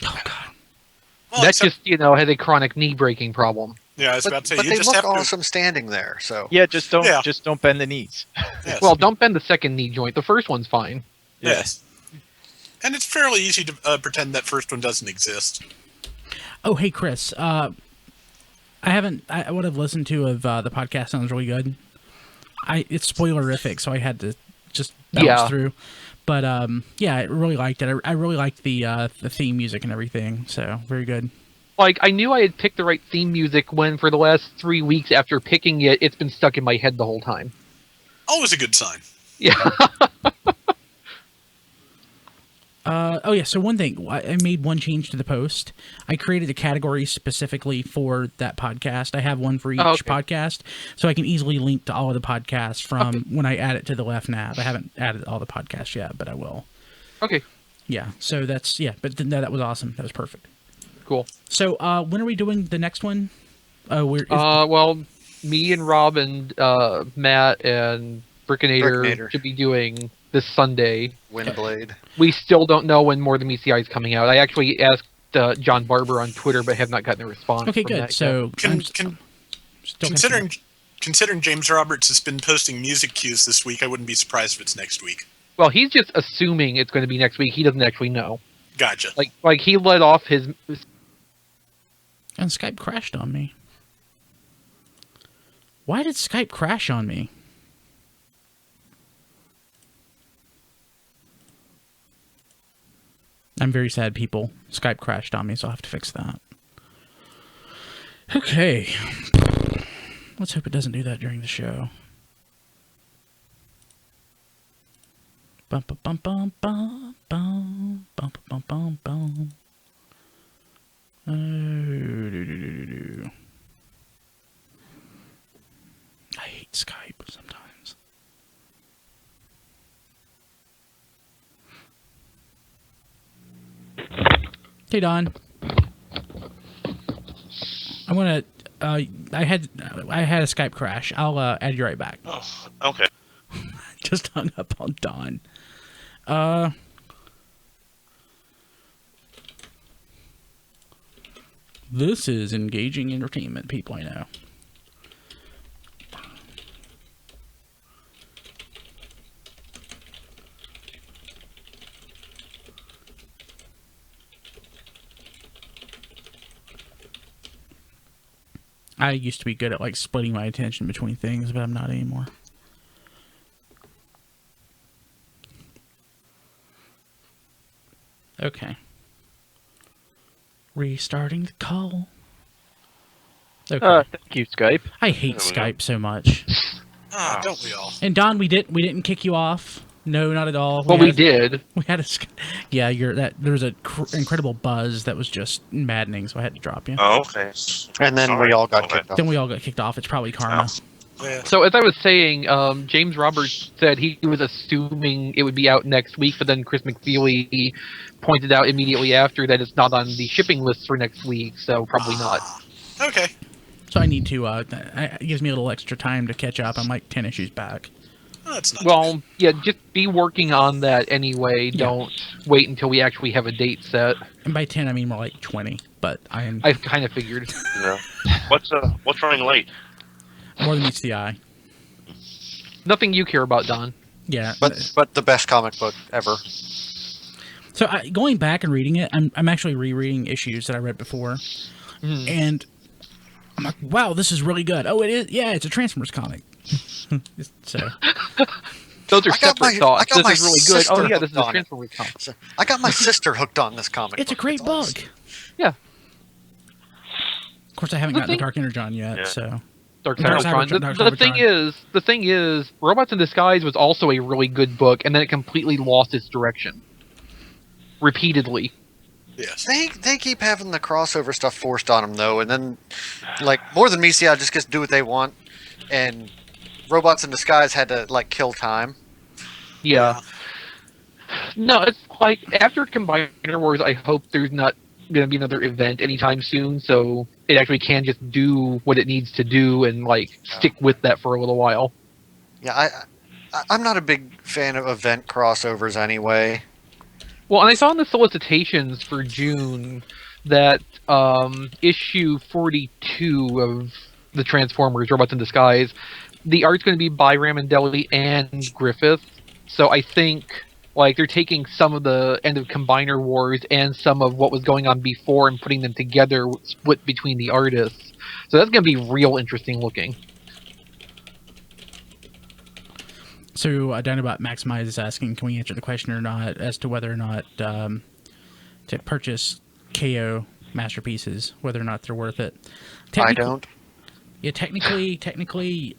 Oh God. Well, That's just has a chronic knee breaking problem. Yeah, I was about to say, but you they just look have to. awesome standing there. So Yeah, just don't bend the knees. Yes. Well, don't bend the second knee joint. The first one's fine. Yes. And it's fairly easy to pretend that first one doesn't exist. Oh, hey, Chris. What I've listened to of the podcast sounds really good. It's spoilerific, so I had to just bounce through. But I really liked it. I really liked the theme music and everything. So very good. Like, I knew I had picked the right theme music when, for the last 3 weeks after picking it, it's been stuck in my head the whole time. Always a good sign. Yeah. So one thing, I made one change to the post. I created a category specifically for that podcast. I have one for each podcast, so I can easily link to all of the podcasts from when I add it to the left nav. I haven't added all the podcasts yet, but I will. Okay. Yeah, so that's, but no, that was awesome. That was perfect. Cool. So when are we doing the next one? Well, me and Rob and Matt and Brickinator should be doing this Sunday. Windblade. We still don't know when More Than ECI is coming out. I actually asked John Barber on Twitter, but have not gotten a response. Okay, good. So considering James Roberts has been posting music cues this week, I wouldn't be surprised if it's next week. Well, he's just assuming it's going to be next week. He doesn't actually know. Gotcha. Like he let off his. And Skype crashed on me. Why did Skype crash on me? I'm very sad, people. Skype crashed on me, so I'll have to fix that. Okay. Let's hope it doesn't do that during the show. Bum bum bum bum bum bum bum bum bum bum. I hate Skype sometimes. Hey Don, I'm gonna. I had a Skype crash. I'll add you right back. Oh, okay. Just hung up on Don. This is engaging entertainment, people I know. I used to be good at splitting my attention between things, but I'm not anymore. Okay. Restarting the call. Okay. Thank you, Skype. I hate Skype so much. Don't we all? And Don, we didn't kick you off. No, not at all. Well, we did. We had a. Yeah, there was a incredible buzz that was just maddening, so I had to drop you. Oh, okay. And then we all got kicked off. Then we all got kicked off. It's probably karma. Yeah. So as I was saying, James Roberts said he was assuming it would be out next week, but then Chris McFeely pointed out immediately after that it's not on the shipping list for next week, so probably not. Okay. So I need to. It gives me a little extra time to catch up. I'm like 10 issues back. Oh, that's not Well, yeah, just be working on that anyway. Yeah. Don't wait until we actually have a date set. And by 10, I mean more like 20. But I kind of figured. Yeah. What's running late? More Than Meets the Eye. Nothing you care about, Don. Yeah. But the best comic book ever. So going back and reading it, I'm actually rereading issues that I read before, and I'm like, wow, this is really good. Oh, it is. Yeah, it's a Transformers comic. So those are separate thoughts. This is really good. Oh yeah, sister this is a hooked on it. Transformers comic. So I got my sister hooked on this comic. it's a book. great book. awesome. Yeah. Of course, I haven't gotten the Dark Energon yet, Yeah. so Dark Dark Cybertron. Dark The thing is, Robots in Disguise was also a really good book, and then it completely lost its direction. Repeatedly. Yes. They keep having the crossover stuff forced on them though, and then More Than Meets just gets to do what they want, and Robots in Disguise had to kill time. Yeah. No, it's like after Combiner Wars, I hope there's not going to be another event anytime soon, so it actually can just do what it needs to do and stick with that for a little while. Yeah, I'm not a big fan of event crossovers anyway. Well, and I saw in the solicitations for June that issue 42 of the Transformers Robots in Disguise, the art's going to be by Ramondelli and Griffith. So I think like they're taking some of the end of Combiner Wars and some of what was going on before and putting them together, split between the artists. So that's going to be real interesting looking. So, Dinobot Maximize is asking, can we answer the question or not as to whether or not to purchase KO masterpieces, whether or not they're worth it? I don't. Yeah, technically,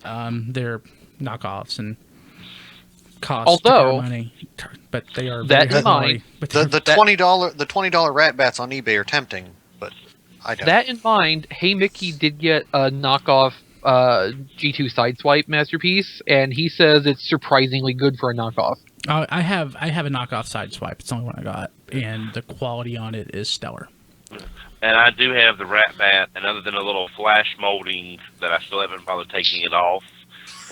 they're knockoffs and cost Although, money, but they are that very in high mind, quality. The $20 rat bats on eBay are tempting, but I don't. that in mind, Hey Mickey did get a knockoff G2 Sideswipe masterpiece, and he says it's surprisingly good for a knockoff. I have a knockoff Sideswipe. It's the only one I got, and the quality on it is stellar. And I do have the rat bat, and other than a little flash molding that I still haven't bothered taking it off,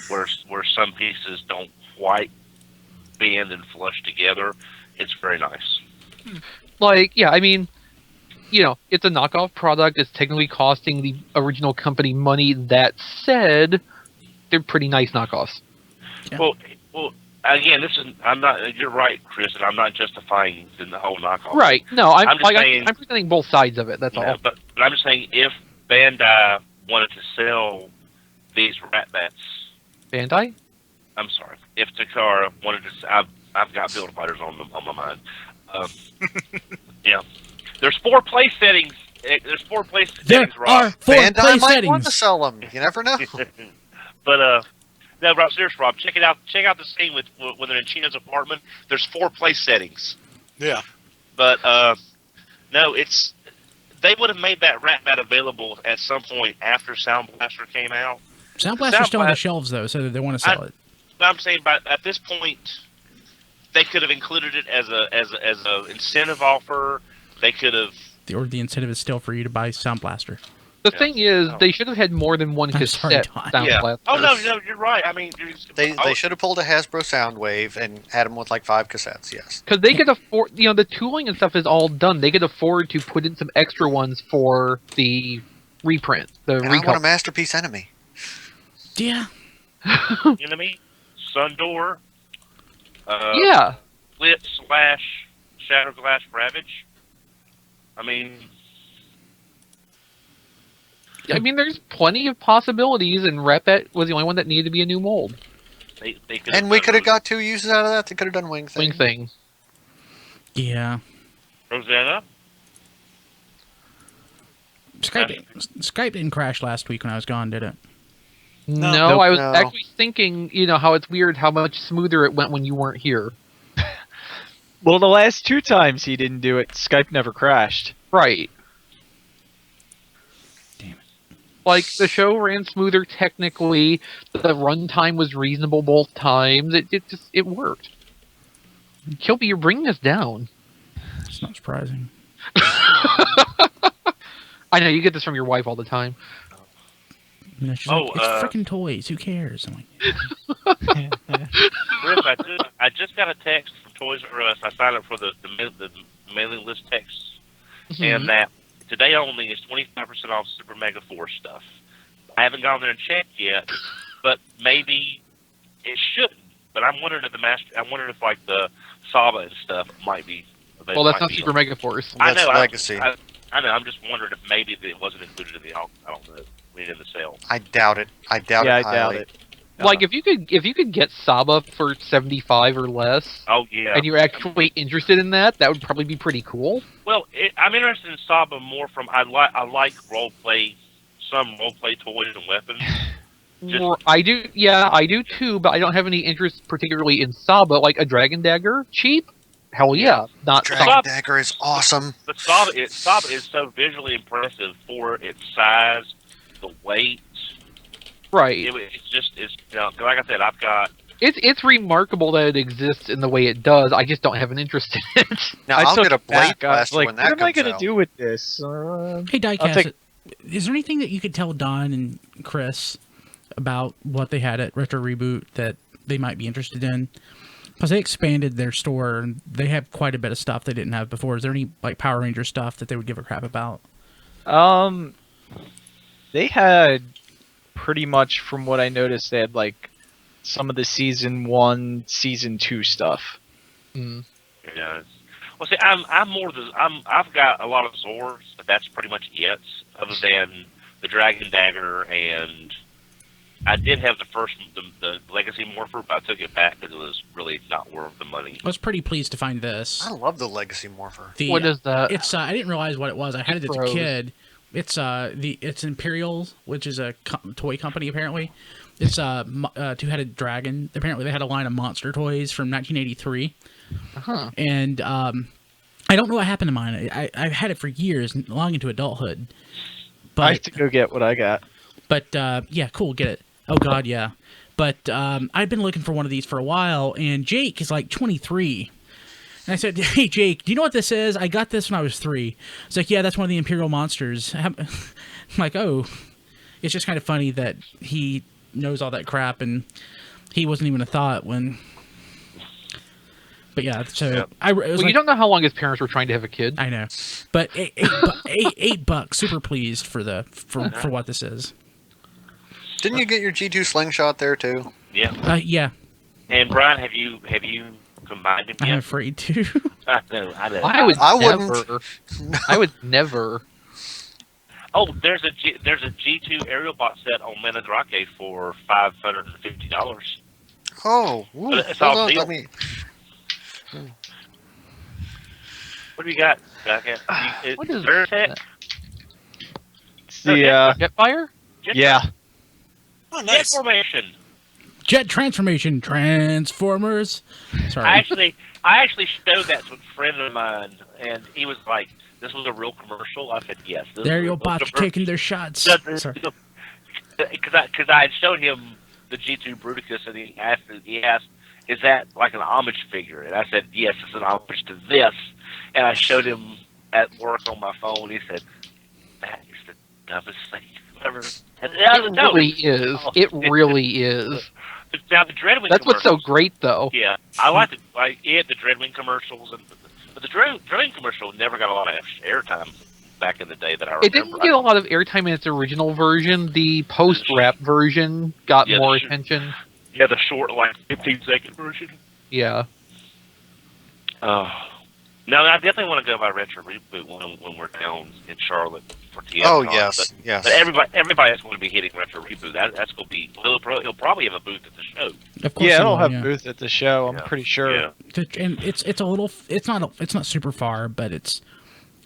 where some pieces don't quite bend and flush together, it's very nice. Like, yeah, I mean, you know, it's a knockoff product. It's technically costing the original company money. That said, they're pretty nice knockoffs. Yeah. Well, again, I'm not. You're right, Chris, and I'm not justifying the whole knockoff. Right. No, I'm just saying, I'm presenting both sides of it. That's all. But I'm just saying, if Bandai wanted to sell these rat bats, Bandai? I'm sorry, if Takara wanted to, I've got Build Fighters on my mind. Yeah. There's 4 place settings. There's 4 place There settings, are Rob. 4 Bandai play might want to settings. sell them. You never know. But no, Rob, seriously, Rob, check it out. Check out the scene when they're in China's apartment. There's 4 place settings. Yeah. But no, they would have made that rat bat available at some point after Sound Blaster came out. Sound Blaster's still on the Blast- shelves though, so they want to sell it. But I'm saying, but at this point, they could have included it as a incentive offer. They could have. The incentive is still for you to buy Sound Blaster. The Yeah. thing is, No. they should have had more than one I'm sorry, cassette Don. Sound Yeah. Blaster. Oh no, you're right. I mean, They should have pulled a Hasbro Soundwave and had them with like 5 cassettes. Yes. Because they could afford, you know, the tooling and stuff is all done. They could afford to put in some extra ones for the reprint, the And I want a recolor. masterpiece enemy. Yeah. enemy, Sundor, Yeah. Split / Shatterglass Ravage. I mean, I mean, there's plenty of possibilities, and Repet was the only one that needed to be a new mold. they could. And we could have got 2 uses out of that. They could have done Wing Thing. Wing thing. Yeah. Rosanna. Skype didn't crash last week when I was gone, did it? No, I was No. actually thinking, you know, how it's weird how much smoother it went when you weren't here. Well, the last 2 times he didn't do it, Skype never crashed. Right. Damn it. Like, the show ran smoother technically, the runtime was reasonable both times, it worked. Kilby, you're bringing us down. It's not surprising. I know, you get this from your wife all the time. You know, she's Oh, like, it's freaking toys. Who cares? I'm like, Chris, I just got a text from Toys R Us. I signed up for the mailing list text, and that today only is 25% off Super Mega Force stuff. I haven't gone there and checked yet, but maybe it shouldn't. But I'm wondering if like the Saba and stuff might be. Well, that's might not be- Super Mega Force. I That's know. Legacy. I know. I'm just wondering if maybe it wasn't included in the. I don't know. In the sale. I doubt it. I doubt Yeah, it I highly. doubt it. Like, if you could get Saba for 75 or less, Oh yeah. and you're actually interested in that, that would probably be pretty cool. Well, I'm interested in Saba more from I like role play, some role play toys and weapons. Just- I do too, but I don't have any interest particularly in Saba, like a Dragon Dagger. Cheap? Hell yeah. Not Dragon Saba- Dagger is awesome. But Saba is so visually impressive for its size, the weight. right. It's you know, like I said, I've got. It's remarkable that it exists in the way it does. I just don't have an interest in it. Now I I'll took get a it back. Blade I was Blaster like, when what that am I comes gonna out. do with this? hey, I'll Diecast, take- is there anything that you could tell Don and Chris about what they had at Retro Reboot that they might be interested in? Plus, they expanded their store, and they have quite a bit of stuff they didn't have before. Is there any like Power Ranger stuff that they would give a crap about? They had pretty much, from what I noticed, they had like some of the season 1, season 2 stuff. Mm. Yeah. Well, see, I've got a lot of Zords, but that's pretty much it. Other than the Dragon Dagger, and I did have the Legacy Morpher, but I took it back because it was really not worth the money. I was pretty pleased to find this. I love the Legacy Morpher. What is that? It's I didn't realize what it was. I had it as a kid. It's it's Imperial, which is a toy company apparently. It's two-headed dragon. Apparently, they had a line of monster toys from 1983. Uh-huh. And I don't know what happened to mine. I've had it for years, long into adulthood. But I have to go get what I got. But yeah, cool, get it. Oh God, yeah. But I've been looking for one of these for a while, and Jake is like 23. And I said, "Hey Jake, do you know what this is? I got this when I was 3." He's like, "Yeah, that's one of the Imperial monsters." I'm like, "Oh." It's just kind of funny that he knows all that crap, and he wasn't even a thought when. But yeah, so Yep. You don't know how long his parents were trying to have a kid. I know, but $8. Super pleased for what this is. Didn't you get your G2 slingshot there too? Yeah. Yeah, And Brian, have you combined them I'm yet? afraid to. I know. I wouldn't. never. I would never. Oh, there's a G2 aerial bot set on Mandrake for $550. Oh, ooh, But it's hold all on, deal. let me. What do you got? What is Veritech? that? It's the Jetfire? yeah. Oh, nice. Formation. Jet transformation, Transformers. Sorry. I actually showed that to a friend of mine, and he was like, "This was a real commercial." I said, "Yes." This There was a your real bots commercial." taking their shots. Sorry. Because I had showed him the G2 Bruticus, and he asked, "Is that like an homage figure?" And I said, "Yes, it's an homage to this." And I showed him at work on my phone. He said, "That is the dumbest thing I've ever." It really is. It really is. Now the Dreadwing. That's what's so commercials- great, though. Yeah, I like the Dreadwing commercials, but the Dreadwing commercial never got a lot of airtime back in the day that I remember. It didn't get a lot of airtime in its original version. The post-rap version got Yeah, more the- attention. Yeah, the short, like 15-second version. Yeah. No, I definitely want to go by Retro Reboot when we're down in Charlotte for TFCon. Oh yes, yes. But everybody that's going to be hitting Retro Reboot. That's going to be. He'll probably have a booth at the show. Of course Yeah, I they don't will, have yeah. booth at the show. I'm Yeah. pretty sure. Yeah. And it's a little. It's not super far, but it's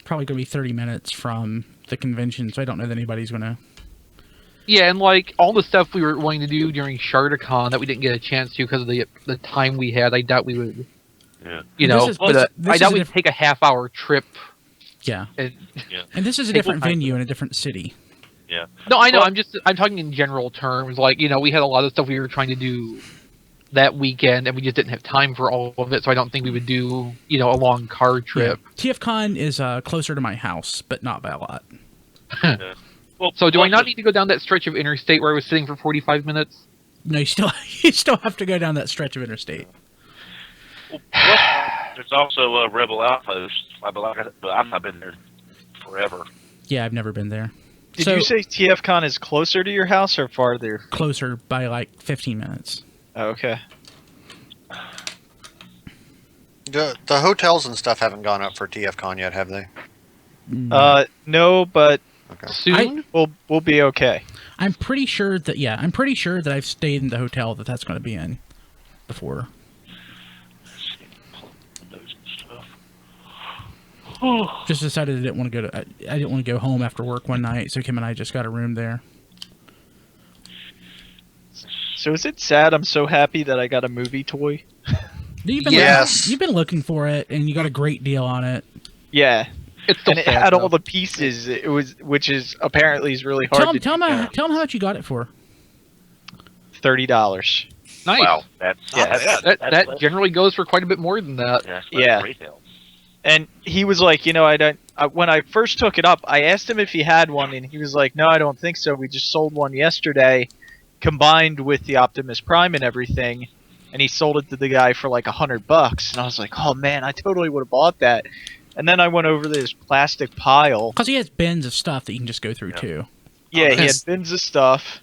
probably going to be 30 minutes from the convention. So I don't know that anybody's going to. Yeah, and like all the stuff we were wanting to do during ShardaCon that we didn't get a chance to because of the time we had, I doubt we would. Yeah. You This know, is- but this I is doubt a we'd diff- take a half-hour trip. Yeah, And, and this is a Take different time. venue in a different city. Yeah. no, I know. Well- I'm talking in general terms. Like, you know, we had a lot of stuff we were trying to do that weekend, and we just didn't have time for all of it. So I don't think we would do, you know, a long car trip. Yeah. TFCon is closer to my house, but not by a lot. Well, So do I plus not the- need to go down that stretch of interstate where I was sitting for 45 minutes? No, you still have to go down that stretch of interstate. Well, plus, there's also a Rebel Outpost. But I've not been there forever. Yeah, I've never been there. Did So- you say TFCon is closer to your house or farther? Closer by like 15 minutes. Oh, okay. The hotels and stuff haven't gone up for TFCon yet, have they? No, but Okay. Soon? we'll be okay. I'm pretty sure that I've stayed in the hotel that's going to be in before. Those stuff. Just decided I didn't want to go home after work one night, so Kim and I just got a room there. So is it sad? I'm so happy that I got a movie toy. You've been Yes. you've been looking for it, and you got a great deal on it. Yeah, It's still and it sad, had though. all the pieces. It was, which is apparently is really hard to Tell do. them how much you got it for. $30. Nice. Wow, that's Not bad. That generally goes for quite a bit more than that. That's Yeah. retail. And he was like, when I first took it up, I asked him if he had one, and he was like, no, I don't think so. We just sold one yesterday, combined with the Optimus Prime and everything. and he sold it to the guy for like $100, and I was like, oh man, I totally would have bought that. And then I went over this plastic pile. Because he has bins of stuff that you can just go through too. Yeah, he had bins of stuff,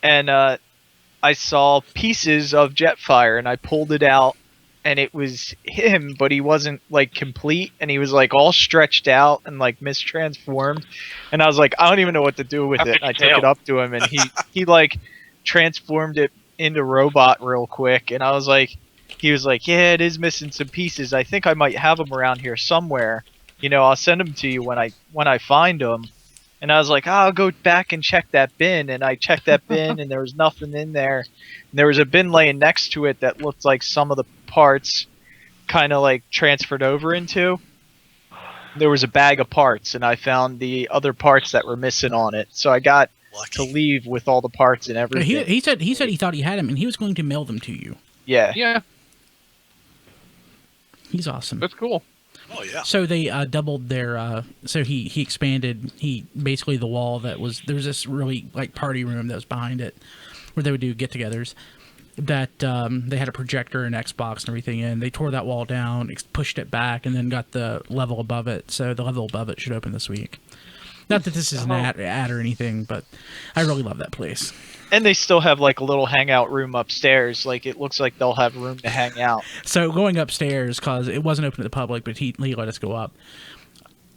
and I saw pieces of Jetfire, and I pulled it out, and it was him, but he wasn't like complete, and he was like all stretched out and like mistransformed, and I was like, I don't even know what to do with it. And I took it up to him, and he like transformed it into robot real quick, and I was like, he was like, yeah, it is missing some pieces. I think I might have them around here somewhere. You know, I'll send them to you when I find them. And I was like, oh, I'll go back and check that bin. And I checked that bin, and there was nothing in there. And there was a bin laying next to it that looked like some of the parts kind of like transferred over into. There was a bag of parts, and I found the other parts that were missing on it. So I got to leave with all the parts and everything. He said he thought he had them, and he was going to mail them to you. Yeah. Yeah. He's awesome. That's cool. Oh yeah. So they doubled their. So he expanded. He basically the wall that was there was this really like party room that was behind it, where they would do get-togethers. That they had a projector and Xbox and everything in. They tore that wall down, pushed it back, and then got the level above it. So the level above it should open this week. Not that this is an ad or anything, but I really love that place. And they still have like a little hangout room upstairs. Like it looks like they'll have room to hang out. So going upstairs, because it wasn't open to the public, but he let us go up.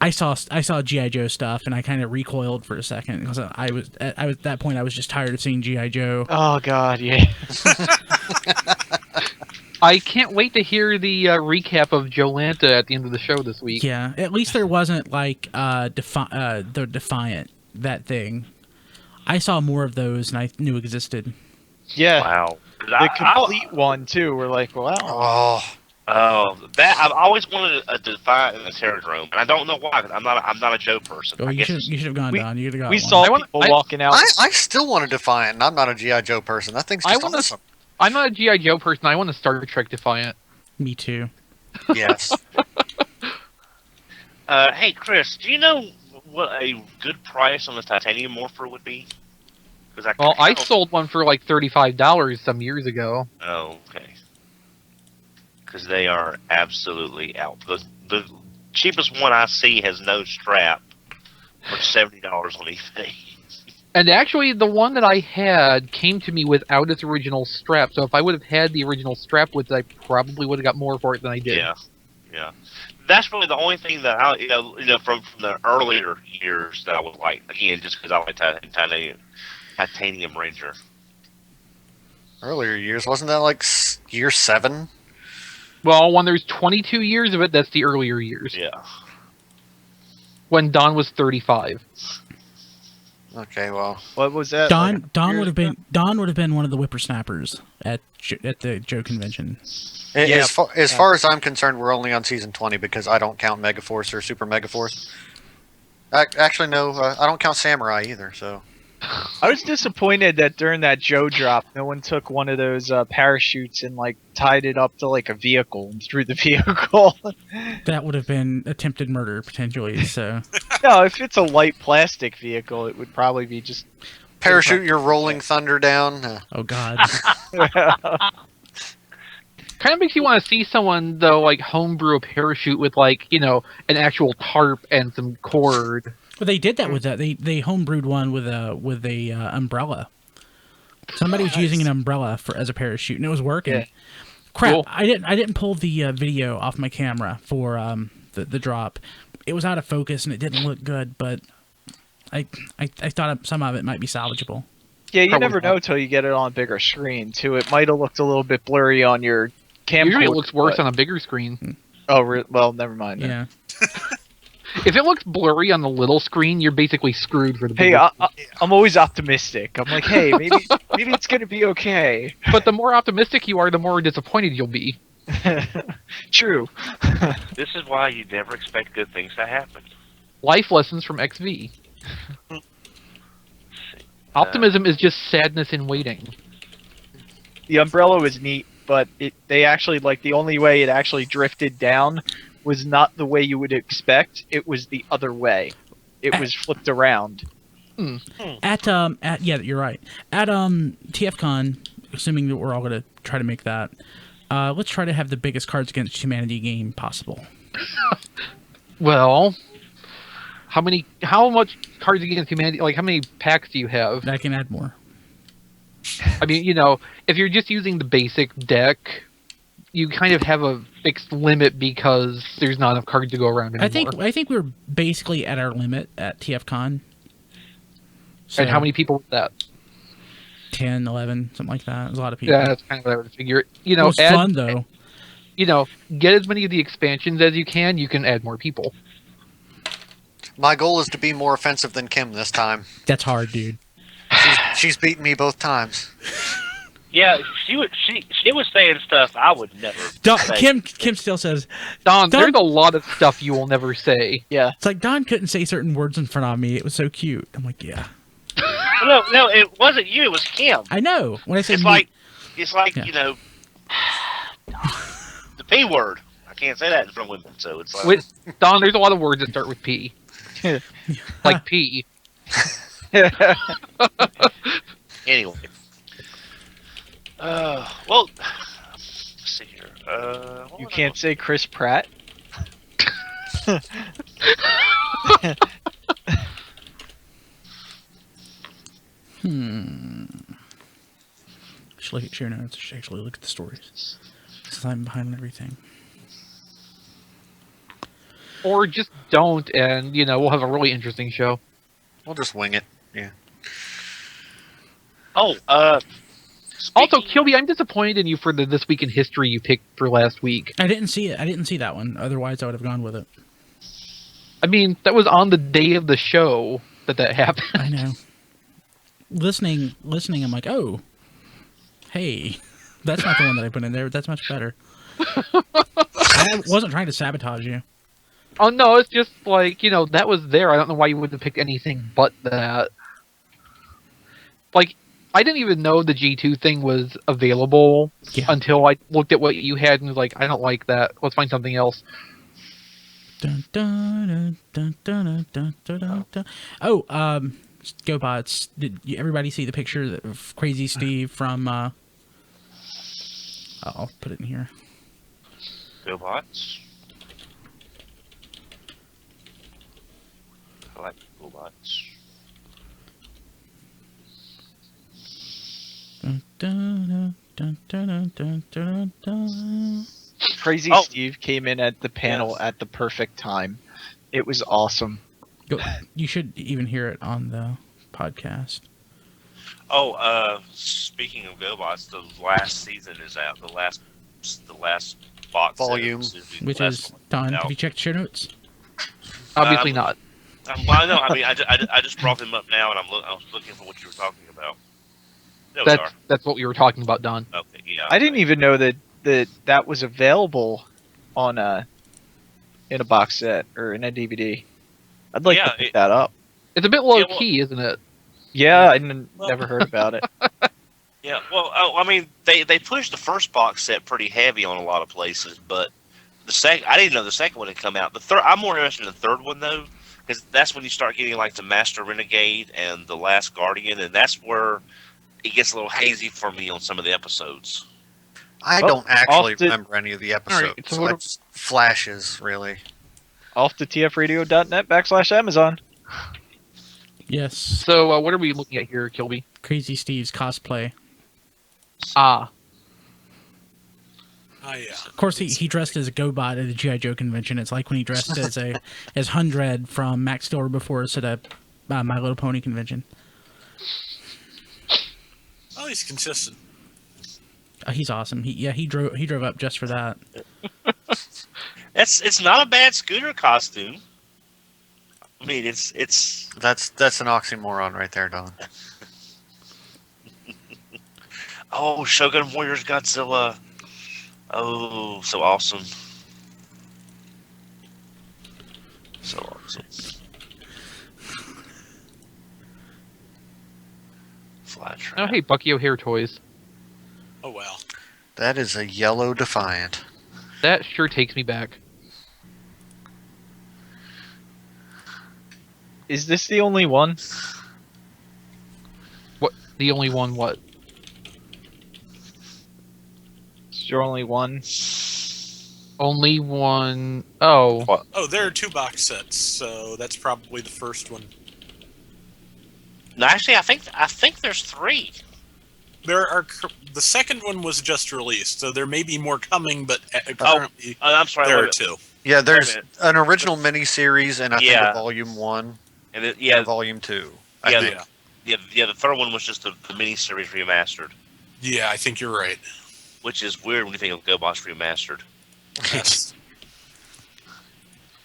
I saw G.I. Joe stuff, and I kind of recoiled for a second because I was at that point I was just tired of seeing G.I. Joe. Oh God, yeah. I can't wait to hear the recap of Jolanta at the end of the show this week. Yeah, at least there wasn't like the Defiant, that thing. I saw more of those than I knew existed. Yeah. Wow. The complete one too. We're like, wow. Oh, that I've always wanted a Defiant in the Terradrome, and I don't know why. 'Cause I'm not a Joe person. Oh, I you guess should have gone down. You could have got We one. saw people walking out. I still want a Defiant, and I'm not a G.I. Joe person. That thing's just awesome. I'm not a G.I. Joe person. I want a Star Trek Defiant. Me too. Yes. Hey, Chris, do you know what a good price on the titanium morpher would be? Well, I sold one for like $35 some years ago. Oh, okay. Because they are absolutely out. The cheapest one I see has no strap for $70 on eBay. And actually, the one that I had came to me without its original strap. So if I would have had the original strap with it, I probably would have got more for it than I did. Yeah. That's really the only thing that I, from the earlier years that I was like, again, just because I like Titanium Ranger. Earlier years, wasn't that like year 7? Well, when there's 22 years of it, that's the earlier years. Yeah. When Don was 35. Okay, well, What was that? Don would have been one of the whippersnappers at the Joe convention. as far as I'm concerned, we're only on season 20 because I don't count Megaforce or Super Megaforce. Actually, no, I don't count Samurai either. So I was disappointed that during that Joe drop, no one took one of those parachutes and like tied it up to like a vehicle and threw the vehicle. That would have been attempted murder potentially. So No, if it's a light plastic vehicle, it would probably be just parachute your Rolling Thunder down. oh god. Kind of makes you want to see someone, though, like homebrew a parachute with, like, an actual tarp and some cord. Well, they did that with that. They homebrewed one with a umbrella. Somebody was using an umbrella as a parachute, and it was working. Yeah. Crap! Cool. I didn't pull the video off my camera for the drop. It was out of focus and it didn't look good, but I thought some of it might be salvageable. Yeah, you Probably never not. know till you get it on a bigger screen too. It might have looked a little bit blurry on your camcorder. Usually it looks worse but- on a bigger screen. Oh, well, never mind. then. Yeah. If it looks blurry on the little screen, you're basically screwed for the Hey, bigger I'm always optimistic. I'm like, hey, maybe it's gonna be okay. But the more optimistic you are, the more disappointed you'll be. True. This is why you never expect good things to happen. Life lessons from XV. Optimism is just sadness in waiting. The umbrella was neat, but they actually the only way it actually drifted down was not the way you would expect. It was the other way. It was flipped around. At yeah, you're right. At TFCon, assuming that we're all going to try to make that, let's try to have the biggest Cards Against Humanity game possible. Well, how much Cards Against Humanity, like how many packs do you have? I can add more. I mean, you know, if you're just using the basic deck, you kind of have a fixed limit because there's not enough cards to go around anymore. I think we're basically at our limit at TFCon. So And how many people was that? 10, 11, something like that. There's a lot of people. Yeah, that's kind of what I would figure. You know, It was fun, though. You know, get as many of the expansions as you can add more people. My goal is to be more offensive than Kim this time. That's hard, dude. She's beaten me both times. Yeah, she was saying stuff I would never say. Kim still says, Don, there's a lot of stuff you will never say. Yeah. it's like Don couldn't say certain words in front of me. It was so cute. I'm like, yeah. No, it wasn't you. It was Kim. I know. When I say It's like Yeah. you know, the P word. I can't say that in front of women, so it's like Don, there's a lot of words that start with P. Like P. anyway. Well, let's see here. What You was I can't say Chris Pratt. Should look at share notes. Should actually look at the stories. Since I'm behind on everything. Or just don't, and, you know, we'll have a really interesting show. We'll just wing it. Yeah. Also, Also, Kilby, I'm disappointed in you for the This Week in History you picked for last week. I didn't see it. I didn't see that one. Otherwise, I would have gone with it. I mean, that was on the day of the show that happened. I know. Listening, I'm like, oh, hey, that's not the one that I put in there. That's much better. I wasn't trying to sabotage you. Oh, no, it's just like, you know, that was there. I don't know why you wouldn't have picked anything but that. Like, I didn't even know the G2 thing was available until I looked at what you had and was like, I don't like that. Let's find something else. Dun, dun, dun, dun, dun, dun, dun, dun. Oh, GoBots. Did everybody see the picture of Crazy Steve from, I'll put it in here. GoBots. I like GoBots. Dun, dun, dun, dun, dun, dun, dun, dun. Crazy Oh. Steve came in at the panel at the perfect time. It was awesome. You should even hear it on the podcast. Speaking of GoBots, the last season is out. The last box Volume. Which is, Don, have you checked show notes? Obviously not. Well, no, I mean, I just brought them up now, and I was looking for what you were talking about. There we are. That's what we were talking about, Don. Okay, yeah. I didn't even know that was available on in a box set or in a DVD. I'd like to pick that up. It's a bit low key, isn't it? Yeah, I never heard about it. Yeah, well, I mean, they pushed the first box set pretty heavy on a lot of places, but I didn't know the second one had come out. I'm more interested in the third one though, because that's when you start getting like the Master Renegade and the Last Guardian, and that's where it gets a little hazy for me on some of the episodes. I don't actually remember any of the episodes. Right, so just flashes, really. Off to tfradio.net/Amazon. Yes. So, what are we looking at here, Kilby? Crazy Steve's cosplay. Ah. Oh, yeah. Of course, he dressed as a GoBot at a G.I. Joe convention. It's like when he dressed as Hundred from Max Steel before us at a My Little Pony convention. Oh, he's consistent. He's awesome. He drove up just for that. It's not a bad scooter costume. I mean, it's That's an oxymoron right there, Don. Oh, Shogun Warriors Godzilla. Oh, so awesome. So awesome. Flytrap. Oh, hey, Bucky O'Hare toys. Oh, well. That is a yellow Defiant. That sure takes me back. Is this the only one? What? The only one what? there only one? Only one. Oh. Oh, there are 2 box sets, so that's probably the first one. No, actually, I think there's 3. There are the second one was just released, so there may be more coming, but currently I'm sorry. there wait are a 2. Yeah, there's minute. an original miniseries and I think Yeah. a volume 1 And and a volume 2. I Yeah, think. the third one was just the miniseries remastered, Yeah, I think you're right. which is weird when you think of GoBoss remastered. Yes.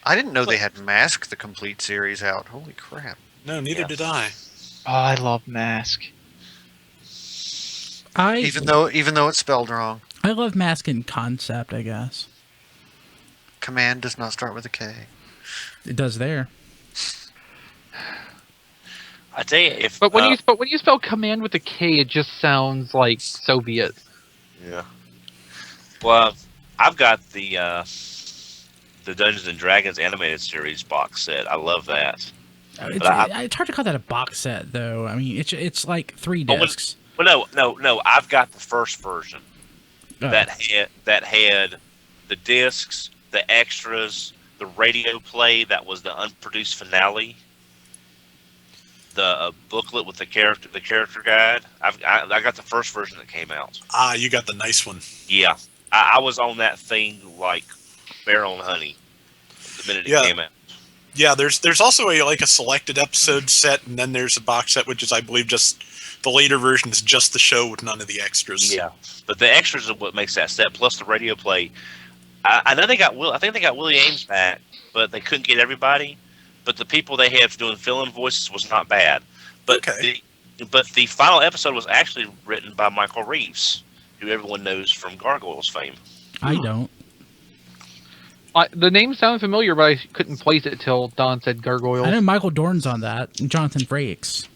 I didn't know they had Mask the complete series out. Holy crap. No, neither Yeah. did I. Oh, I love Mask. Even though it's spelled wrong. I love Mask in concept, I guess. Command does not start with a K. It does there. I tell you, if But when you spell command with a K, it just sounds like Soviet. yeah, well, I've got the Dungeons and Dragons animated series box set. I love that. It's hard to call that a box set, though. I mean, it's like 3 discs. Well, no. I've got the first version Oh. that had the discs, the extras, the radio play that was the unproduced finale, the booklet with the character guide. I got the first version that came out. Ah, you got the nice one. Yeah, I was on that thing like bear on honey the minute it came out. Yeah, there's also a selected episode set, and then there's a box set, which is, I believe, just the later version is just the show with none of the extras. Yeah, but the extras are what makes that set, plus the radio play. I know they got I think they got Willie Ames back, but they couldn't get everybody. But the people they had doing fill-in voices was not bad. But the final episode was actually written by Michael Reeves, who everyone knows from Gargoyles fame. I don't. The name sounded familiar, but I couldn't place it till Don said Gargoyles. I know Michael Dorn's on that, and Jonathan Frakes.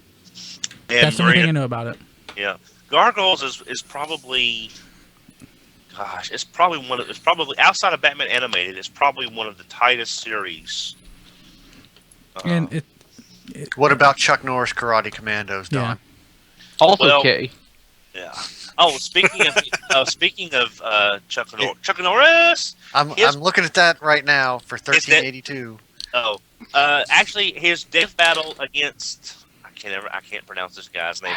And That's the only thing I know about it. Yeah, Gargoyles is probably, gosh, it's probably outside of Batman animated, it's probably one of the tightest series. And What about Chuck Norris Karate Commandos, Don? Yeah. Also K. Yeah. Oh, speaking of Chuck Norris. I'm looking at that right now for 1382. Oh, actually, his death battle against I can't pronounce this guy's name.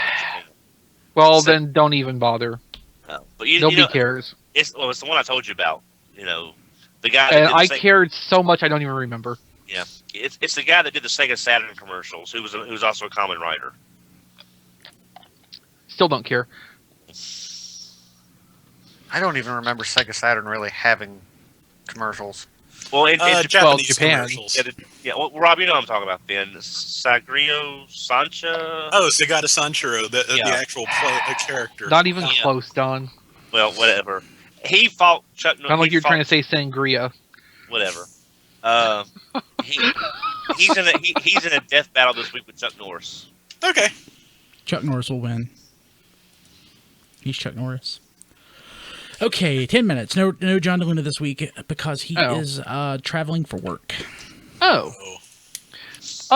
Well, then don't even bother. But Nobody cares. It's the one I told you about. You know, the guy. And I cared so much I don't even remember. Yeah, it's the guy that did the Sega Saturn commercials. Who was also a common writer. Still don't care. I don't even remember Sega Saturn really having commercials. Well, Japanese Japan. commercials. Well, Rob, you know what I'm talking about then. Sagrio Sancha. Oh, Segata Sanchiro, the actual character. Not even close, Don. Well, whatever. He fought Chuck Norris. Sound like you're trying to say sangria. Whatever. He's in a death battle this week with Chuck Norris. Okay. Chuck Norris will win. He's Chuck Norris. Okay, 10 minutes. No John DeLuna this week because he is traveling for work. Oh,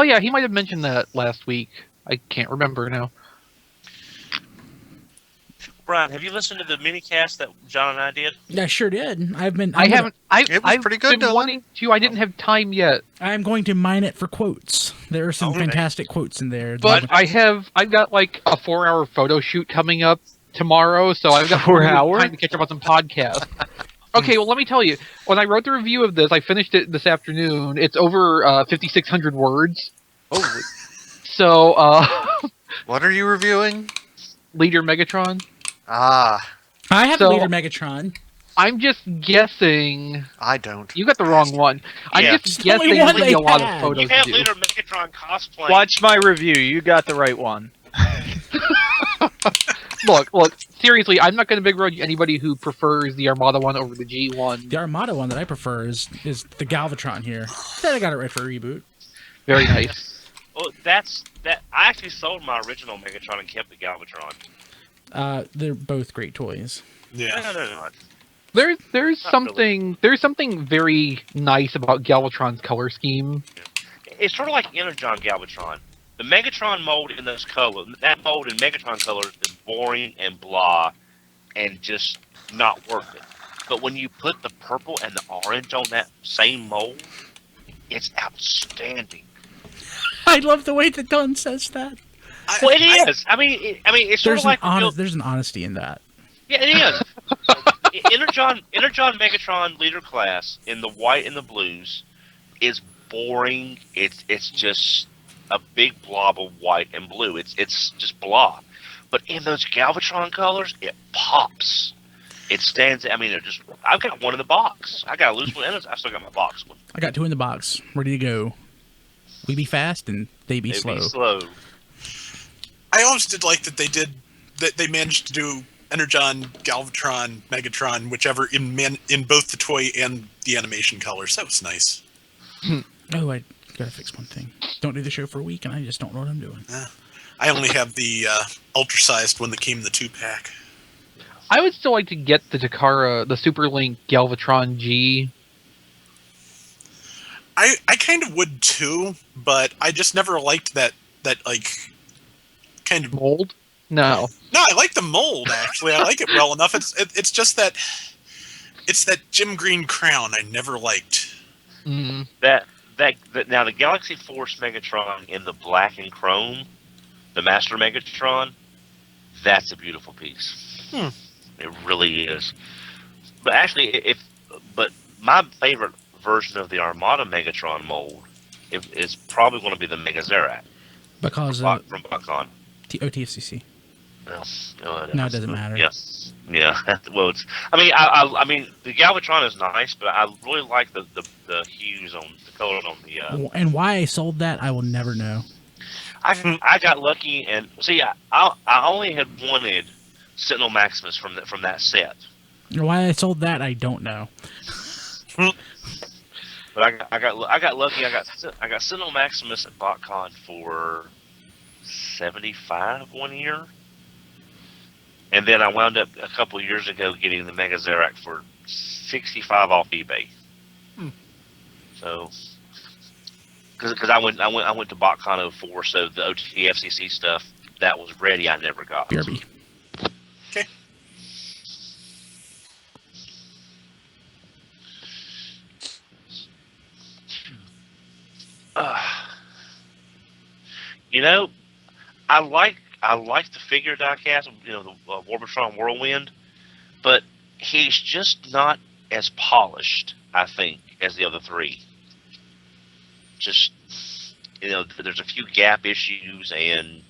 yeah, he might have mentioned that last week. I can't remember now. Brian, have you listened to the minicast that John and I did? I sure did. I've It was pretty good, been Dylan. wanting to. I didn't have time yet. I'm going to mine it for quotes. There are some fantastic quotes in there. But I've got like a 4-hour photo shoot coming up tomorrow, so I've got 4 hours time to catch up on some podcasts. Okay, well, let me tell you. When I wrote the review of this, I finished it this afternoon. It's over 5,600 words. Holy. So, What are you reviewing? Leader Megatron. Ah, I have the Leader Megatron. I'm just guessing. I don't. You got the wrong one. I'm just guessing there's going to be a lot of photos You have to Leader Megatron cosplay. Watch my review. You got the right one. Look, seriously, I'm not going to begrudge anybody who prefers the Armada one over the G1. The Armada one that I prefer is the Galvatron here. Then I got it right for a reboot. Very nice. Well, that's that. I actually sold my original Megatron and kept the Galvatron. They're both great toys. Yeah. No, they're not. There's something very nice about Galvatron's color scheme. It's sort of like Energon Galvatron. The Megatron mold in those colors, that mold in Megatron colors is boring and blah, and just not worth it. But when you put the purple and the orange on that same mold, it's outstanding. I love the way that Don says that. Well, it is. I mean, it's sort of like there's an honesty in that. Yeah, it is. Energon Megatron Leader Class in the white and the blues is boring. It's just a big blob of white and blue. It's just blob. But in those Galvatron colors, it pops. It stands. I mean, I've got one in the box. I got a loose one, and I still got my box one. I got 2 in the box, ready to go. We be fast and they be slow. I always did like that they managed to do Energon, Galvatron, Megatron, whichever in both the toy and the animation colors. That was nice. Oh, I gotta fix one thing. Don't do the show for a week, and I just don't know what I'm doing. I only have the ultra-sized one that came in the 2-pack. I would still like to get the Takara, the Super Link Galvatron G. I kind of would too, but I just never liked that like kind of mold. No, I like the mold actually. I like it well enough. It's just that it's that Jim Green crown I never liked. Mm-hmm. That now the Galaxy Force Megatron in the black and chrome, the Master Megatron, that's a beautiful piece. It really is. But actually, but my favorite version of the Armada Megatron mold is probably going to be the Mega Zerat. Because from Bacon. OTFCC. No, it doesn't matter. Yes. Yeah. Well, it's. I mean, the Galvatron is nice, but I really like the hues on the colors on the. And why I sold that, I will never know. I got lucky and see. I only had wanted Sentinel Maximus from that set. Why I sold that, I don't know. But I got lucky. I got Sentinel Maximus at BotCon for $75 one year, and then I wound up a couple of years ago getting the Mega Zerak for $65 off eBay. So, because I went to BotCon 04, so the OTFCC stuff that was ready, I never got. BRB. Okay. You know, I like the figure diecast, the Warbotron Whirlwind, but he's just not as polished, I think, as the other three. Just, there's a few gap issues, and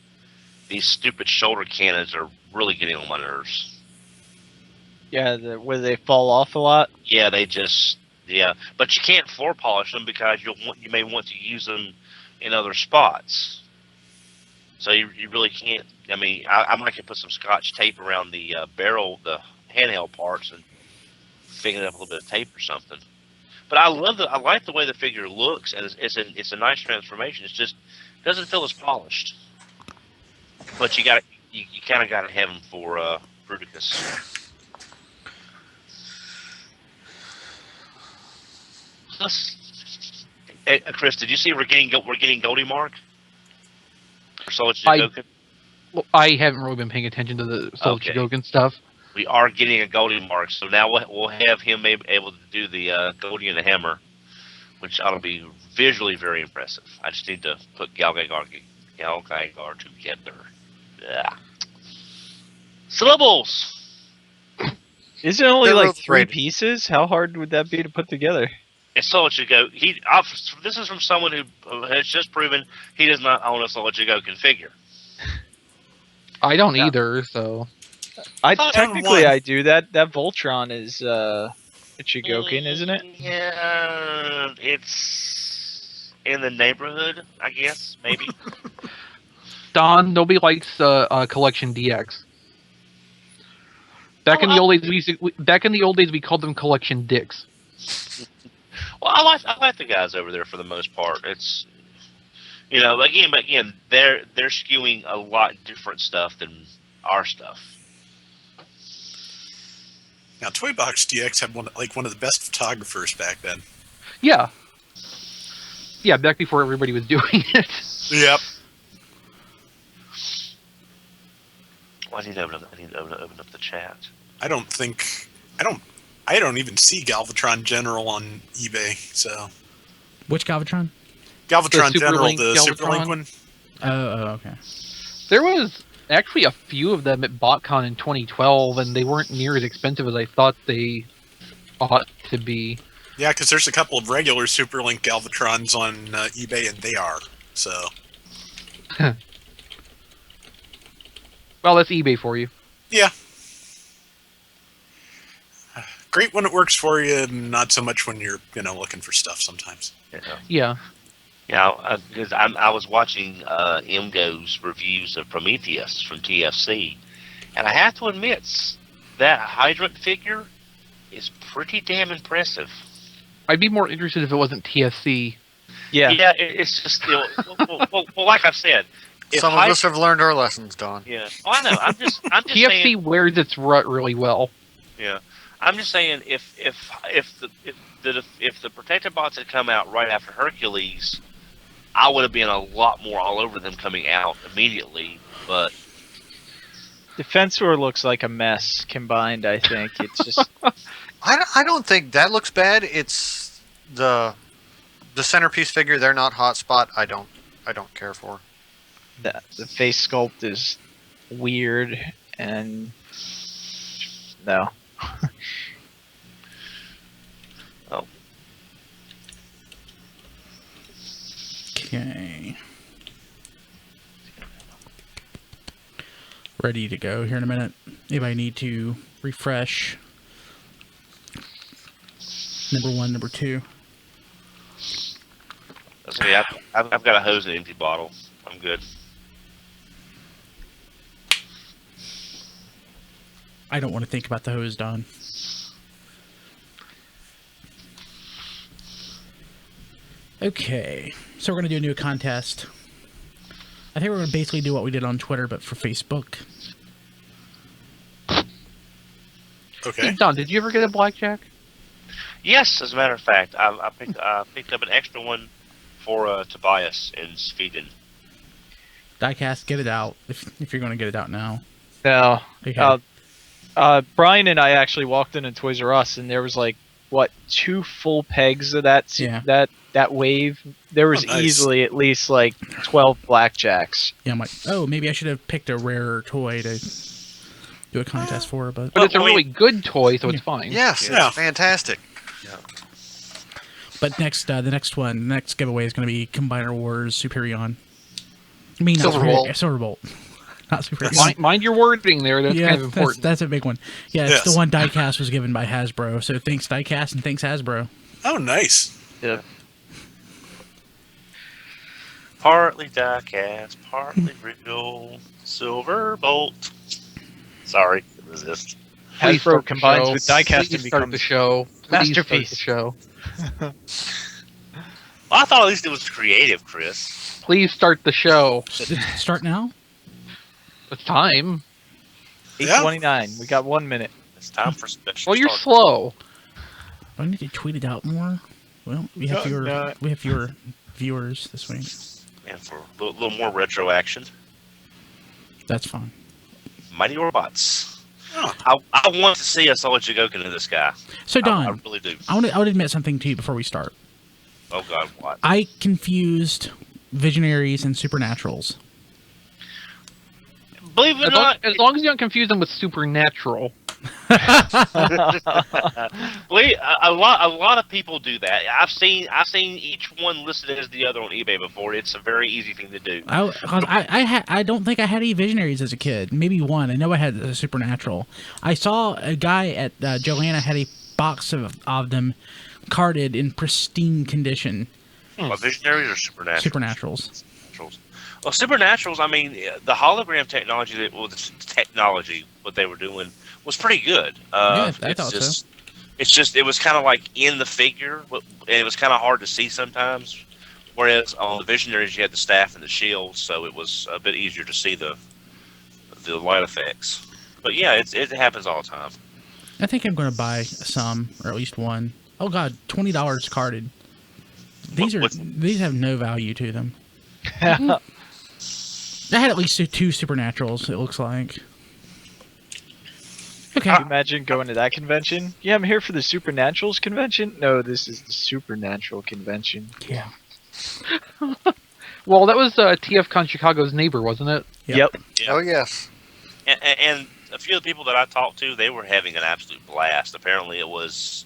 these stupid shoulder cannons are really getting on my nerves. Yeah, where they fall off a lot. Yeah, but you can't floor polish them because you may want to use them in other spots. So you really can't. I mean, I might can put some Scotch tape around the barrel, the handheld parts, and figure up a little bit of tape or something. But I like the way the figure looks, and it's a nice transformation. It's just doesn't feel as polished. But you kind of got to have him for Bruticus. Hey, Chris, did you see we're getting Goldie Mark? I haven't really been paying attention to the Soldier Gogan stuff. We are getting a Goldie Mark, so now we'll have him able to do the Goldie and the Hammer, which ought to be visually very impressive. I just need to put Gal Gaigar together. Yeah. Syllables! Isn't it only They're like both 3 rated. pieces? How hard would that be to put together? And Solid Go, this is from someone who has just proven he does not own a Solid Go configure. I don't either, so. Technically I do. That Voltron is a Chigokin, isn't it? Yeah, it's in the neighborhood, I guess, maybe. Don, nobody likes Collection DX. Back in the old days, we called them Collection Dicks. Well, I like the guys over there for the most part. It's again, they're skewing a lot different stuff than our stuff. Now, Toy Box DX had one of the best photographers back then. Yeah. Yeah, back before everybody was doing it. Yep. Well, I need to open up the chat. I don't think I don't even see Galvatron General on eBay. So Which Galvatron? Galvatron The General, Superlink the Galvatron? Superlink one. Oh, okay. There was actually a few of them at BotCon in 2012, and they weren't near as expensive as I thought they ought to be. Yeah, because there's a couple of regular Superlink Galvatrons on eBay, and they are. So Well, that's eBay for you. yeah, great when it works for you, and not so much when you're looking for stuff sometimes. Yeah. Yeah, because I was watching MGO's reviews of Prometheus from TFC, and I have to admit that Hydrant figure is pretty damn impressive. I'd be more interested if it wasn't TFC. Yeah. Yeah, it's just well, like I've said. If Some of us have learned our lessons, Don. Yeah, well, I know. I'm just TFC saying. wears its rut really well. Yeah, I'm just saying if the protector bots had come out right after Hercules, I would have been a lot more all over them coming out immediately. But Defense War looks like a mess combined, I think. It's just I don't think that looks bad. It's the centerpiece figure. They're not hotspot. I don't care for. the face sculpt is weird and no. Okay. Ready to go here in a minute. Anybody need to refresh? Number 1, number 2. okay, I've got a hose and an empty bottle. I'm good. I don't want to think about the hose, Don. Okay, so we're going to do a new contest. I think we're going to basically do what we did on Twitter, but for Facebook. Okay. Don, did you ever get a blackjack? Yes, as a matter of fact, I picked up an extra one for Tobias in Sweden. Diecast, get it out if you're going to get it out now. No. Okay. Brian and I actually walked into Toys R Us and there was like 2 full pegs of that Yeah. that wave. There was Oh, nice. easily at least like 12 blackjacks. Yeah, I'm like, oh, maybe I should have picked a rarer toy to do a contest for, but But it's a Well, really good toy, so it's fine. Yes, Yeah. it's fantastic. But next, the next giveaway is going to be Combiner Wars Superion. I mean, not Silverbolt. Silverbolt. Not Superion. Mind your wording there. That's Yeah, kind of important. that's a big one. Yeah, it's Yes. the one Diecast was given by Hasbro. So thanks Diecast and thanks Hasbro. Oh, nice. Yeah. Partly diecast, partly real Silverbolt. Sorry, resist. Please Hasbro start the combines show. with Diecast Please and start the becomes show. Please start masterpiece. the show. Well, I thought at least it was creative, Chris. Please start the show. Start now. It's time. Yeah. 8:29. We got 1 minute. It's time for special. Well, you're start. slow. Do I need to tweet it out more? Well, we have fewer viewers this week. And for a little more retro action. That's fine. Mighty Robots. Oh. I want to see a Solid Jigoku in this guy. So I Don, really do. I want to admit something to you before we start. Oh God, what? I confused Visionaries and Supernaturals. Believe it or not, As long as you don't confuse them with Supernatural. believe, a lot of people do that. I've seen each one listed as the other on eBay before. It's a very easy thing to do. I don't think I had any Visionaries as a kid. Maybe one. I know I had a Supernatural. I saw a guy at Joanna had a box of them carded in pristine condition. What, Visionaries or Supernatural? Supernaturals. Well, Supernaturals, I mean, the hologram technology, what they were doing, was pretty good. Yeah, I thought so. It's just, it was kind of like in the figure, and it was kind of hard to see sometimes. Whereas on the Visionaries, you had the staff and the shield, so it was a bit easier to see the light effects. But yeah, it happens all the time. I think I'm going to buy some, or at least one. Oh God, $20 carded. These have no value to them. I had at least 2 Supernaturals, it looks like. Okay. Can you imagine going to that convention? Yeah, I'm here for the Supernaturals convention. No, this is the Supernatural convention. Yeah. Well, that was TFCon Chicago's neighbor, wasn't it? Yep. Yeah. Oh yes. And a few of the people that I talked to, they were having an absolute blast. Apparently, it was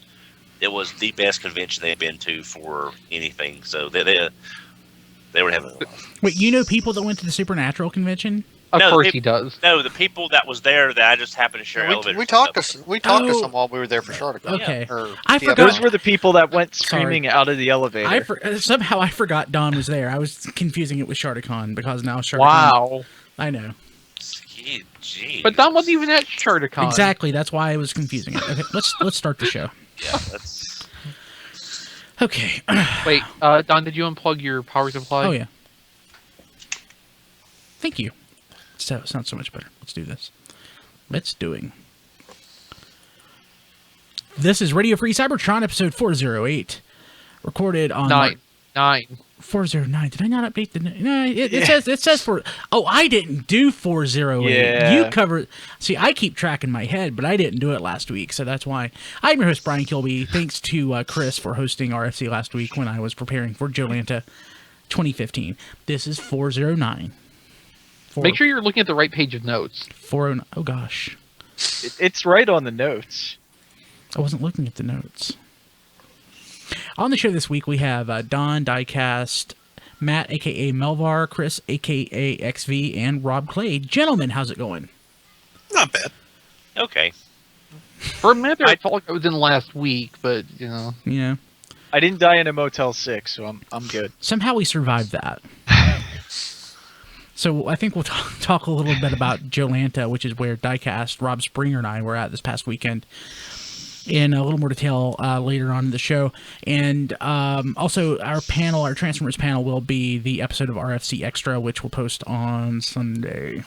the best convention they've been to for anything. So they were having a lot. Wait, you know people that went to the Supernatural convention? Of No, course it- he does. No, the people that was there that I just happened to share elevators. We talked with. to Oh. some while we were there for Sharticon. Okay. Or I TFCon. forgot. Those were the people that went Sorry. screaming out of the elevator. Somehow I forgot Don was there. I was confusing it with Sharticon because now Sharticon. Wow. I know. Gee. But Don wasn't even at Sharticon. Exactly. That's why I was confusing it. Okay, let's start the show. Yeah, that's. Okay. Wait, Don, did you unplug your power supply? Oh yeah. Thank you. So sounds so much better. Let's do this. Let's doing. This is Radio Free Cybertron episode 408, recorded on Nine. 409. Did I not update the? No, it says for. Oh, I didn't do 408. Yeah. You covered. See, I keep track in my head, but I didn't do it last week, so that's why. I'm your host Brian Kilby. Thanks to Chris for hosting RFC last week when I was preparing for Jolanta 2015. This is 409. Make sure you're looking at the right page of notes. 409. Oh gosh, It's right on the notes. I wasn't looking at the notes. On the show this week, we have Don Diecast, Matt, a.k.a. Melvar, Chris, a.k.a. XV, and Rob Clay. Gentlemen, how's it going? Not bad. Okay. For a minute there, I felt like I was in last week, but, you know. Yeah. I didn't die in a Motel 6, so I'm good. Somehow we survived that. So I think we'll talk a little bit about Jolanta, which is where Diecast, Rob Springer, and I were at this past weekend, in a little more detail later on in the show. And also our panel, our Transformers panel, will be the episode of RFC Extra, which we'll post on Sunday.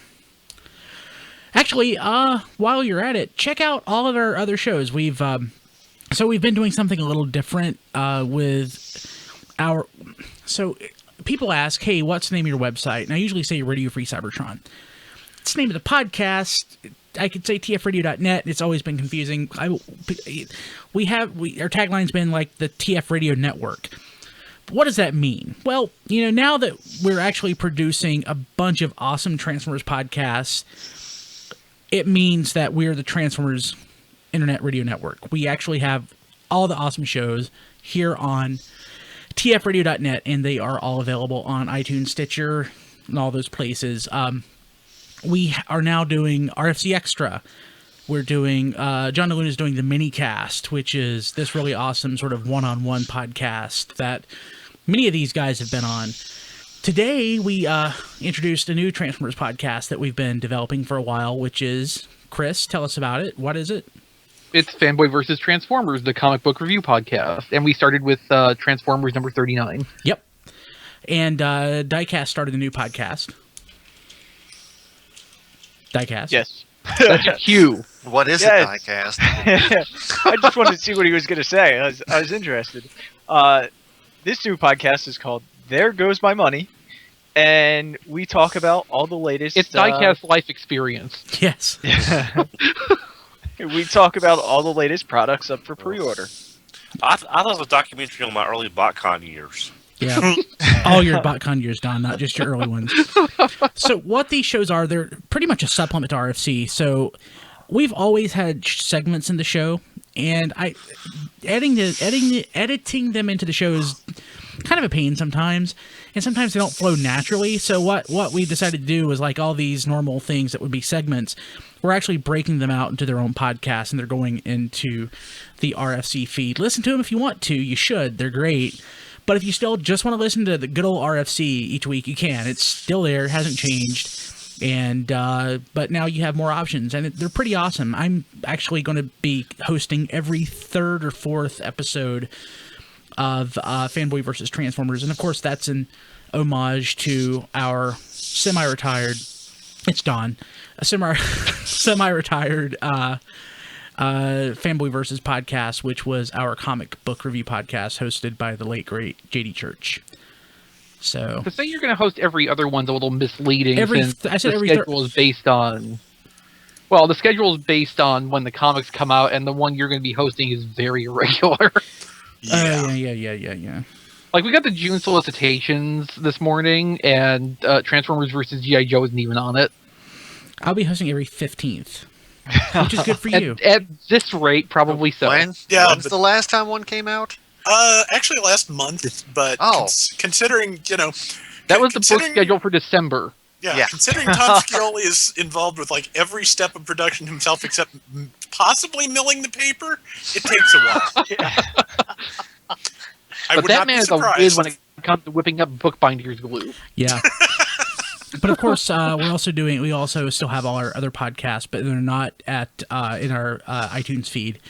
Actually, while you're at it, check out all of our other shows. We've been doing something a little different with our... So people ask, hey, what's the name of your website? And I usually say Radio Free Cybertron. It's the name of the podcast. I could say tfradio.net. It's always been confusing. Our tagline's been like the TF Radio Network. What does that mean? Well, now that we're actually producing a bunch of awesome Transformers podcasts, it means that we're the Transformers Internet Radio Network. We actually have all the awesome shows here on tfradio.net, and they are all available on iTunes, Stitcher, and all those places. We are now doing RFC Extra. We're doing, John DeLuna is doing the mini cast, which is this really awesome sort of one-on-one podcast that many of these guys have been on. Today, we introduced a new Transformers podcast that we've been developing for a while, which is, Chris, tell us about it. What is it? It's Fanboy vs. Transformers, the comic book review podcast. And we started with Transformers number 39. Yep. And Diecast started a new podcast. Diecast? Yes. That's a cue. What is Yes. a diecast? I just wanted to see what he was going to say. I was interested. This new podcast is called There Goes My Money, and we talk about all the latest... It's Diecast life experience. Yes. We talk about all the latest products up for pre-order. I thought it was a documentary on my early BotCon years. Yeah. All your BotCon years, Don, not just your early ones. So what these shows are, they're pretty much a supplement to RFC. So we've always had segments in the show, and editing them into the show is kind of a pain sometimes, and sometimes they don't flow naturally. So what we decided to do was, like all these normal things that would be segments, we're actually breaking them out into their own podcast, and they're going into the RFC feed. Listen to them if you want to. You should. They're great. But if you still just want to listen to the good old RFC each week, you can. It's still there. It hasn't changed. And but now you have more options, and they're pretty awesome. I'm actually going to be hosting every third or fourth episode of Fanboy vs. Transformers. And, of course, that's an homage to our semi-retired... It's Don. A semi-retired... Fanboy vs. podcast, which was our comic book review podcast hosted by the late great JD Church. So To say you're going to host every other one's a little misleading. Every- since I said the every schedule is based on Well, the schedule is based on when the comics come out, and the one you're going to be hosting is very irregular. Yeah. Like, we got the June solicitations this morning, and Transformers vs. G.I. Joe isn't even on it. I'll be hosting every 15th, which is good for you. At this rate, probably so. When's the last time one came out? Actually last month, but considering, That was the book schedule for December. Yeah, considering Tom Scioli is involved with like every step of production himself except possibly milling the paper, it takes a while. But that man is a whiz when it comes to whipping up bookbinders glue. Yeah. But of course, we also still have all our other podcasts, but they're not in our iTunes feed.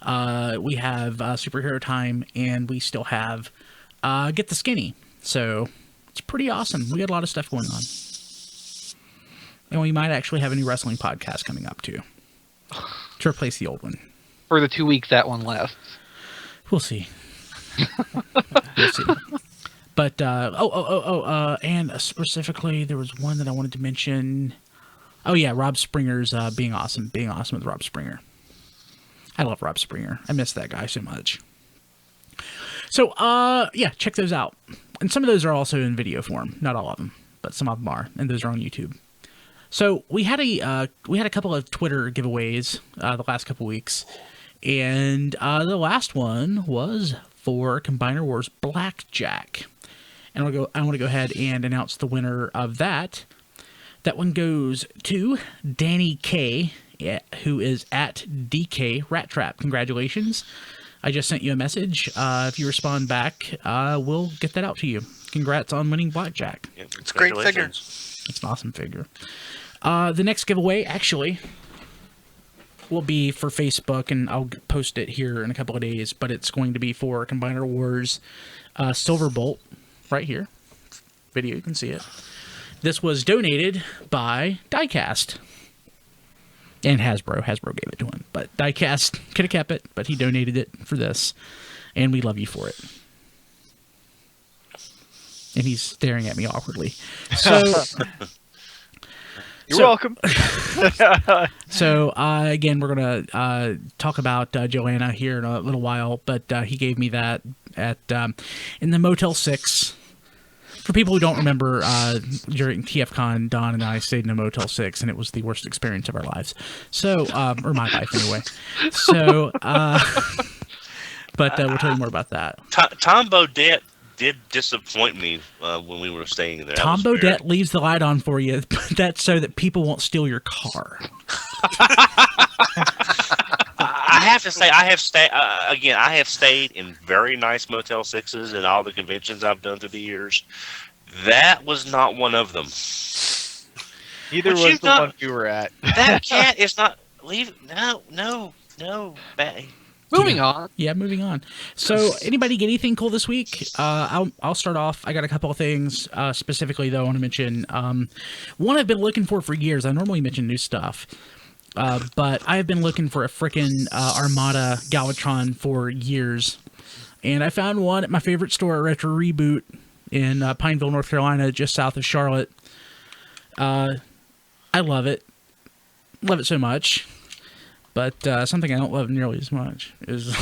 We have Superhero Time, and we still have Get the Skinny. So it's pretty awesome. We got a lot of stuff going on. And we might actually have a new wrestling podcast coming up, too, to replace the old one. For the 2 weeks that one lasts. We'll see. We'll see. But, and specifically, there was one that I wanted to mention. Oh, yeah, Rob Springer's being awesome with Rob Springer. I love Rob Springer. I miss that guy so much. So, yeah, check those out. And some of those are also in video form. Not all of them, but some of them are, and those are on YouTube. So we had a couple of Twitter giveaways the last couple weeks, and the last one was for Combiner Wars Blackjack, and I want to go ahead and announce the winner of that. That one goes to Danny K, who is at DK Rat Trap. Congratulations! I just sent you a message. If you respond back, we'll get that out to you. Congrats on winning Blackjack. Yeah, it's a great figure. It's an awesome figure. The next giveaway, actually, will be for Facebook, and I'll post it here in a couple of days, but it's going to be for Combiner Wars Silverbolt, right here. Video, you can see it. This was donated by Diecast. And Hasbro. Hasbro gave it to him. But Diecast could have kept it, but he donated it for this. And we love you for it. And he's staring at me awkwardly. So... You're welcome. So, again, we're going to talk about Joanna here in a little while, but he gave me that at in the Motel 6. For people who don't remember, during TFCon, Don and I stayed in a Motel 6, and it was the worst experience of our lives. So, or my life, anyway. So, but we'll tell you more about that. Tom Bodette did disappoint me when we were staying there. Tom Bodette leaves the light on for you. That's so that people won't steal your car. I have to say, I have stayed in very nice Motel 6s in all the conventions I've done through the years. That was not one of them. Neither was the one we were at. That cat is not leave. No. Moving on. Yeah, moving on. So, anybody get anything cool this week? I'll start off. I got a couple of things. Specifically, though, I want to mention one I've been looking for years. I normally mention new stuff. But I've been looking for a frickin' Armada Galvatron for years. And I found one at my favorite store, Retro Reboot, in Pineville, North Carolina, just south of Charlotte. I love it. Love it so much. But something I don't love nearly as much is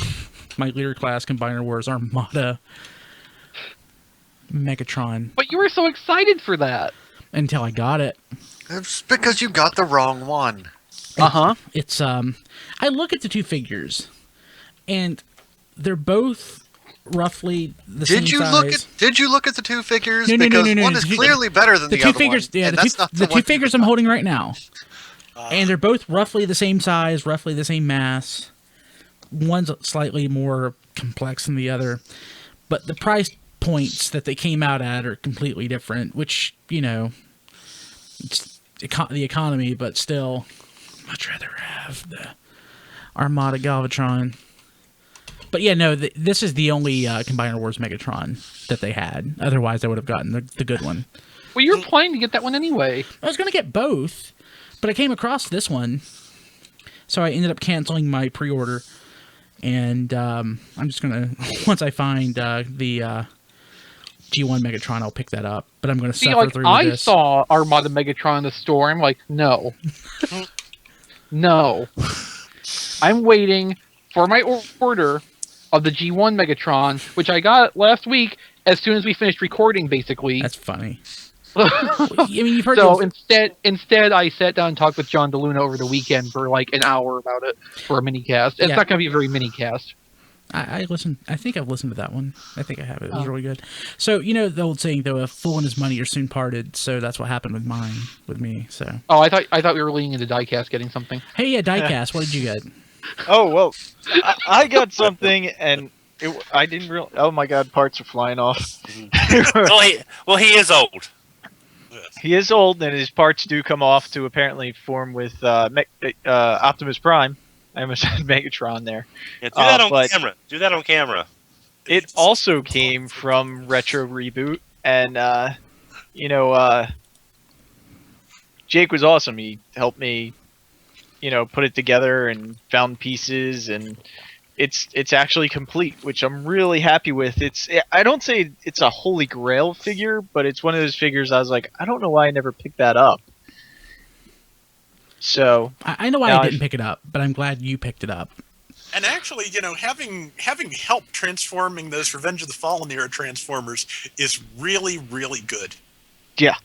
my Leader Class Combiner Wars Armada Megatron. But you were so excited for that. Until I got it. It's because you got the wrong one. It's I look at the two figures, and they're both roughly the same size. Did you look at the two figures? No, because one is clearly better than the other figures, one. Yeah, the two figures I'm holding right now. And they're both roughly the same size, roughly the same mass. One's slightly more complex than the other. But the price points that they came out at are completely different, which, it's the economy, but still, much rather have the Armada Galvatron. But yeah, no, this is the only Combiner Wars Megatron that they had. Otherwise, I would have gotten the good one. Well, you were planning to get that one anyway. I was going to get both. But I came across this one, so I ended up canceling my pre-order, and I'm just going to, once I find the G1 Megatron, I'll pick that up, but I'm going to suffer through this. I saw Armada Megatron in the store, I'm like, no. No. I'm waiting for my order of the G1 Megatron, which I got last week as soon as we finished recording, basically. That's funny. I mean, you've heard So instead, I sat down and talked with John DeLuna over the weekend for like an hour about it for a mini cast. It's Yeah. not going to be a very mini cast. I listened. I think I've listened to that one. I think I have. It was really good. So you know the old saying, though, a fool and his money are soon parted. So that's what happened with me. So Oh, I thought we were leaning into Diecast getting something. hey, yeah, Diecast, what did you get? Oh well, I got something, and I didn't real. Oh my God, parts are flying off. He is old. He is old, and his parts do come off to apparently form with Optimus Prime. I almost said Megatron there. Yeah, do that on but camera. Do that on camera. It also came from Retro Reboot, and Jake was awesome. He helped me, put it together and found pieces, and it's actually complete, which I'm really happy with. I don't say it's a holy grail figure, but it's one of those figures I was like, I don't know why I never picked that up. So I know why I didn't pick it up, but I'm glad you picked it up. And actually, having help transforming those Revenge of the Fallen era Transformers is really, really good. Yeah.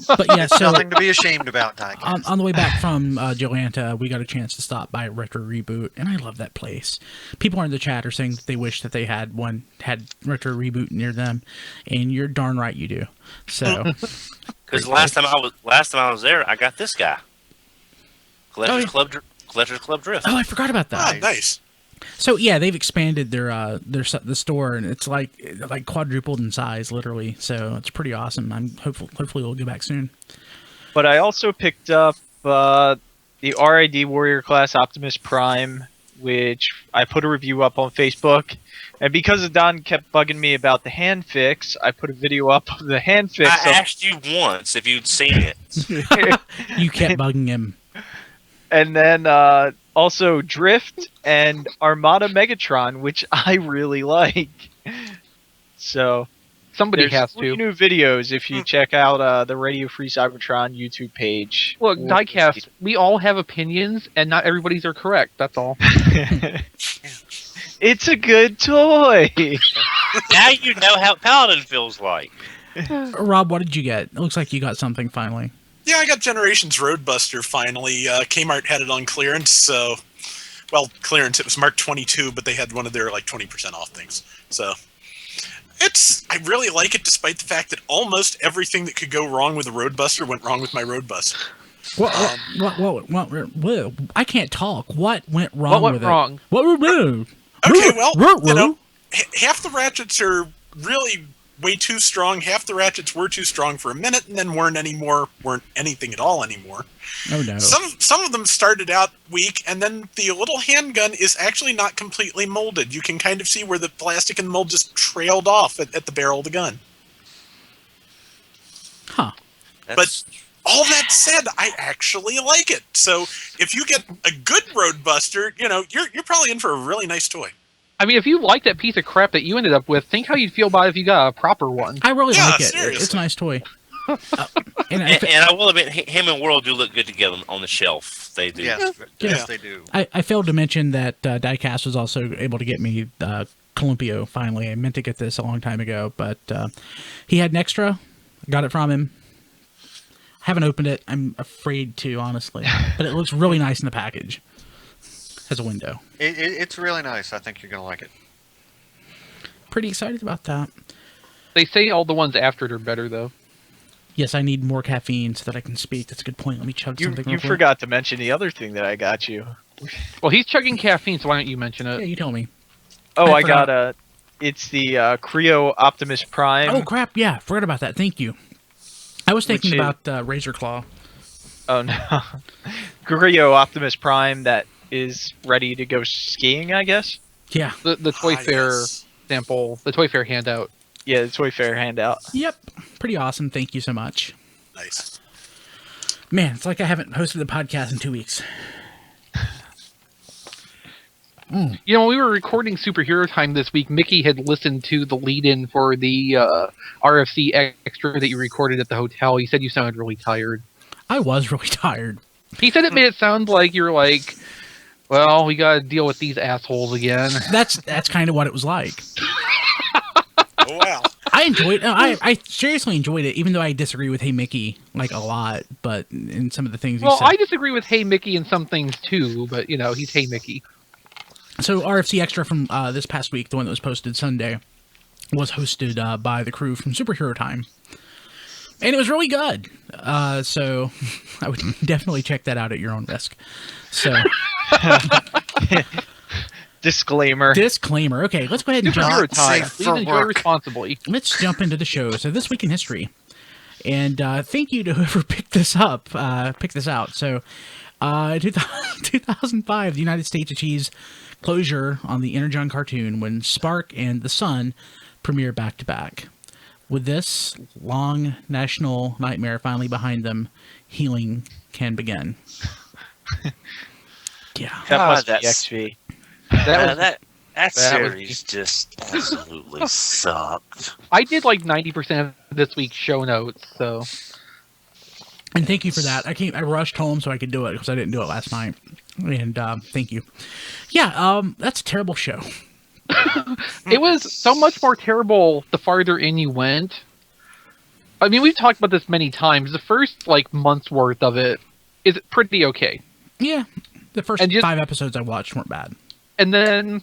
But yeah, so Nothing to be ashamed about, Diecast. on the way back from Joanta, we got a chance to stop by Retro Reboot, and I love that place. People in the chat are saying that they wish that they had Retro Reboot near them, and you're darn right you do. So, Because last time I was there, I got this guy. Collector's Club Drift. oh, I forgot about that. Ah, nice. So yeah, they've expanded the store, and it's like quadrupled in size, literally. So it's pretty awesome. I'm hopefully we'll go back soon. But I also picked up the RID Warrior Class Optimus Prime, which I put a review up on Facebook. And because Don kept bugging me about the hand fix, I put a video up of the hand fix. I asked you once if you'd seen it. You kept bugging him. And then also Drift and Armada Megatron, which I really like. So Somebody there's has 3 to. new videos if you check out the Radio Free Cybertron YouTube page. Look, Diecast, we all have opinions, and not everybody's are correct. That's all. It's a good toy. Now you know how Paladin feels like. Rob, what did you get? It looks like you got something finally. Yeah, I got Generations Roadbuster finally. Kmart had it on clearance, so... Well, clearance, it was marked 22, but they had one of their, 20% off things. So... I really like it, despite the fact that almost everything that could go wrong with a Roadbuster went wrong with my Roadbuster. What? I can't talk. What went wrong What went with wrong? it? What went wrong? Okay, well, half the ratchets are really way too strong. Half the ratchets were too strong for a minute, and then weren't anything at all anymore. Oh no. Some of them started out weak, and then the little handgun is actually not completely molded. You can kind of see where the plastic and mold just trailed off at the barrel of the gun. Huh. But all that said, I actually like it. So if you get a good Roadbuster, you're probably in for a really nice toy. I mean, if you like that piece of crap that you ended up with, think how you'd feel about it if you got a proper one. I really like it. Seriously. It's a nice toy. And I will admit, him and World do look good together on the shelf. They do. Yes, they do. I failed to mention that Diecast was also able to get me Columpio finally. I meant to get this a long time ago, but he had an extra. Got it from him. Haven't opened it. I'm afraid to, honestly. But it looks really nice in the package. Has a window. It's really nice. I think you're going to like it. Pretty excited about that. They say all the ones after it are better, though. Yes, I need more caffeine so that I can speak. That's a good point. Let me chug something. You real quick. forgot to mention the other thing that I got you. Well, he's chugging caffeine, so why don't you mention Yeah, it? you tell me. Oh, I I got it's the Creo Optimus Prime. Oh, crap. Yeah, forgot about that. Thank you. I was thinking Which is- about Razor Claw. Oh no, Creo Optimus Prime that is ready to go skiing, I guess. Yeah. The Toy Fair Yes. sample, the Toy Fair handout. Yeah, the Toy Fair handout. Yep. Pretty awesome. Thank you so much. Nice. Man, it's like I haven't hosted a podcast in 2 weeks. You know, when we were recording Superhero Time this week, Mickey had listened to the lead-in for the RFC extra that you recorded at the hotel. He said you sounded really tired. I was really tired. He said it made it sound like you're like, well, we got to deal with these assholes again. That's kind of what it was like. Oh, wow. I enjoyed. I seriously enjoyed it, even though I disagree with Hey Mickey like a lot. But in some of the things, he said. I disagree with Hey Mickey in some things too. But he's Hey Mickey. So RFC Extra from this past week, the one that was posted Sunday, was hosted by the crew from Superhero Time, and it was really good. So I would definitely check that out at your own risk. So. Disclaimer. Okay, let's go ahead and jump. Superhero Time. Please enjoy responsibly. Let's jump into the show. So this week in history, and thank you to whoever picked this out. So, 2005, the United States achieves closure on the Energon cartoon when Spark and the Sun premiere back to back. With this long national nightmare finally behind them, healing can begin. Yeah, That must be that's- XV. That was- series just absolutely sucked. I did like 90% of this week's show notes, so and thank you for that. I rushed home so I could do it because I didn't do it last night. And thank you. Yeah, that's a terrible show. it was so much more terrible the farther in you went. I mean, we've talked about this many times. The first month's worth of it is pretty okay. Yeah, the first And just- 5 episodes I watched weren't bad. And then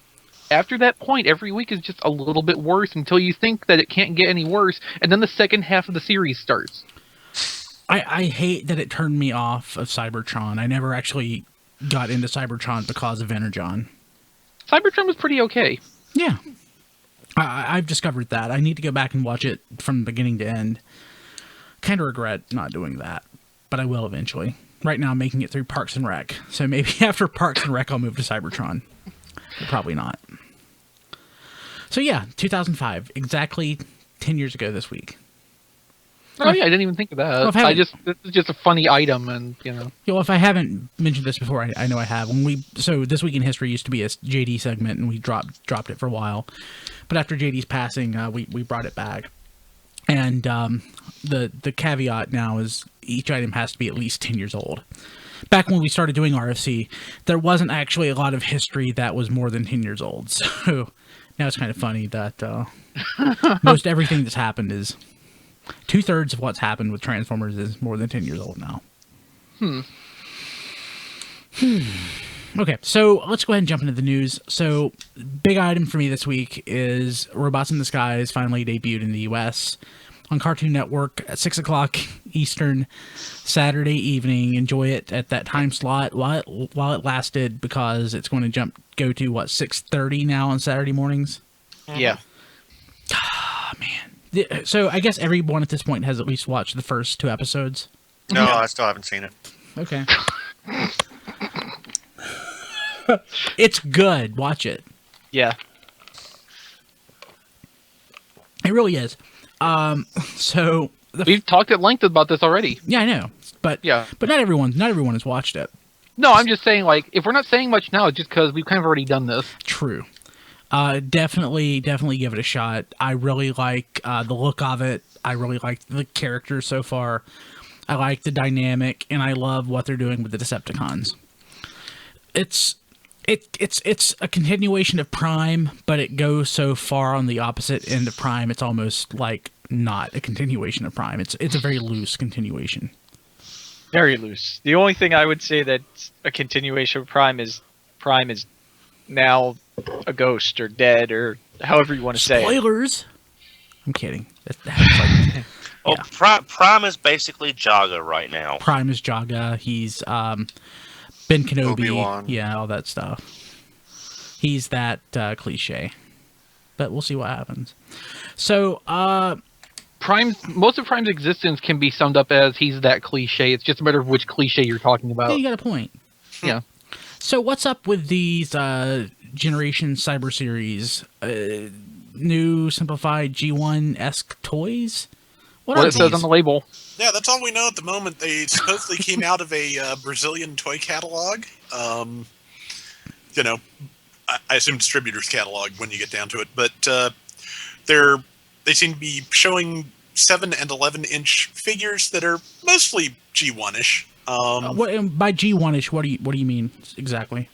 after that point, every week is just a little bit worse until you think that it can't get any worse. And then the second half of the series starts. I hate that it turned me off of Cybertron. I never actually got into Cybertron because of Energon. Cybertron was pretty okay. Yeah. I've discovered that. I need to go back and watch it from beginning to end. Kind of regret not doing that, but I will eventually. Right now I'm making it through Parks and Rec, so maybe after Parks and Rec I'll move to Cybertron. But probably not. So yeah, 2005, exactly 10 years ago this week. Oh yeah, I didn't even think of that. Well, This is just a funny item, and Well, if I haven't mentioned this before, I know I have. So This Week in History used to be a JD segment, and we dropped it for a while. But after JD's passing, we brought it back. And the caveat now is each item has to be at least 10 years old. Back when we started doing RFC, there wasn't actually a lot of history that was more than 10 years old. So now it's kind of funny that most everything that's happened is 2/3 of what's happened with Transformers is more than 10 years old now. Okay, so let's go ahead and jump into the news. So, big item for me this week is Robots in Disguise finally debuted in the U.S. on Cartoon Network at 6 o'clock Eastern, Saturday evening. Enjoy it at that time slot while it lasted, because it's going to go to 6:30 now on Saturday mornings. Yeah. Oh, man. So I guess everyone at this point has at least watched the first 2 episodes. No, I still haven't seen it. Okay. It's good. Watch it. Yeah. It really is. So we've talked at length about this already. yeah, I know, but Yeah. but not everyone has watched it. No, I'm just saying, if we're not saying much now, it's just because we've kind of already done this. True. Definitely give it a shot. I really like the look of it. I really like the characters so far. I like the dynamic, and I love what they're doing with the Decepticons. It's a continuation of Prime, but it goes so far on the opposite end of Prime. It's almost like not a continuation of Prime. It's a very loose continuation. Very loose. The only thing I would say that's a continuation of Prime is now a ghost or dead or however you want to say it. Spoilers. I'm kidding. That's like, Well, Prime is basically Jaga right now. Prime is Jaga. He's Ben Kenobi. Obi-Wan. Yeah, all that stuff. He's that cliche. But we'll see what happens. So, Most of Prime's existence can be summed up as he's that cliche. It's just a matter of which cliche you're talking yeah, about. you got a point. Yeah. So what's up with these Generation Cyber Series? New simplified G1-esque toys? What are it says these? on the label. Yeah, that's all we know at the moment. They supposedly came out of a Brazilian toy catalog. I assume distributor's catalog when you get down to it. But they seem to be showing 7 and 11-inch figures that are mostly G1-ish. What by G1ish? What do you mean exactly?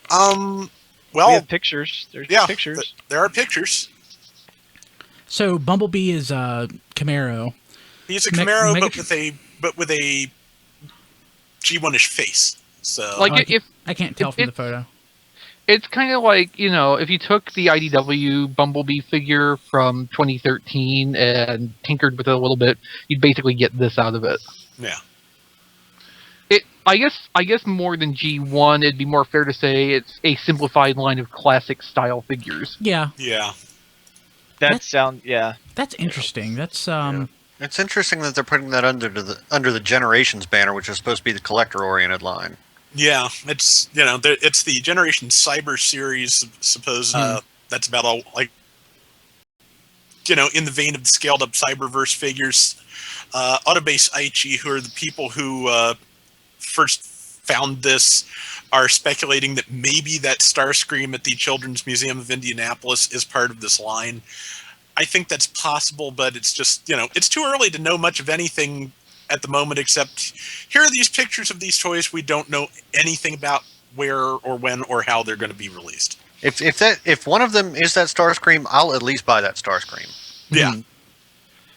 Well, we have pictures. There's yeah, pictures. There are pictures. So Bumblebee is Camaro. He's a Camaro, but with a G1ish face. So Like I can't tell from the photo. It's kind of like, you know, if you took the IDW Bumblebee figure from 2013 and tinkered with it a little bit, you'd basically get this out of it. yeah. I guess more than G1, it'd be more fair to say it's a simplified line of classic style figures. Yeah. Yeah. That's interesting. That's It's interesting that they're putting that under the Generations banner, which is supposed to be the collector-oriented line. Yeah, it's it's the Generation Cyber series. Suppose that's about all, like, in the vein of the scaled-up Cyberverse figures. Autobase Aichi, who are the people who first found this, are speculating that maybe that Starscream at the Children's Museum of Indianapolis is part of this line. I think that's possible, but it's just, it's too early to know much of anything at the moment, except here are these pictures of these toys. We don't know anything about where or when or how they're going to be released. If one of them is that Starscream, I'll at least buy that Starscream. Yeah.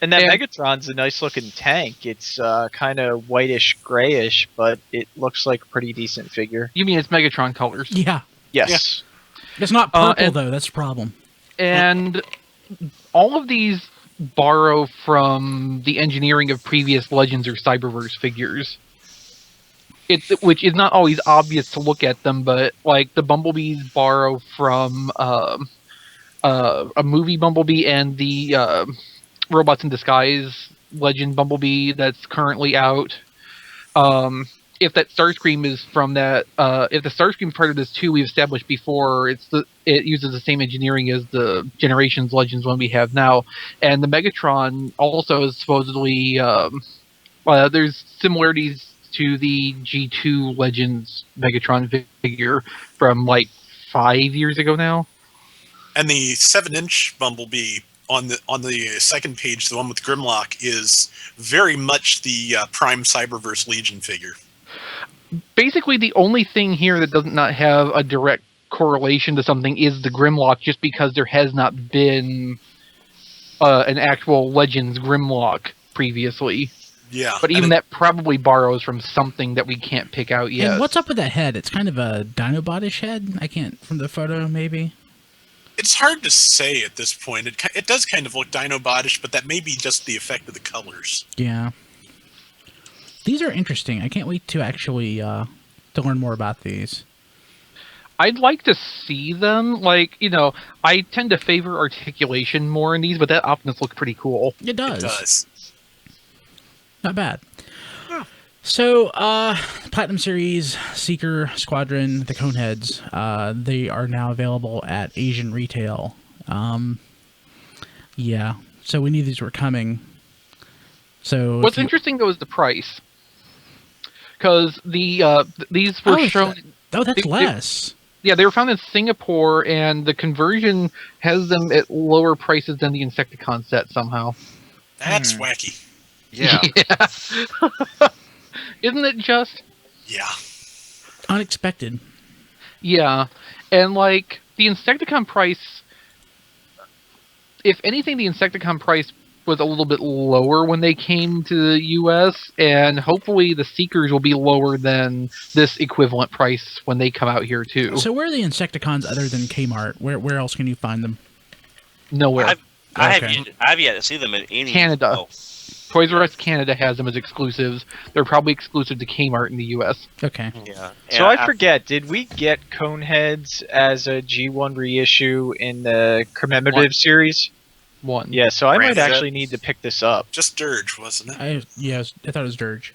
And that Megatron's a nice looking tank. It's kind of whitish grayish, but it looks like a pretty decent figure. You mean it's Megatron colors? Yeah. Yes. Yeah. It's not purple though. That's the problem. And all of these borrow from the engineering of previous Legends or Cyberverse figures. Which is not always obvious to look at them, but like the Bumblebees borrow from a movie Bumblebee and the Robots in Disguise Legend Bumblebee that's currently out. If that Starscream is from that, if the Starscream part of this too, we've established before, it uses the same engineering as the Generations Legends one we have now, and the Megatron also is supposedly there's similarities to the G2 Legends Megatron figure from like 5 years ago now. And the 7-inch Bumblebee on the second page, the one with Grimlock, is very much the Prime Cyberverse Legion figure. Basically, the only thing here that does not have a direct correlation to something is the Grimlock, just because there has not been an actual Legends Grimlock previously. Yeah. But even that probably borrows from something that we can't pick out yet. And what's up with that head? It's kind of a Dinobot-ish head. I can't, from the photo, maybe. It's hard to say at this point. It does kind of look Dinobot-ish, but that may be just the effect of the colors. Yeah. These are interesting. I can't wait to actually to learn more about these. I'd like to see them. Like, I tend to favor articulation more in these, but that Optimus looks pretty cool. It does. It does. Not bad. Yeah. So, Platinum Series, Seeker, Squadron, the Coneheads, they are now available at Asian retail. Yeah. So we knew these were coming. So what's interesting though is the price, because these were shown. That's less. Yeah, they were found in Singapore, and the conversion has them at lower prices than the Insecticon set somehow. That's wacky. Yeah. Isn't it just? Yeah. Unexpected. Yeah, and like the Insecticon price, if anything, the Insecticon price was a little bit lower when they came to the US, and hopefully the Seekers will be lower than this equivalent price when they come out here too. So where are the Insecticons other than Kmart? Where else can you find them? Nowhere. I have yet to see them in any Canada. Oh. Toys R Us Canada has them as exclusives. They're probably exclusive to Kmart in the US. Okay. Yeah. So I forget, did we get Coneheads as a G1 reissue in the commemorative series? One. Yeah, so I might Branded. actually need to pick this up. Just Dirge, wasn't it? I thought it was Dirge.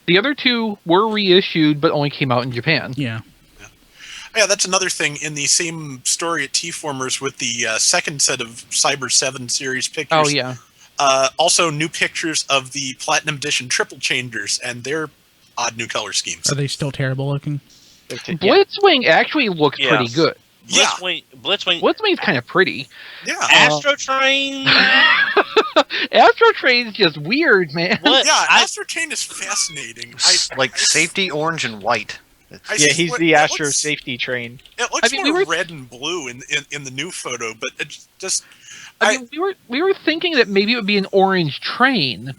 The other two were reissued, but only came out in Japan. Yeah. Yeah, that's another thing in the same story at T-Formers with the second set of Cyber 7 series pictures. Oh, yeah. Also, new pictures of the Platinum Edition Triple Changers and their odd new color schemes. Are they still terrible looking? Blitzwing actually looks Yeah. pretty good. Yeah. Blitzwing. Blitzwing's kind of pretty. Yeah. Astro Train. Astro Train's just weird, man. What? Yeah, I, Astro Train is fascinating. Like safety orange and white. Yeah, he's the Astro Safety Train. It looks I mean, more we were- red and blue in the new photo, but it just I mean, we were thinking that maybe it would be an orange train,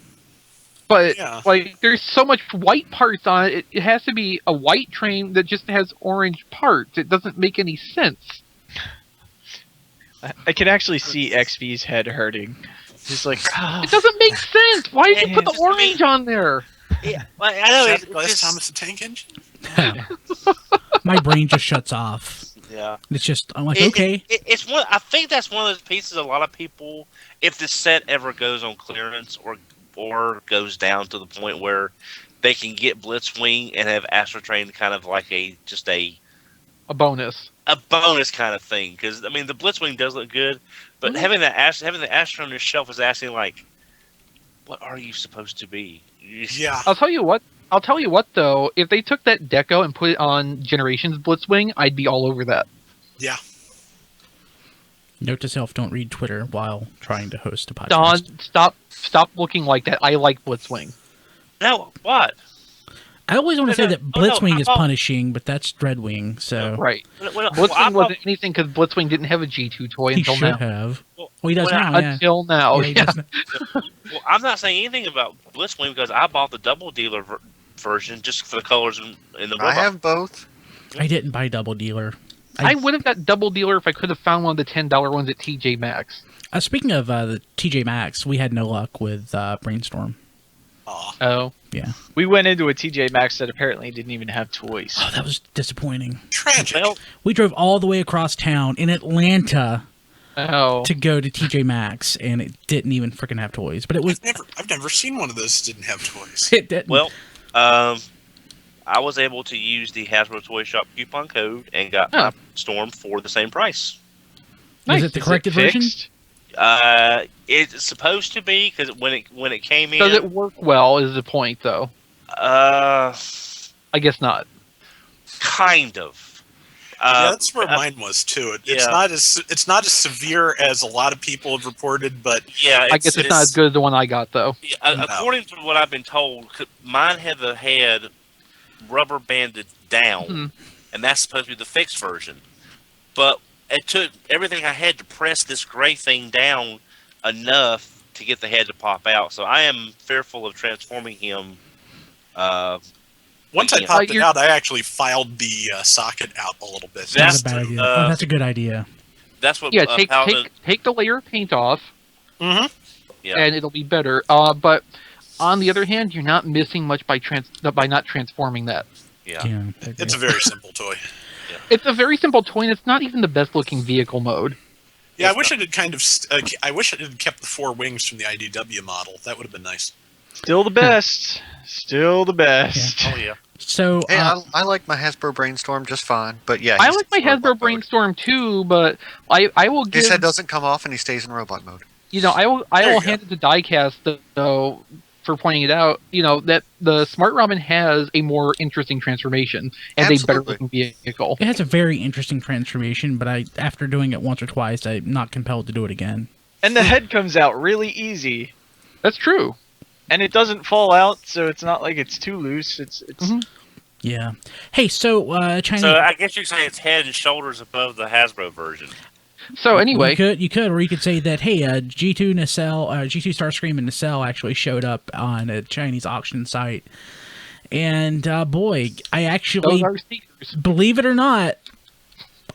but Yeah. like there's so much white parts on it. It has to be a white train that just has orange parts. It doesn't make any sense. I can actually see XB's head hurting. Just like, It doesn't make sense. Why did you put the Just, I mean- orange on there? yeah, well, I know it's Glass just, Thomas the Tank Engine. My brain just shuts off. yeah. It's just I'm like, It- okay. it's one. I think that's one of those pieces. A lot of people, if the set ever goes on clearance or goes down to the point where they can get Blitzwing and have Astro Train kind of like a bonus. bonus kind of thing. Because I mean, the Blitzwing does look good, but having the Astro on your shelf is asking like, what are you supposed to be? Yeah. I'll tell you what. Though, if they took that deco and put it on Generations Blitzwing, I'd be all over that. Yeah. Note to self: don't read Twitter while trying to host a podcast. Don, stop looking like that. I like Blitzwing. No, what? I always want to say that Oh, no, Blitzwing I is thought- punishing, but that's Dreadwing. So Right. Well, Blitzwing wasn't anything because Blitzwing didn't have a G2 toy he until should now. have. Well, Well, he does well, now. Yeah. Until now, Yeah, he yeah. does now. Well, I'm not saying anything about Blitzwing because I bought the double dealer version just for the colors in the I robot. have both. I didn't buy Double Dealer. I would have got Double Dealer if I could have found one of the $10 ones at TJ Maxx. Speaking of the TJ Maxx, we had no luck with Brainstorm. Aw. Oh. Yeah. we went into a TJ Maxx that apparently didn't even have toys. Oh, that was disappointing. Tragic. Well, We drove all the way across town in Atlanta Oh. to go to TJ Maxx, and it didn't even freaking have toys. But it was. I've never seen one of those that didn't have toys. It didn't. well, I was able to use the Hasbro Toy Shop coupon code and got Oh. Storm for the same price. is it the Is corrected version? fixed? It's supposed to be because when it came in, Does it work well is the point, though. uh, I guess not. kind of. Yeah, that's where mine was too. It's yeah. not as severe as a lot of people have reported, but Yeah, I guess it's not as good as the one I got, though. Yeah, according to what I've been told, mine had the head rubber banded down, Mhm. and that's supposed to be the fixed version. But it took everything I had to press this gray thing down enough to get the head to pop out. So I am fearful of transforming him. Once I Yeah. popped it You're- out, I actually filed the socket out a little bit. It's not That's a bad the, idea. uh, Oh, that's a good idea. That's what Yeah, Paladin. take the layer of paint off, Mm-hmm. Yeah. and it'll be better. But on the other hand, you're not missing much by not transforming that. Yeah. Yeah. It's a very simple toy. It's a very simple toy, and it's not even the best looking vehicle mode. Yeah, I It's wish it had kind of. I wish it had kept the four wings from the IDW model. That would have been nice. Still the best. Still the best. Oh yeah. So Hey, I like my Hasbro Brainstorm just fine, but yeah. I he's like my in robot Hasbro mode. Brainstorm too, but I will give His head doesn't come off, and he stays in robot mode. I will There you go. hand it to Diecast though for pointing it out. That the Smart Robin has a more interesting transformation and a better Absolutely. looking vehicle. it has a very interesting transformation, but after doing it once or twice, I'm not compelled to do it again. And the head comes out really easy. That's true. And it doesn't fall out, so it's not like it's too loose. It's Mhm. Yeah. Hey, so Chinese. So I guess you could say it's head and shoulders above the Hasbro version. So anyway, you could, or you could say that hey, G2 Nacelle, G2 Starscream and Nacelle actually showed up on a Chinese auction site, and boy, I actually those are stickers. believe it or not,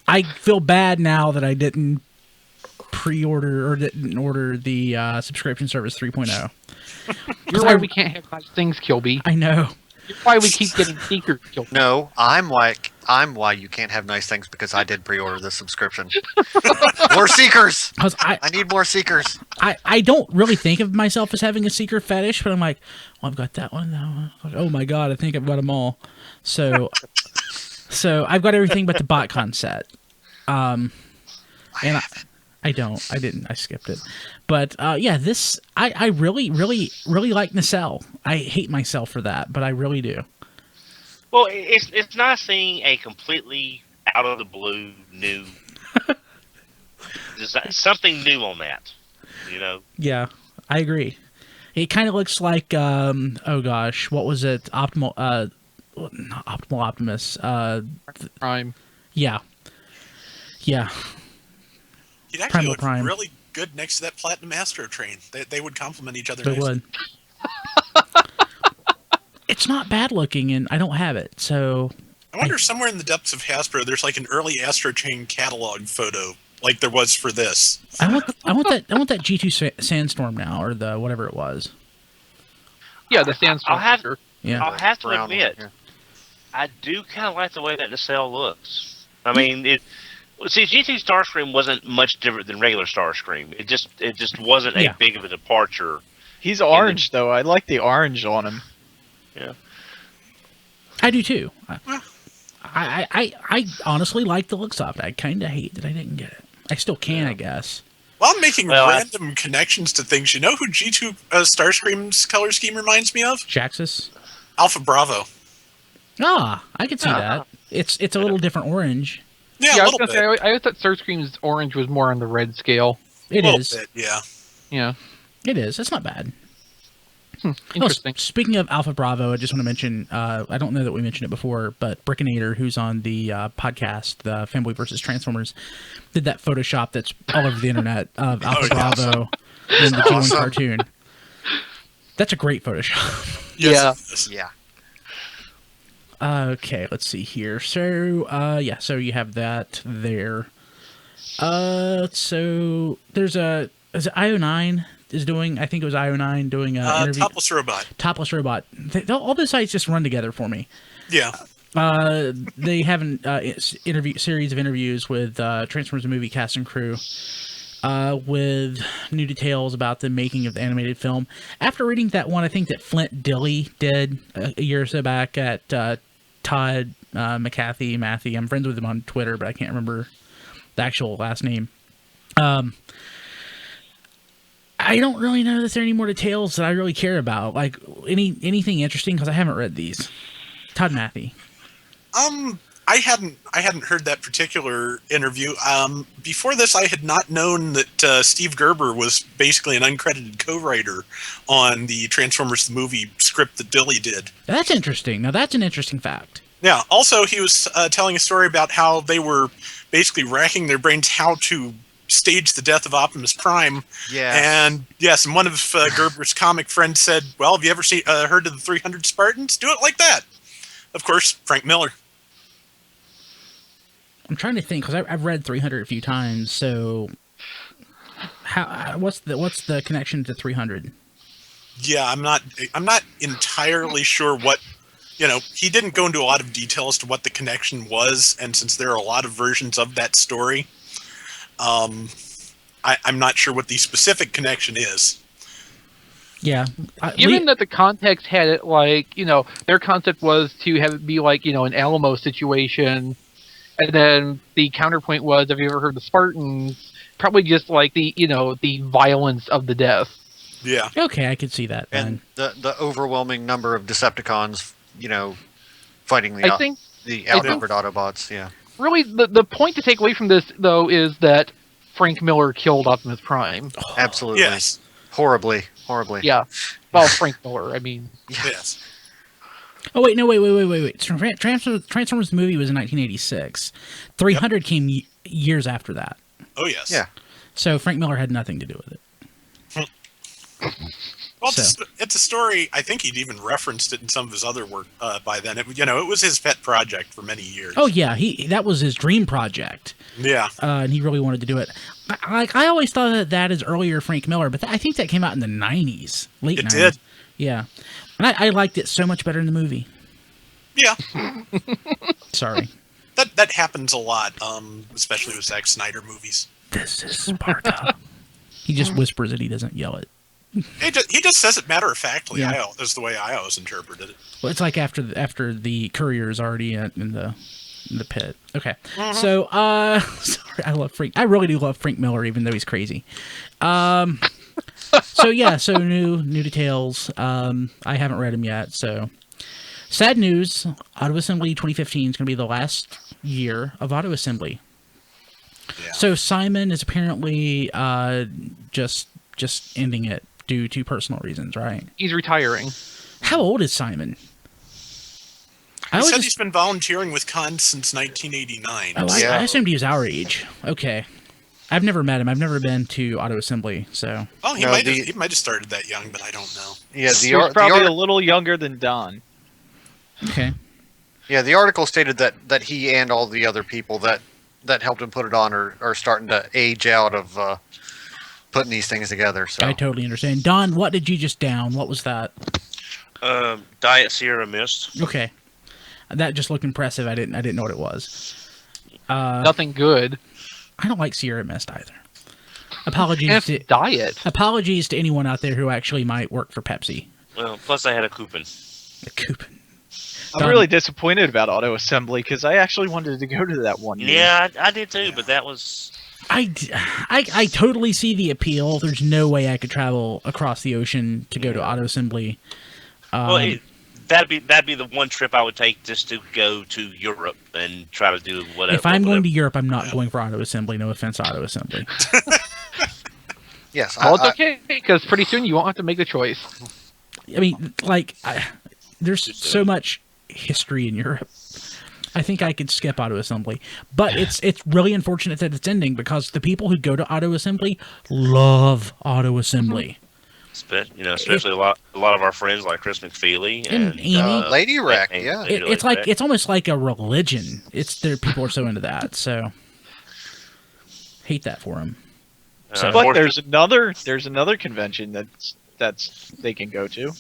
I feel bad now that I didn't pre-order or didn't order the subscription service 3.0. You're why we can't have nice things, Kilby. I know. You're why we keep getting stickers, Kilby. No, I'm why you can't have nice things because I did pre-order the subscription. More seekers. Because I need more seekers. I don't really think of myself as having a seeker fetish, but I'm like, well, I've got that one. That one. Like, oh my god, I think I've got them all. So I've got everything but the BotCon set. And I didn't. I skipped it. But yeah, this I really like Nacelle. I hate myself for that, but I really do. Well, it's nice seeing a completely out of the blue new design, something new on that. Yeah. I agree. It kind of looks like oh gosh, what was it? Not Optimal Optimus. Prime. Yeah. Yeah. He'd actually Primal look Prime. really good next to that Platinum Astro Train. They would complement each other. They nicely. would. It's not bad looking, and I don't have it, so I wonder somewhere in the depths of Hasbro, there's like an early Astro Train catalog photo, like there was for this. I want that G2 Sandstorm now, or the whatever it was. Yeah, the Sandstorm. Yeah. I'll have to Brown one, admit, yeah. I do kind of like the way that the cell looks. I mean, GT Starscream wasn't much different than regular Starscream. It just wasn't Yeah. a big of a departure. He's orange though. I like the orange on him. Yeah. I do too. I honestly like the looks of it. I kind of hate that I didn't get it. I still can, I guess. Well, I'm making Well, random connections to things. You know who G2 Starscream's color scheme reminds me of? Jaxus. Alpha Bravo. Ah, I can see that. It's a little different orange. Yeah, I a was little gonna bit. say I thought Starscream's orange was more on the red scale. It Little is. bit, yeah. Yeah. It is. It's not bad. Interesting. Oh, speaking of Alpha Bravo, I just want to mention, I don't know that we mentioned it before, but Brickinator, who's on the podcast, the Fanboy vs. Transformers, did that Photoshop that's all over the internet of Alpha Bravo in the G1 Awesome. cartoon. That's a great Photoshop. Yes, Yeah. Yeah. Okay, let's see here. So, so you have that there. So there's is it IO9 is doing, I think it was IO9 doing an interview. Topless Robot. Topless Robot. All the sites just run together for me. Yeah. They have an series of interviews with Transformers the movie cast and crew with new details about the making of the animated film. After reading that one, I think that Flint Dilley did a year or so back at Todd Mathy. I'm friends with him on Twitter, but I can't remember the actual last name. I don't really know that there are any more details that I really care about. Like anything interesting, because I haven't read these. Todd Mathy. I hadn't heard that particular interview. Before this, I had not known that Steve Gerber was basically an uncredited co-writer on the Transformers the movie script that Dilly did. That's interesting. Now that's an interesting fact. Yeah. Also, he was telling a story about how they were basically racking their brains how to stage the death of Optimus Prime. Yeah. And yes, and one of Gerber's comic friends said, "Well, have you ever heard of the 300 Spartans? Do it like that." Of course, Frank Miller. I'm trying to think because I've read 300 a few times. So, what's the connection to 300? Yeah, I'm not entirely sure what, he didn't go into a lot of detail as to what the connection was, and since there are a lot of versions of that story, I'm not sure what the specific connection is. Yeah. Given that the context had it like, their concept was to have it be like, an Alamo situation, and then the counterpoint was, have you ever heard the Spartans? Probably just like the violence of the death. Yeah. Okay, I could see that. And Then. the overwhelming number of Decepticons, fighting I think the outnumbered Autobots. Yeah. really the point to take away from this, though, is that Frank Miller killed Optimus Prime. Absolutely. Yes. Horribly. Yeah. Well, Frank Miller, I mean. Yes. Oh wait, no, wait. Transformers the movie was in 1986. 300 came years after that. Oh, yes. Yeah. So Frank Miller had nothing to do with it. Well, So. it's a story. I think he'd even referenced it in some of his other work by then. It was his pet project for many years. Oh yeah, that was his dream project. Yeah. And he really wanted to do it. I always thought that is earlier Frank Miller, but I think that came out in the 90s, late 90s. It did. Yeah. And I liked it so much better in the movie. Yeah. Sorry. That happens a lot, especially with Zack Snyder movies. This is Sparta. He just whispers it. He doesn't yell it. He just says it matter-of-factly. Yeah. Is the way I always interpreted it. Well, it's like after the courier is already in the pit. Okay. So, sorry, I really do love Frank Miller, even though he's crazy. So new details. I haven't read them yet, so sad news. Auto Assembly 2015 is going to be the last year of Auto Assembly. Yeah. So Simon is apparently just ending it due to personal reasons, right? He's retiring. How old is Simon? He said he's been volunteering with Con since 1989. Oh, Yeah. I assumed he was our age. Okay. I've never met him. I've never been to Auto Assembly, so. Oh, he No, might the- have started that young, but I don't know. Yeah, He was probably a little younger than Don. Okay. Yeah, the article stated that he and all the other people that helped him put it on are starting to age out of putting these things together. So I totally understand. Don, what did you just down? What was that? Diet Sierra Mist. Okay. That just looked impressive. I didn't know what it was. Nothing good. I don't like Sierra Mist either. Apologies And to it's diet. apologies to anyone out there who actually might work for Pepsi. Well, plus I had a coupon. The coupon. I'm Don- really disappointed about Auto Assembly because I actually wanted to go to that one. year. Yeah, I did too, but that was. I totally see the appeal. There's no way I could travel across the ocean to go to Auto Assembly. Well, that'd be the one trip I would take just to go to Europe and try to do whatever. If I'm going to Europe, I'm not going for Auto Assembly. No offense, Auto Assembly. yes, Well, it's okay, because pretty soon you won't have to make the choice. I mean, there's so much history in Europe. I think I could skip Auto Assembly, but it's really unfortunate that it's ending because the people who go to Auto Assembly love Auto Assembly. Especially a lot of our friends like Chris McFeely And Amy. Lady Wreck, and- yeah. and It's like it's almost like a religion. People are so into that. So hate that for them. But there's another convention that's they can go to.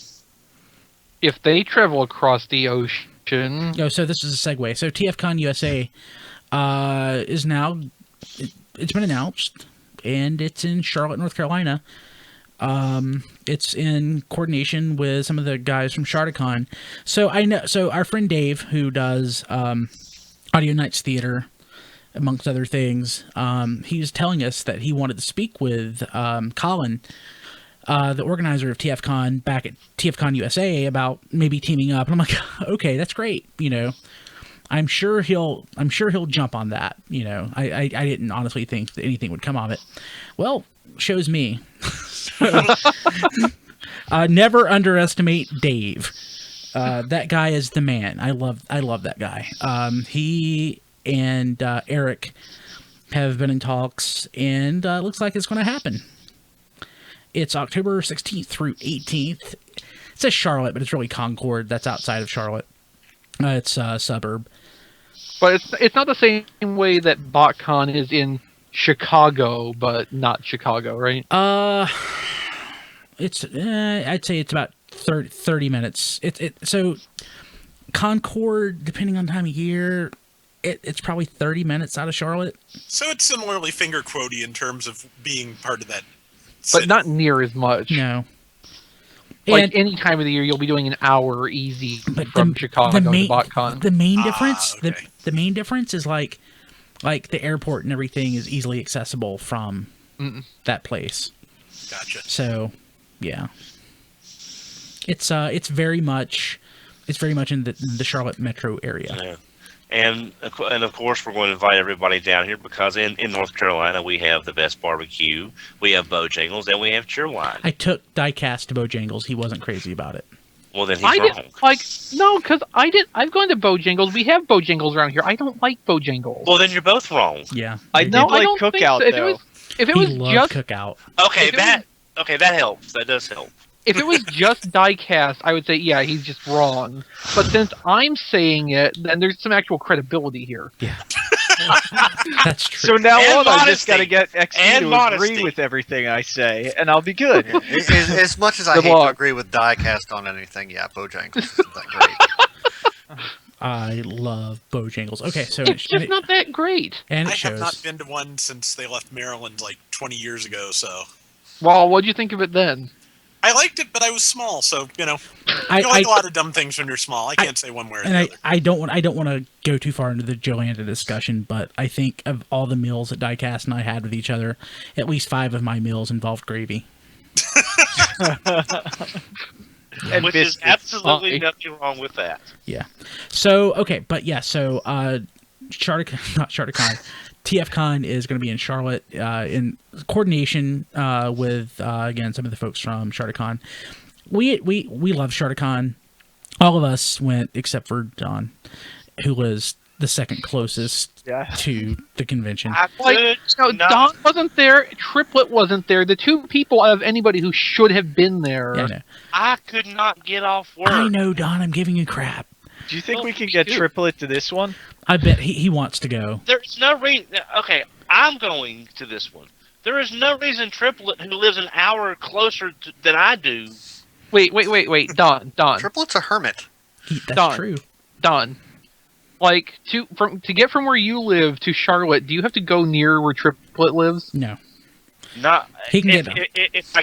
If they travel across the ocean, So this is a segue. So TFCon USA is now it's been announced, and it's in Charlotte, North Carolina. It's in coordination with some of the guys from Shardicon. So I know. So our friend Dave, who does Audio Nights Theater, amongst other things, he was telling us that he wanted to speak with Colin, the organizer of TFCon, back at TFCon USA, about maybe teaming up. And I'm like, okay, that's great. I'm sure he'll jump on that. I didn't honestly think that anything would come of it. Well, shows me. Never underestimate Dave. That guy is the man. I love that guy. He and Eric have been in talks, and looks like it's going to happen. It's October 16th through 18th. It says Charlotte, but it's really Concord. That's outside of Charlotte. It's a suburb. but it's not the same way that BotCon is in Chicago, but not Chicago, right? It's I'd say it's about 30 minutes. So Concord, depending on time of year, it's probably 30 minutes out of Charlotte. So it's similarly finger quotey in terms of being part of that. But city. not near as much. No. Like And- any time of the year, you'll be doing an hour easy But from Chicago to BotCon. The main difference, okay. the main difference is like the airport and everything is easily accessible from that place. Gotcha. So, yeah, it's very much in the Charlotte metro area. Yeah. And of course, we're going to invite everybody down here because in North Carolina, we have the best barbecue, we have Bojangles, and we have Cheerwine. I took Diecast to Bojangles. He wasn't crazy about it. Well, then he's I wrong. didn't no, because I've gone to Bojangles. We have Bojangles around here. I don't like Bojangles. Well, then you're both wrong. Yeah, I he did I like don't think Cookout so. though. If it He was loved just Cookout. Okay, If it that helps. That does help. if it was just Diecast, I would say yeah, he's just wrong. But since I'm saying it, then there's some actual credibility here. That's true. So now And on, I just modesty. got to get XP And to modesty. agree with everything I say, and I'll be good. As much as I Good hate to luck. agree with Diecast on anything, yeah, Bojangles isn't that great. I love Bojangles. Okay, so It's just not that great. and I it have not shows. been to one since they left Maryland like 20 years ago, so Well, what'd you think of it then? I liked it, but I was small, so you I like a lot of dumb things when you're small. I can't say one way or the and other. I don't want to go too far into the Jolanda discussion, but I think of all the meals that Diecast and I had with each other, at least 5 of my meals involved gravy. And Which is biscuits. absolutely nothing wrong with that. Yeah. So okay, but yeah, so Charticon, not Charticon, TFCon is going to be in Charlotte in coordination with again some of the folks from Shardicon. We love Shardicon. All of us went except for Don, who was the second closest to the convention. Don wasn't there. Triplet wasn't there. The two people out of anybody who should have been there. Yeah, I know. I could not get off work. I know, Don. I'm giving you crap. Do you think we can get Triplet to this one? I bet he wants to go. There's no reason. Okay, I'm going to this one. There is no reason Triplet, who lives an hour closer than I do. Wait, Don. Triplet's a hermit. That's true. Don. Like to get from where you live to Charlotte, do you have to go near where Triplet lives? No. Not He can if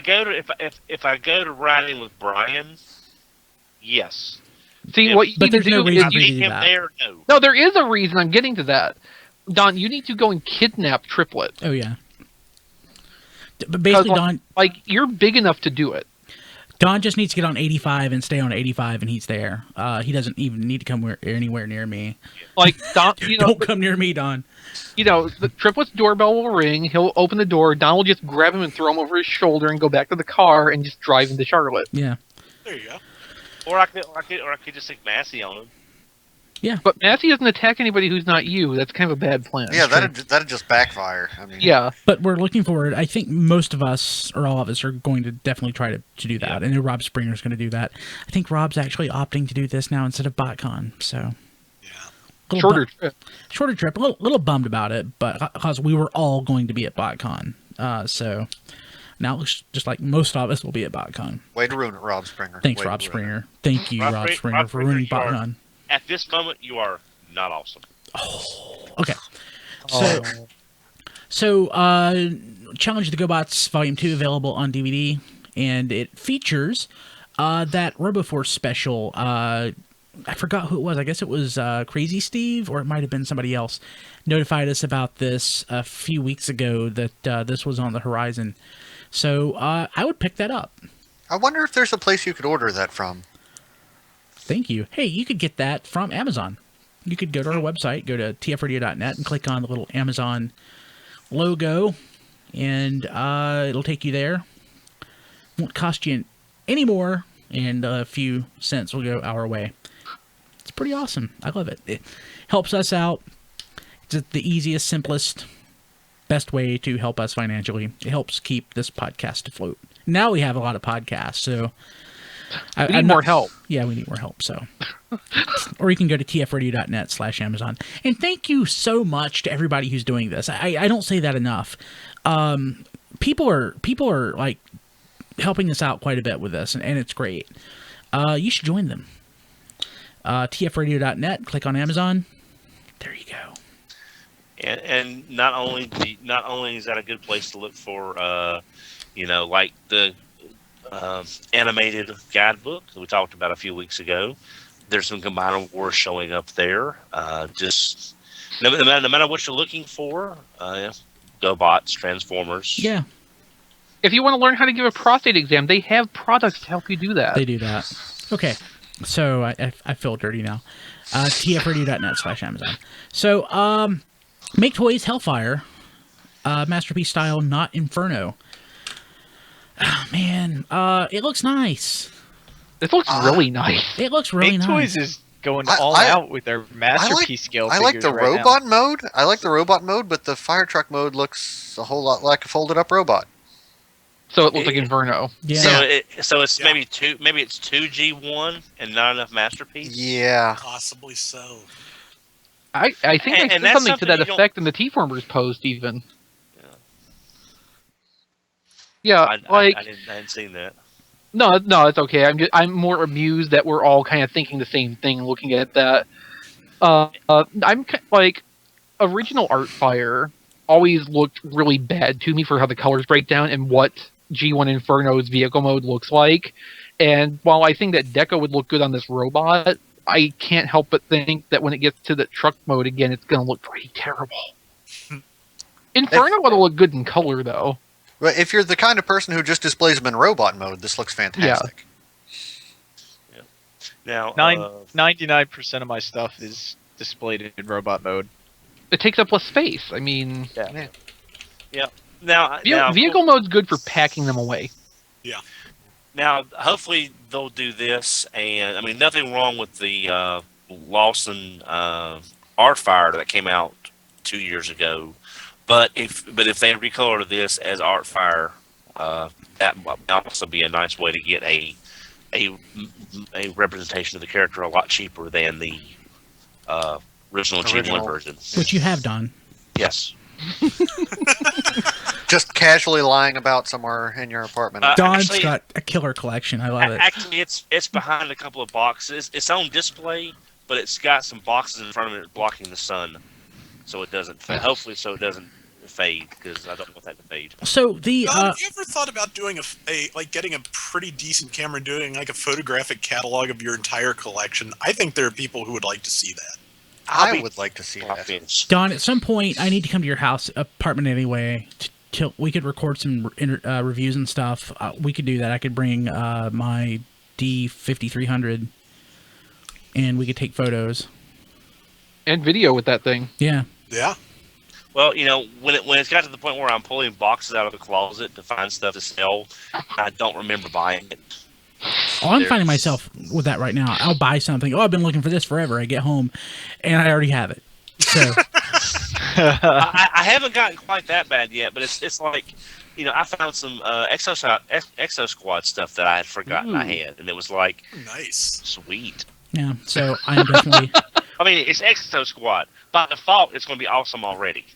I go to riding with Brian, yes. See, what you but need to there's no do reason is for you to Meet do him that. there, no. no. There is a reason. I'm getting to that. Don, you need to go and kidnap Triplet. Oh yeah. But basically, Don you're big enough to do it. Don just needs to get on 85 and stay on 85, and he's there. He doesn't even need to come anywhere near me. Like Don, Don't come near me, Don. The Triplet's doorbell will ring. He'll open the door. Don will just grab him and throw him over his shoulder and go back to the car and just drive into Charlotte. Yeah. There you go. Or I could just stick Massey on him. Yeah. But Massey doesn't attack anybody who's not you. That's kind of a bad plan. Yeah, that'd just backfire. I mean, Yeah. But we're looking forward. I think most of us, or all of us, are going to definitely try to do that. I know Rob Springer's going to do that. I think Rob's actually opting to do this now instead of BotCon. So Yeah. Shorter trip. Shorter trip. A little bummed about it, but because we were all going to be at BotCon. So now it looks just like most of us will be at BotCon. Way to ruin it, Rob Springer. Thanks, Way to Rob ruin it. Springer. Thank you, Rob Springer, Rob for ruining Springer's BotCon. At this moment, you are not awesome. Okay. So Challenge of the GoBots Volume 2 available on DVD, and it features that RoboForce special. I forgot who it was. I guess it was Crazy Steve, or it might have been somebody else. Notified us about this a few weeks ago that this was on the horizon. So I would pick that up. I wonder if there's a place you could order that from. Thank you. Hey, you could get that from Amazon. You could go to our website, go to tfradio.net, and click on the little Amazon logo, and it'll take you there. Won't cost you any more, and a few cents will go our way. It's pretty awesome. I love it. It helps us out. It's the easiest, simplest, best way to help us financially. It helps keep this podcast afloat. Now we have a lot of podcasts, so We need more help. Yeah, we need more help. So, or you can go to tfradio.net/Amazon. And thank you so much to everybody who's doing this. I don't say that enough. People are like helping us out quite a bit with this, and it's great. You should join them. tfradio.net. Click on Amazon. There you go. And not only is that a good place to look for, like the animated guidebook that we talked about a few weeks ago. There's some Combiner Wars showing up there. Just no matter what you're looking for, GoBots, Transformers. Yeah, If you want to learn how to give a prostate exam, they have products to help you do that. they do that. Okay, so I feel dirty now. tfradio.net/Amazon. So, Make Toys Hellfire, Masterpiece style, not Inferno. Oh, man, it looks nice. This looks really nice. It looks really Make nice. Toys is going I- all I- out with their masterpiece scale I like figures the right now. robot mode. I like the robot mode, but the fire truck mode looks a whole lot like a folded up robot. So it looks like Inferno. Yeah. So it's maybe two G1 and not enough masterpiece. Yeah. Possibly so. I think I And said that's something to something that you don't- effect in the T-Formers post, even. Yeah, I hadn't seen that. No, it's okay. I'm more amused that we're all kind of thinking the same thing, looking at that. Original Artfire always looked really bad to me for how the colors break down and what G1 Inferno's vehicle mode looks like. And while I think that Deco would look good on this robot, I can't help but think that when it gets to the truck mode again, it's going to look pretty terrible. Inferno would look good in color, though. But if you're the kind of person who just displays them in robot mode, this looks fantastic. Now, 99% of my stuff is displayed in robot mode. It takes up less space. I mean, Now, vehicle mode's good for packing them away. Now, hopefully they'll do this, and I mean nothing wrong with the Lawson Art Fire that came out 2 years ago, but if they recolor this as Art Fire, that might also be a nice way to get a representation of the character a lot cheaper than the original G1 version. Which you have done. Yes. Just casually lying about somewhere in your apartment. Don's Actually- got a killer collection. I love it. Actually, it's behind a couple of boxes. It's on display, but it's got some boxes in front of it blocking the sun, so it doesn't. Hopefully, so it doesn't fade, because I don't want that to fade. So the Don, have you ever thought about doing getting a pretty decent camera and doing like a photographic catalog of your entire collection? I think there are people who would like to see that. I would like to see that. Don, at some point, I need to come to your house apartment anyway. Till we could record some reviews and stuff. We could do that. I could bring my D5300, and we could take photos And video with that thing. Yeah. Yeah. Well, you know, when it's got to the point where I'm pulling boxes out of the closet to find stuff to sell, I don't remember buying it. Oh, I'm finding myself with that right now. I'll buy something. Oh, I've been looking for this forever. I get home, and I already have it. So I haven't gotten quite that bad yet, but it's like, you know, I found some Exo Squad stuff that I had forgotten I had, and it was like, nice, sweet. yeah. So I'm definitely. I mean, it's Exo Squad. By default, it's going to be awesome already.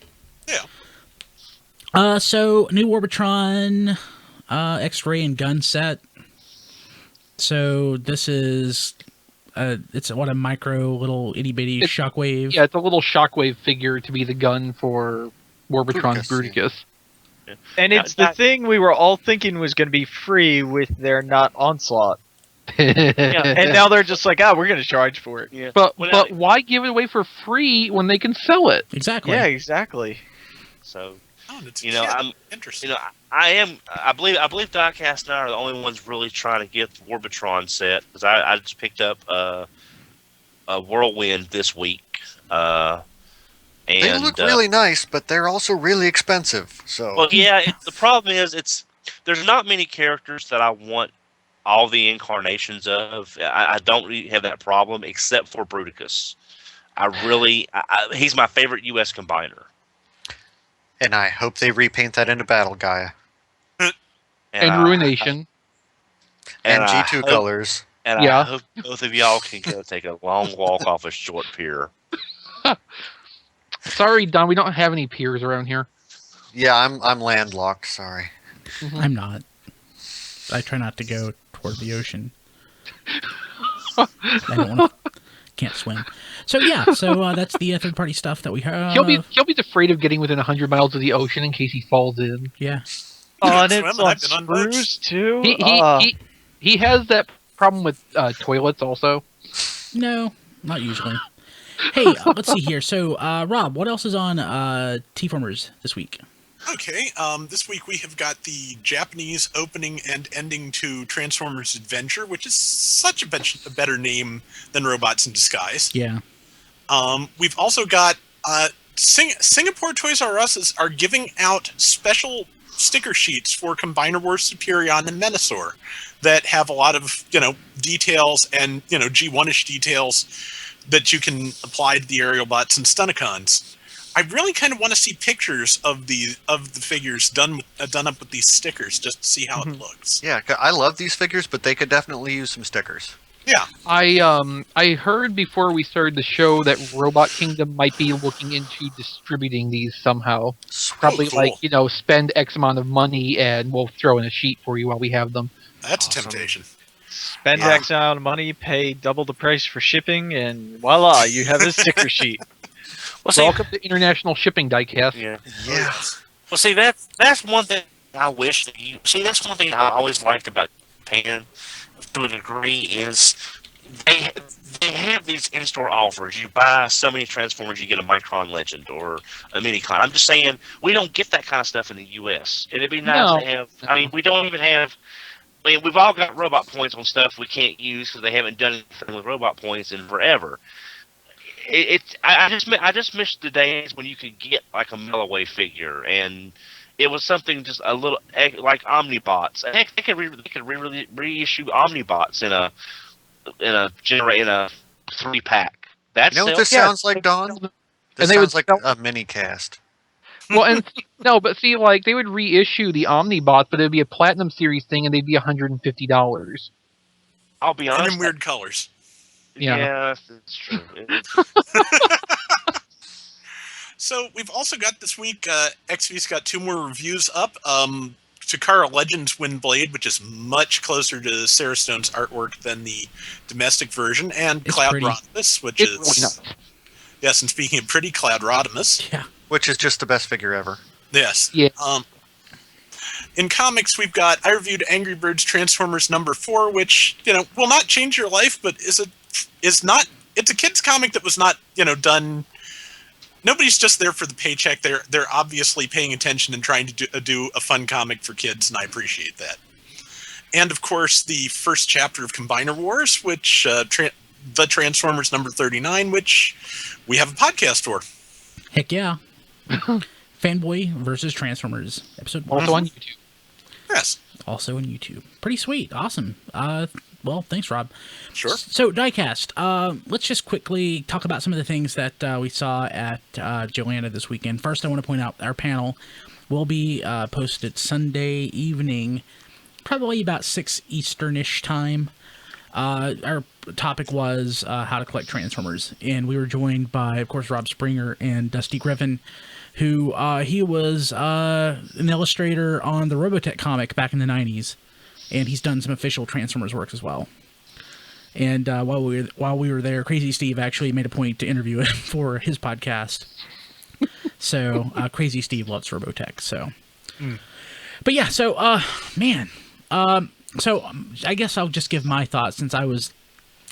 Yeah. So new Orbitron, X-ray and gun set. So this is, it's what, a micro little itty bitty shockwave. Yeah, it's a little shockwave figure to be the gun for Orbitron's Bruticus. And it's the thing we were all thinking was going to be free with their not Onslaught. And now they're just like, we're going to charge for it. Yeah. But why give it away for free when they can sell it? Exactly. Yeah, exactly. So, it's, you know, I'm interesting. You know, I believe Diecast and I are the only ones really trying to get the Orbitron set, because I just picked up a Whirlwind this week. And They look really nice, but they're also really expensive. So well, yeah. The problem is, there's not many characters that I want all the incarnations of. I don't really have that problem, except for Bruticus. He's my favorite U.S. combiner. And I hope they repaint that into Battle Gaia. And Ruination. And G2 colors. And I hope both of y'all can go take a long walk off a short pier. Sorry, Don, we don't have any piers around here. Yeah, I'm landlocked, sorry. I'm not. I try not to go toward the ocean. I don't want to. Can't swim. So yeah, that's the third party stuff that we have. He'll be afraid of getting within 100 miles of the ocean in case he falls in. Yeah. Oh, and it's on screws too. He has that problem with toilets also. No, not usually. Hey, let's see here. So, Rob, what else is on T-Formers this week? Okay, this week we have got the Japanese opening and ending to Transformers Adventure, which is such a better name than Robots in Disguise. Yeah. We've also got Singapore Toys R Us are giving out special sticker sheets for Combiner Wars Superion and Menasor that have a lot of, details and, G1-ish details that you can apply to the aerial bots and Stunticons. I really kind of want to see pictures of the figures done up with these stickers just to see how it looks. Yeah, I love these figures, but they could definitely use some stickers. Yeah. I heard before we started the show that Robot Kingdom might be looking into distributing these somehow. Probably cool. Spend X amount of money and we'll throw in a sheet for you while we have them. That's a temptation. Spend X amount of money, pay double the price for shipping, and voila, you have a sticker sheet. Welcome to international shipping, Diecast. Yeah. Yes. Well, see, that's one thing I wish that you see. That's one thing I always liked about Japan, to a degree, is they have these in-store offers. You buy so many Transformers, you get a Micron Legend or a Minicon. I'm just saying we don't get that kind of stuff in the U.S. It'd be nice to have. I mean, we don't even have. I mean, we've all got robot points on stuff we can't use because they haven't done anything with robot points in forever. I just missed the days when you could get like a Melloway figure, and it was something just a little like Omnibots. Heck, they could reissue Omnibots in a 3-pack. That's You know what this sounds like, Don? This And they sounds would like sell- a mini cast. Well, and no, but see, like they would reissue the Omnibots, but it'd be a Platinum Series thing, and they'd be $150. I'll be And honest. in weird colors. Yeah. It's true. So we've also got this week, XV's got 2 more reviews up. Takara Legends Windblade, which is much closer to Sarah Stone's artwork than the domestic version, and It's Cloud pretty. Rodimus, which It's is... really nice. Yes, and speaking of pretty, Cloud Rodimus. Yeah. Which is just the best figure ever. Yes. Yeah. In comics, we've got, I reviewed Angry Birds Transformers #4, which, will not change your life, but it's a kid's comic that was not, done. Nobody's just there for the paycheck. They're obviously paying attention and trying to do a fun comic for kids, and I appreciate that. And of course, the first chapter of Combiner Wars, which the Transformers #39, which we have a podcast for. Heck yeah. Fanboy versus Transformers episode 1. Also on YouTube. Yes, Also on YouTube. Pretty sweet. Awesome. Well, thanks, Rob. sure. So, Diecast, let's just quickly talk about some of the things that we saw at Joanna this weekend. First, I want to point out our panel will be posted Sunday evening, probably about 6 Easternish time. Our topic was how to collect Transformers, and we were joined by, of course, Rob Springer and Dusty Griffin, who he was an illustrator on the Robotech comic back in the 90s, and he's done some official Transformers work as well. And while we were there, Crazy Steve actually made a point to interview him for his podcast. So Crazy Steve loves Robotech. So, but yeah, so man, so I guess I'll just give my thoughts since I was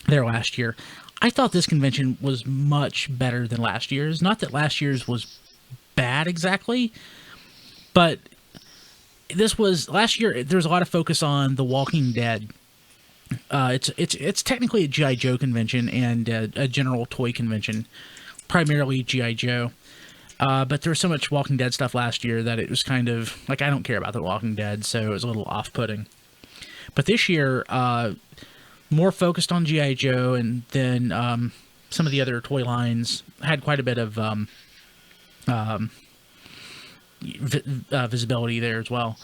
there last year. I thought this convention was much better than last year's. Not that last year's was bad exactly, but this was last year. There was a lot of focus on The Walking Dead. It's technically a G.I. Joe convention and a general toy convention, primarily G.I. Joe. But there was so much Walking Dead stuff last year that it was kind of like, I don't care about The Walking Dead, so it was a little off-putting. But this year, more focused on G.I. Joe, and then some of the other toy lines had quite a bit of visibility there as well.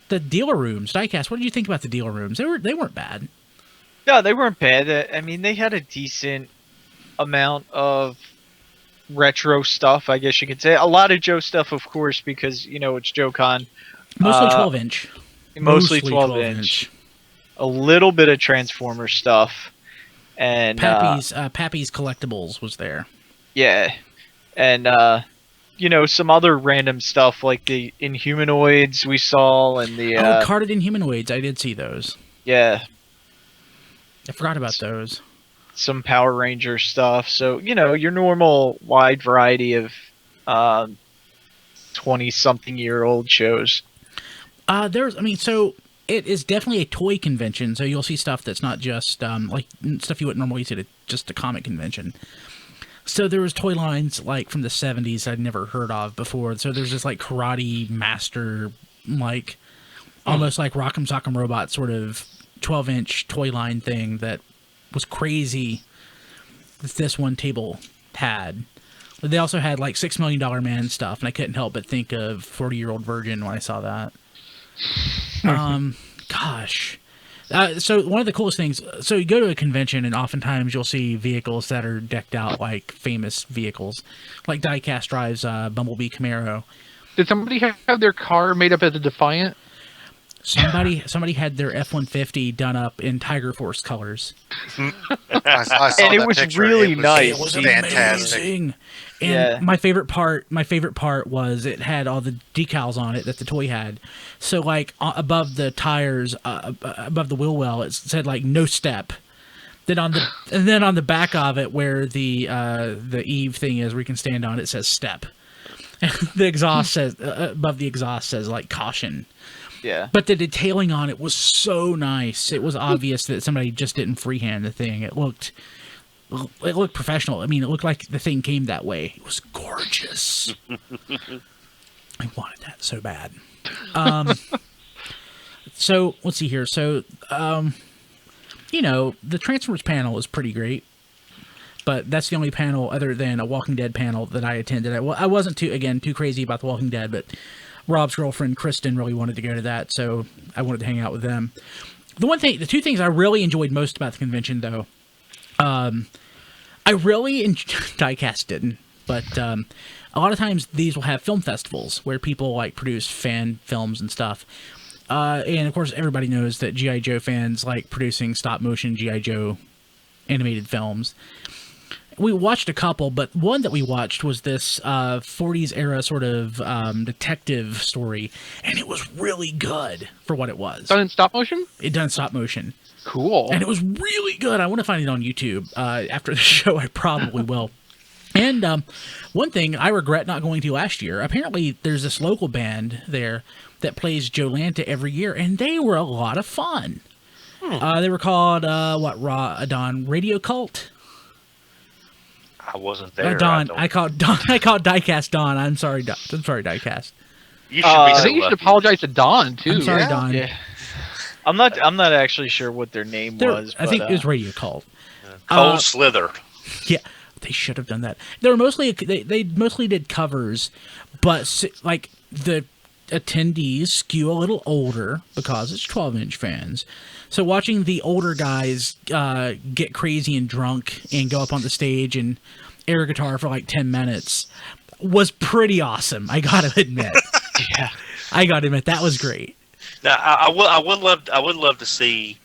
The dealer rooms, Diecast, what did you think about the dealer rooms? They weren't bad. No, they weren't bad. I mean, they had a decent amount of retro stuff, I guess you could say. A lot of Joe stuff, of course, because, it's JoeCon. Mostly 12-inch. Mostly 12-inch. A little bit of Transformer stuff. And Pappy's Collectibles was there. Yeah. And, some other random stuff like the Inhumanoids we saw and the... Carded Inhumanoids. I did see those. Yeah. I forgot about those. Some Power Ranger stuff. So, your normal wide variety of 20-something-year-old shows. So it is definitely a toy convention, so you'll see stuff that's not just like stuff you wouldn't normally see at just a comic convention. So there was toy lines like from the 70s I'd never heard of before. So there's this like Karate Master, like almost like Rock'em Sock'em Robot sort of 12-inch toy line thing that was crazy that this one table had. But they also had like $6 Million Man stuff, and I couldn't help but think of 40-Year-Old Virgin when I saw that. Gosh. So one of the coolest things, so you go to a convention and oftentimes you'll see vehicles that are decked out like famous vehicles, like Diecast drives Bumblebee Camaro. Did somebody have their car made up as a Defiant? Somebody had their F-150 done up in Tiger Force colors. I saw And it that was picture. really It was, nice. It was It was fantastic. amazing. And Yeah. my favorite part was it had all the decals on it that the toy had. So like above the tires, above the wheel well, it said like no step. Then on the back of it, where the Eve thing is, where you can stand on, it says step. The exhaust says above the exhaust says like caution. Yeah. But the detailing on it was so nice. It was obvious that somebody just didn't freehand the thing. It looked it looked professional. I mean, it looked like the thing came that way. It was gorgeous. I wanted that so bad. So let's see here. So, you know, the Transformers panel is pretty great, but that's the only panel other than a Walking Dead panel that I attended. I wasn't too crazy about the Walking Dead, but Rob's girlfriend Kristen really wanted to go to that, so I wanted to hang out with them. The two things I really enjoyed most about the convention, though, I really Diecast didn't, but a lot of times these will have film festivals where people like produce fan films and stuff. And of course, everybody knows that G.I. Joe fans like producing stop motion G.I. Joe animated films. We watched a couple, but one that we watched was this 40s era sort of detective story, and it was really good for what it was. Done in stop motion? It done in stop motion. Cool. And it was really good. I want to find it on YouTube. After the show, I probably will. And one thing I regret not going to last year, apparently there's this local band there that plays Jolanta every year, and they were a lot of fun. They were called, Don? Radio Cult? I wasn't there. Don. I called Diecast Don. I'm sorry, Diecast. You should be I so think you should lucky. apologize to Don, too. I'm sorry, Don. Yeah. I'm not actually sure what their name was. I think it was Radio Cult. Cold Slither. Yeah, they should have done that. They were mostly they mostly did covers, but like the attendees skew a little older because it's 12-inch fans. So watching the older guys get crazy and drunk and go up on the stage and air guitar for like 10 minutes was pretty awesome. I gotta admit. Yeah, I gotta admit that was great. Now, I would love to see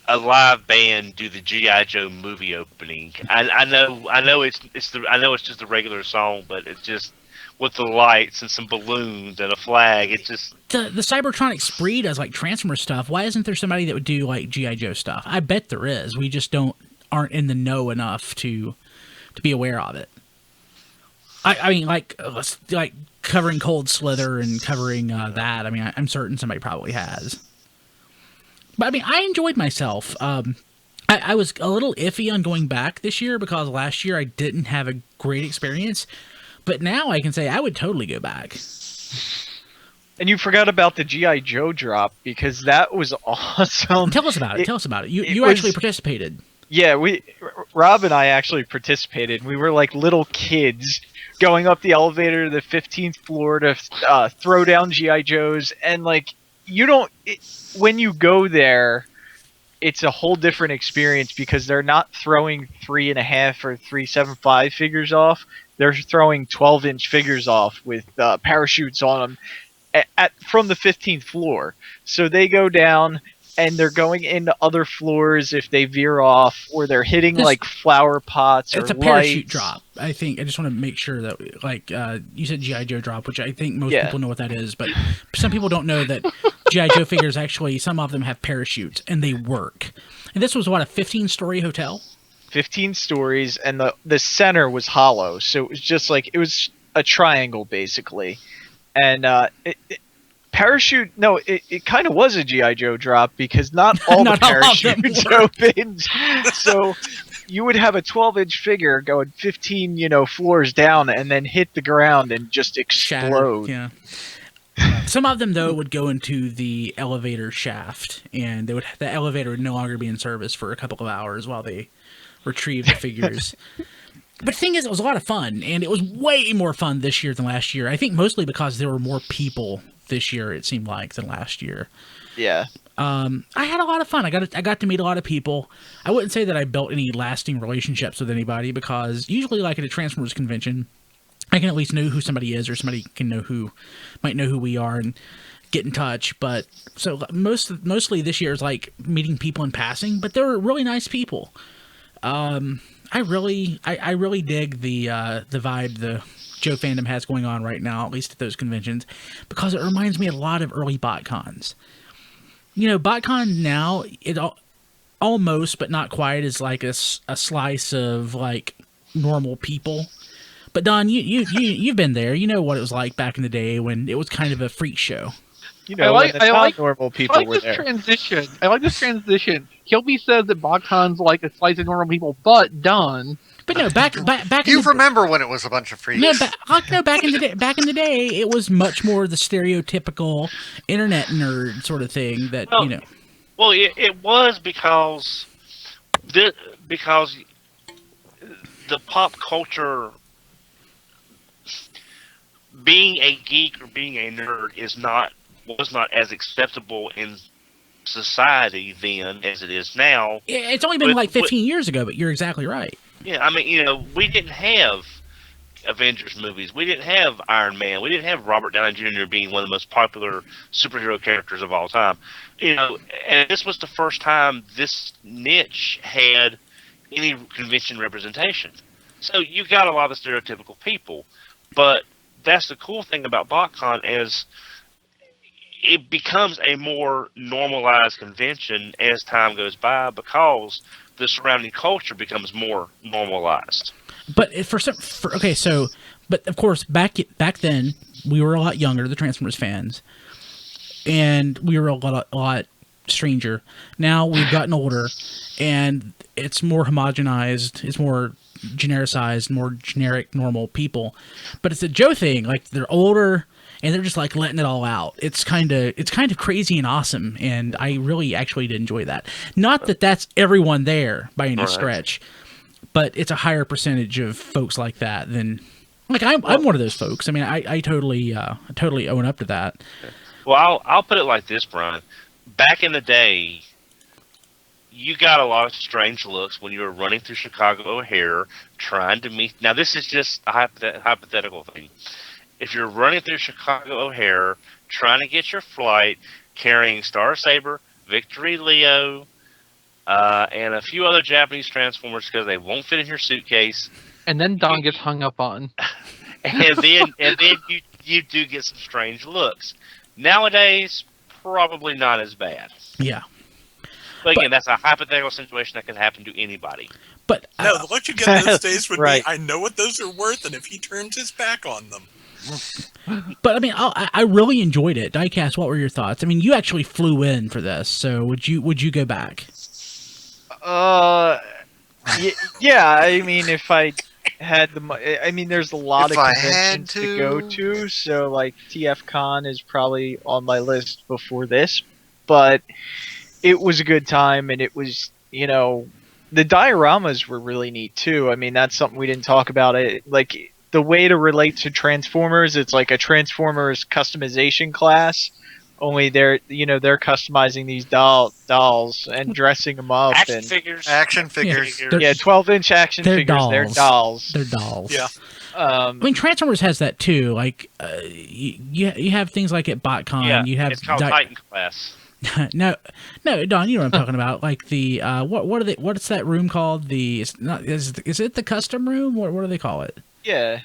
a live band do the G.I. Joe movie opening. I know it's just a regular song, but it's just with the lights and some balloons and a flag. It's just the Cybertronic Spree does like Transformer stuff. Why isn't there somebody that would do like G.I. Joe stuff? I bet there is. We just aren't in the know enough to be aware of it. I mean, like covering Cold Slither and covering that. I mean, I'm certain somebody probably has. But I mean, I enjoyed myself. I was a little iffy on going back this year because last year I didn't have a great experience. But now I can say I would totally go back. And you forgot about the G.I. Joe drop because that was awesome. Tell us about it. You actually participated. Yeah, Rob and I actually participated. We were like little kids going up the elevator to the 15th floor to throw down G.I. Joes. And like, when you go there, it's a whole different experience because they're not throwing 3.5 or 3.75 figures off. They're throwing 12-inch figures off with parachutes on them from the 15th floor. So they go down and they're going into other floors if they veer off, or they're hitting like flower pots or it's a parachute drop. I think I just want to make sure that, like, you said G.I. Joe drop, which I think most people know what that is, but some people don't know that G.I. Joe figures actually, some of them have parachutes and they work. And this was what, a 15-story hotel? 15 stories, and the center was hollow, so it was just like it was a triangle basically. And parachute, no, it kind of was a G.I. Joe drop because not all the parachutes opened. So you would have a 12-inch figure going 15, floors down and then hit the ground and just explode. Shattered, yeah. Some of them, though, would go into the elevator shaft, and the elevator would no longer be in service for a couple of hours while they retrieve the figures. But the thing is, it was a lot of fun, and it was way more fun this year than last year. I think mostly because there were more people this year, it seemed like, than last year. Yeah. I had a lot of fun. I got to meet a lot of people. I wouldn't say that I built any lasting relationships with anybody because usually, like at a Transformers convention, I can at least know who somebody is, or somebody might know who we are and get in touch. But so mostly this year is like meeting people in passing, but they're really nice people. I really dig the vibe the Joe fandom has going on right now, at least at those conventions, because it reminds me a lot of early BotCons. BotCon now, it almost, but not quite, is like a slice of like normal people. But Don, you've been there. You know what it was like back in the day when it was kind of a freak show. you know, when the normal people were there. I like this transition. Kilby says that BotCon's like a slice of normal people, but done. But no, back you remember when it was a bunch of freaks? No, back in the day, it was much more the stereotypical internet nerd sort of thing that you know. Well, it was because the pop culture, being a geek or being a nerd was not as acceptable in society then as it is now. It's only been like 15 years ago, but you're exactly right. Yeah, I mean, you know, we didn't have Avengers movies. We didn't have Iron Man. We didn't have Robert Downey Jr. being one of the most popular superhero characters of all time. You know, and this was the first time this niche had any convention representation. So you got a lot of stereotypical people, but that's the cool thing about BotCon is it becomes a more normalized convention as time goes by because the surrounding culture becomes more normalized. But but of course back then we were a lot younger, the Transformers fans, and we were a lot stranger. Now we've gotten older, and it's more homogenized, it's more genericized, more generic, normal people. But it's a Joe thing. Like they're older and they're just like letting it all out. It's kind of crazy and awesome, and I really actually did enjoy that. Not that that's everyone there by any stretch, but it's a higher percentage of folks like that than like I'm one of those folks. I mean, I totally own up to that. Well, I'll put it like this, Brian. Back in the day, you got a lot of strange looks when you were running through Chicago O'Hare trying to meet. Now, this is just a hypothetical thing. If you're running through Chicago O'Hare trying to get your flight, carrying Star Saber, Victory Leo, and a few other Japanese Transformers because they won't fit in your suitcase, and then Don gets hung up on, and then you do get some strange looks. Nowadays, probably not as bad. Yeah. But again, that's a hypothetical situation that can happen to anybody. But no, what you get those days would right. be, I know what those are worth, and if he turns his back on them. But I mean, I really enjoyed it. Diecast, what were your thoughts? I mean, you actually flew in for this, so would you go back? Yeah. I mean, if I had I mean, there's a lot of conventions to go to, so like TFCon is probably on my list before this, but it was a good time, and it was, you know, the dioramas were really neat too. I mean, that's something we didn't talk about. Like the way to relate to Transformers, it's like a Transformers customization class. Only they're customizing these dolls and dressing them up. Action figures. Yeah, 12-inch action figures. Dolls. They're dolls. They're dolls. Yeah. I mean, Transformers has that too. Like, you have things like at BotCon. Yeah, you have it's called Titan Class. no, Don, you know what I'm talking about. Like the what's that room called? Is it the custom room? What do they call it? Yeah.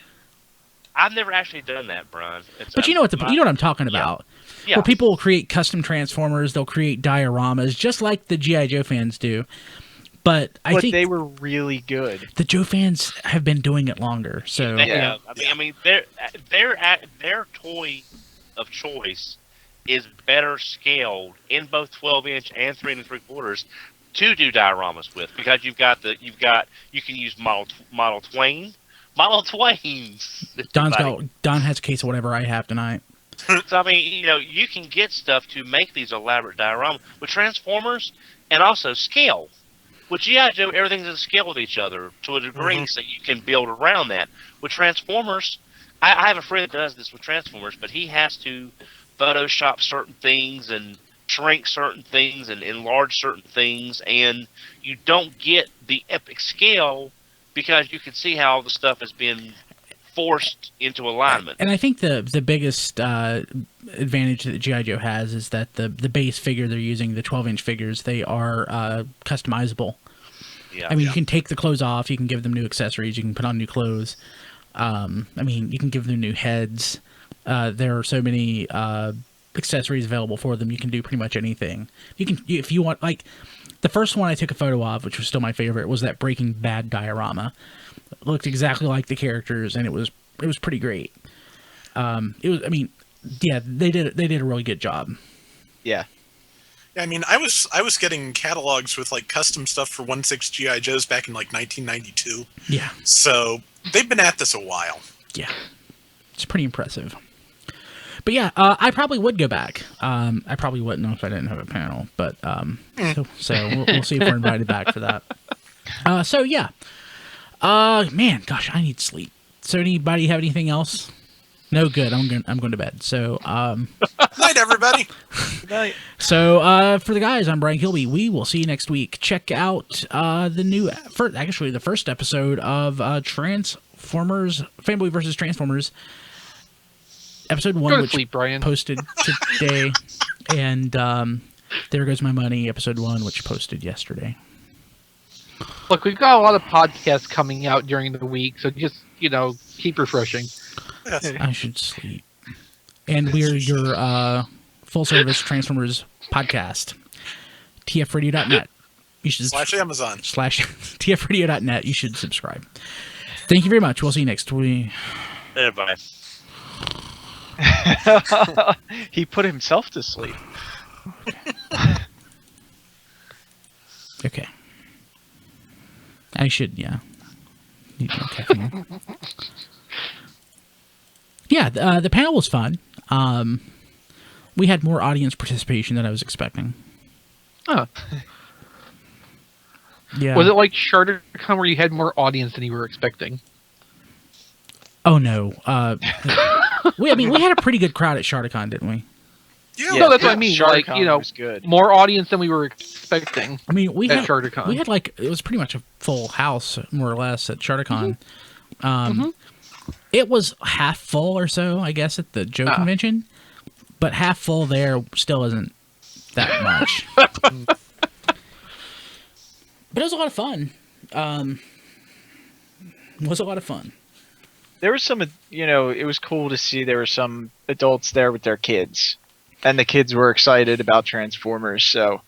I've never actually done that, Brian. But you know what I'm talking about. Yeah. Where people will create custom Transformers, they'll create dioramas, just like the G.I. Joe fans do. But I think they were really good. The Joe fans have been doing it longer, so yeah. I mean, their toy of choice is better scaled in both 12-inch and 3 3/4 to do dioramas with, because you can use model twains. Don has a case of whatever I have tonight. So I mean, you know, you can get stuff to make these elaborate dioramas with Transformers, and also scale. With G.I. Joe, everything's in scale with each other to a degree, so you can build around that. With Transformers, I have a friend that does this with Transformers, but he has to Photoshop certain things and shrink certain things and enlarge certain things, and you don't get the epic scale because you can see how all the stuff has been forced into alignment. And I think the biggest advantage that G.I. Joe has is that the base figure they're using, the 12-inch figures, they are customizable. Yeah. I mean, you can take the clothes off, you can give them new accessories, you can put on new clothes. I mean, you can give them new heads. There are so many accessories available for them. You can do pretty much anything. If you want, like the first one I took a photo of, which was still my favorite, was that Breaking Bad diorama. It looked exactly like the characters, and it was pretty great. I mean, yeah, they did a really good job. Yeah. Yeah, I mean, I was getting catalogs with like custom stuff for 1/6 GI Joes back in like 1992. Yeah, So they've been at this a while. yeah, it's pretty impressive. But yeah, I probably would go back. I probably wouldn't if I didn't have a panel, but so we'll see if we're invited back for that. So yeah, man, gosh, I need sleep. So anybody have anything else? No, good. I'm going to bed. So Night, everybody. Good night. So for the guys, I'm Brian Kilby. We will see you next week. Check out the first episode of Transformers Fanboy vs. Transformers. Episode 1, Go to which sleep, Brian. posted today, and There Goes My Money, episode 1, which posted yesterday. Look, we've got a lot of podcasts coming out during the week, so just, keep refreshing. I should sleep. And we're your full-service Transformers podcast. TFRadio.net. You should / Amazon. / TFRadio.net. You should subscribe. Thank you very much. We'll see you next week. Bye. He put himself to sleep. Okay. I should, yeah. Need more caffeine. Yeah, the panel was fun. We had more audience participation than I was expecting. Huh. Yeah. Was it like SharterCon where you had more audience than you were expecting? Oh no. We had a pretty good crowd at SharterCon, didn't we? Yeah. No, that's what I mean. Like, SharkCon was good. more audience than we were expecting I mean, we at had SharterCon. we had it was pretty much a full house, more or less, at SharterCon. It was half full or so, I guess, at the Joe convention, but half full there still isn't that much. But it was a lot of fun. It was a lot of fun. There was some, it was cool to see there were some adults there with their kids. And the kids were excited about Transformers, so.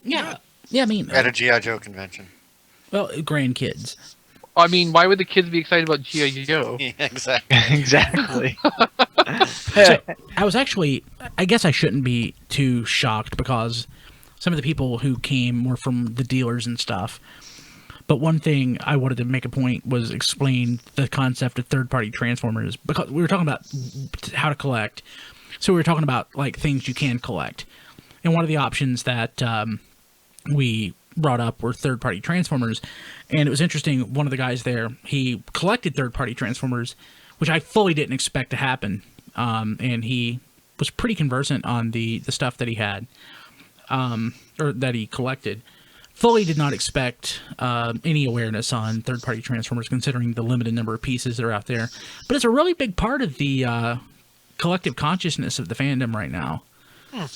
Yeah. Yeah, I mean, At a GI Joe convention. well, grandkids. I mean, why would the kids be excited about G.I. Joe? Yeah, exactly. Exactly. So I was actually, I guess I shouldn't be too shocked because some of the people who came were from the dealers and stuff. But one thing I wanted to make a point was explain the concept of third-party Transformers, because we were talking about how to collect. So we were talking about things you can collect. And one of the options that we brought up were third-party Transformers. And it was interesting, one of the guys there, he collected third-party Transformers, which I fully didn't expect to happen. And he was pretty conversant on the stuff that he had, or that he collected. Fully did not expect any awareness on third-party Transformers, considering the limited number of pieces that are out there. But it's a really big part of the collective consciousness of the fandom right now. I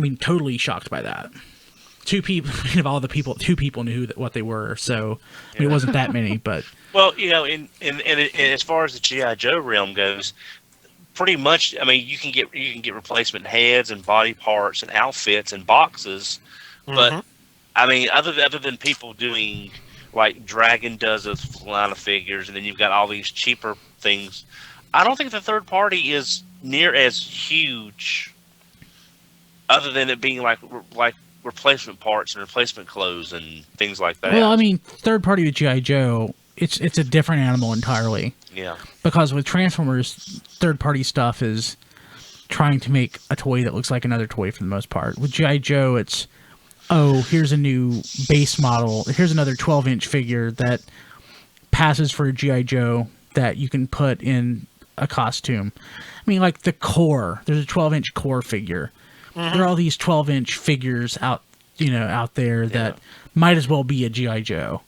mean, totally shocked by that. Two people, of all the people, 2 people knew what they were. So I mean, it wasn't that many, but Well, in as far as the GI Joe realm goes, pretty much, I mean, you can get replacement heads and body parts and outfits and boxes, but I mean, other than people doing like Dragon does a line of figures, and then you've got all these cheaper things, I don't think the third party is near as huge. Other than it being like replacement parts and replacement clothes and things like that. well, I mean, third-party with G.I. Joe, it's a different animal entirely. Yeah. Because with Transformers, third-party stuff is trying to make a toy that looks like another toy for the most part. With G.I. Joe, it's, here's a new base model. Here's another 12-inch figure that passes for a G.I. Joe that you can put in a costume. I mean, like the core. There's a 12-inch core figure. There are all these 12-inch figures out there that might as well be a G.I. Joe.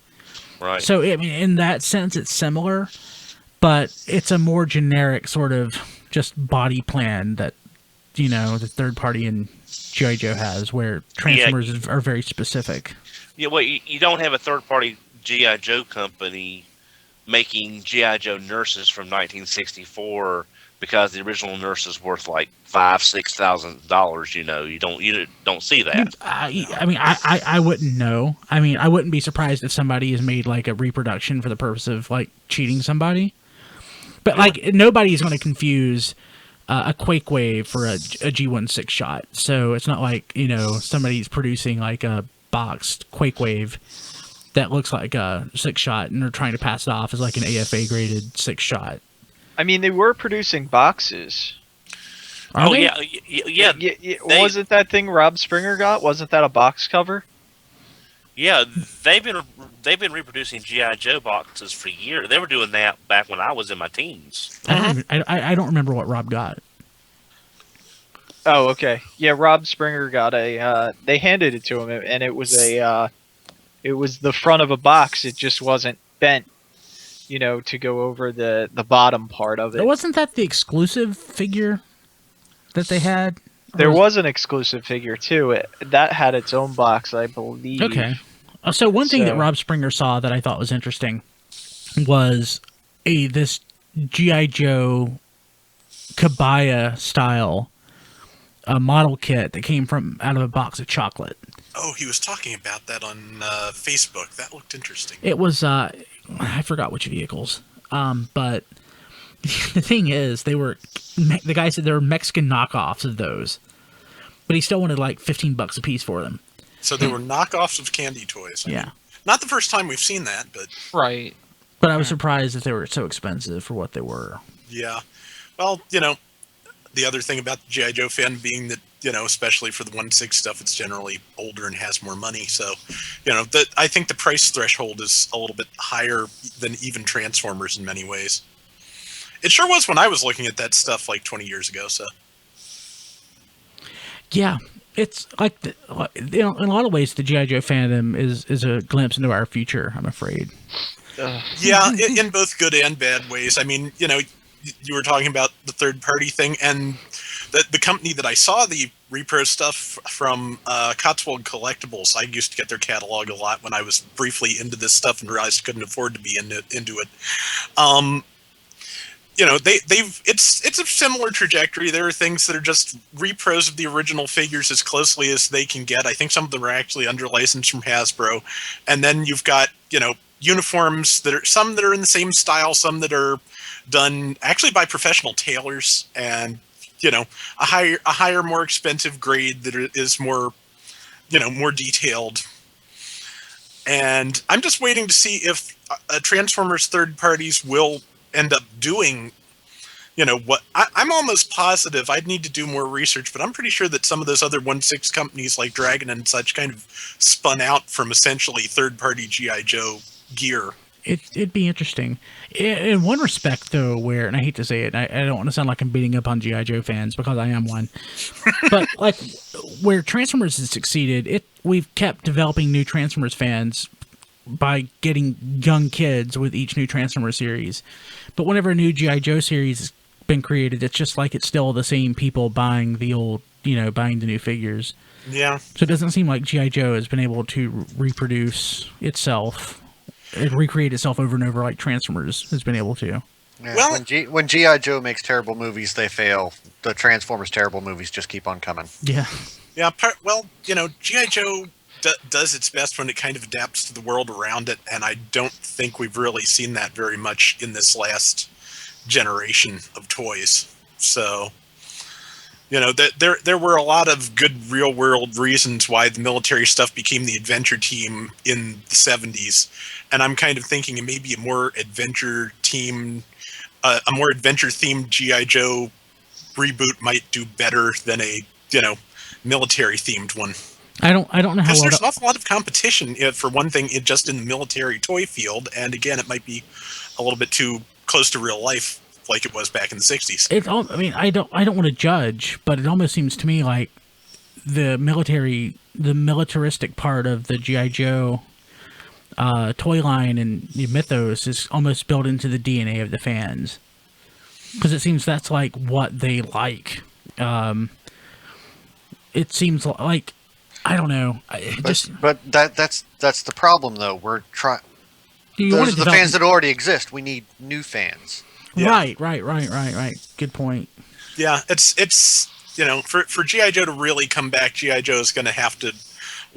Right. So, I mean, in that sense, it's similar, but it's a more generic sort of just body plan that, the third party in G.I. Joe has, where Transformers are very specific. Yeah, well, you don't have a third-party G.I. Joe company making G.I. Joe nurses from 1964 because the original nurse is worth like $5,000-$6,000. You don't see that. I mean, I wouldn't know. I mean, I wouldn't be surprised if somebody has made like a reproduction for the purpose of like cheating somebody. But like nobody's going to confuse a Quake Wave for a G16 shot. So it's not like, you know, somebody's producing like a boxed Quake Wave that looks like a 6-shot and they're trying to pass it off as like an AFA graded 6-shot. I mean, they were producing boxes. Are they? yeah. Wasn't that thing Rob Springer got? Wasn't that a box cover? Yeah, they've been reproducing GI Joe boxes for years. They were doing that back when I was in my teens. I don't remember what Rob got. Oh, okay. Yeah, Rob Springer got a. They handed it to him, and it was a. It was the front of a box. It just wasn't bent, you know, to go over the bottom part of it. Wasn't that the exclusive figure that they had? There was an exclusive figure too. That had its own box, I believe. Okay. So one thing that Rob Springer saw that I thought was interesting was this G.I. Joe Kabaya style model kit that came out of a box of chocolate. Oh, he was talking about that on Facebook. That looked interesting. It was I forgot which vehicles, but the thing is, the guy said they were Mexican knockoffs of those, but he still wanted like $15 a piece for them. So they were knockoffs of candy toys. I mean, not the first time we've seen that, but Right. But I was surprised that they were so expensive for what they were. yeah. Well, you know, the other thing about the G.I. Joe fan being that, you know, especially for the 1/6 stuff, it's generally older and has more money. So, you know, I think the price threshold is a little bit higher than even Transformers in many ways. It sure was when I was looking at that stuff like 20 years ago. So, yeah, it's like you know, in a lot of ways, the G.I. Joe fandom is a glimpse into our future. I'm afraid. yeah, in both good and bad ways. I mean, you know, you were talking about the third-party thing, and the company that I saw the repro stuff from, Cotswold Collectibles. I used to get their catalog a lot when I was briefly into this stuff and realized I couldn't afford to be into it. You know, it's a similar trajectory. There are things that are just repros of the original figures as closely as they can get. I think some of them are actually under license from Hasbro, and then you've got, you know, uniforms that are in the same style, some that are done actually by professional tailors, and, you know, a higher, more expensive grade that is more, you know, more detailed. And I'm just waiting to see if Transformers third parties will end up doing, you know, what I'm almost positive. I'd need to do more research, but I'm pretty sure that some of those other 1/6 companies like Dragon and such kind of spun out from essentially third-party G.I. Joe gear. It'd be interesting. In one respect, though, and I hate to say it, I don't want to sound like I'm beating up on G.I. Joe fans because I am one, but like where Transformers has succeeded, we've kept developing new Transformers fans by getting young kids with each new Transformers series. But whenever a new G.I. Joe series has been created, it's just like it's still the same people buying the old, you know, buying the new figures. Yeah. So it doesn't seem like G.I. Joe has been able to reproduce itself. It recreate itself over and over like Transformers has been able to. Yeah, Well- when G.I. Joe makes terrible movies, they fail. The Transformers terrible movies just keep on coming. Yeah. Yeah, well, you know, G.I. Joe does its best when it kind of adapts to the world around it, and I don't think we've really seen that very much in this last generation of toys. So, you know, there were a lot of good real-world reasons why the military stuff became the adventure team in the 70s, and I'm kind of thinking maybe a more adventure-themed G.I. Joe reboot might do better than a, you know, military-themed one. I don't know how Because well there's an awful lot of competition, for one thing, just in the military toy field, and again, it might be a little bit too close to real life, like it was back in the 60s. I mean, I don't want to judge, but it almost seems to me like the militaristic part of the G.I. Joe toy line and the mythos is almost built into the DNA of the fans, because it seems that's like what they like. It seems like, I don't know. But that's the problem, though. We're trying. Those are the fans that already exist. We need new fans. Yeah. Right. Good point. Yeah, it's you know, for G.I. Joe to really come back, G.I. Joe is going to have to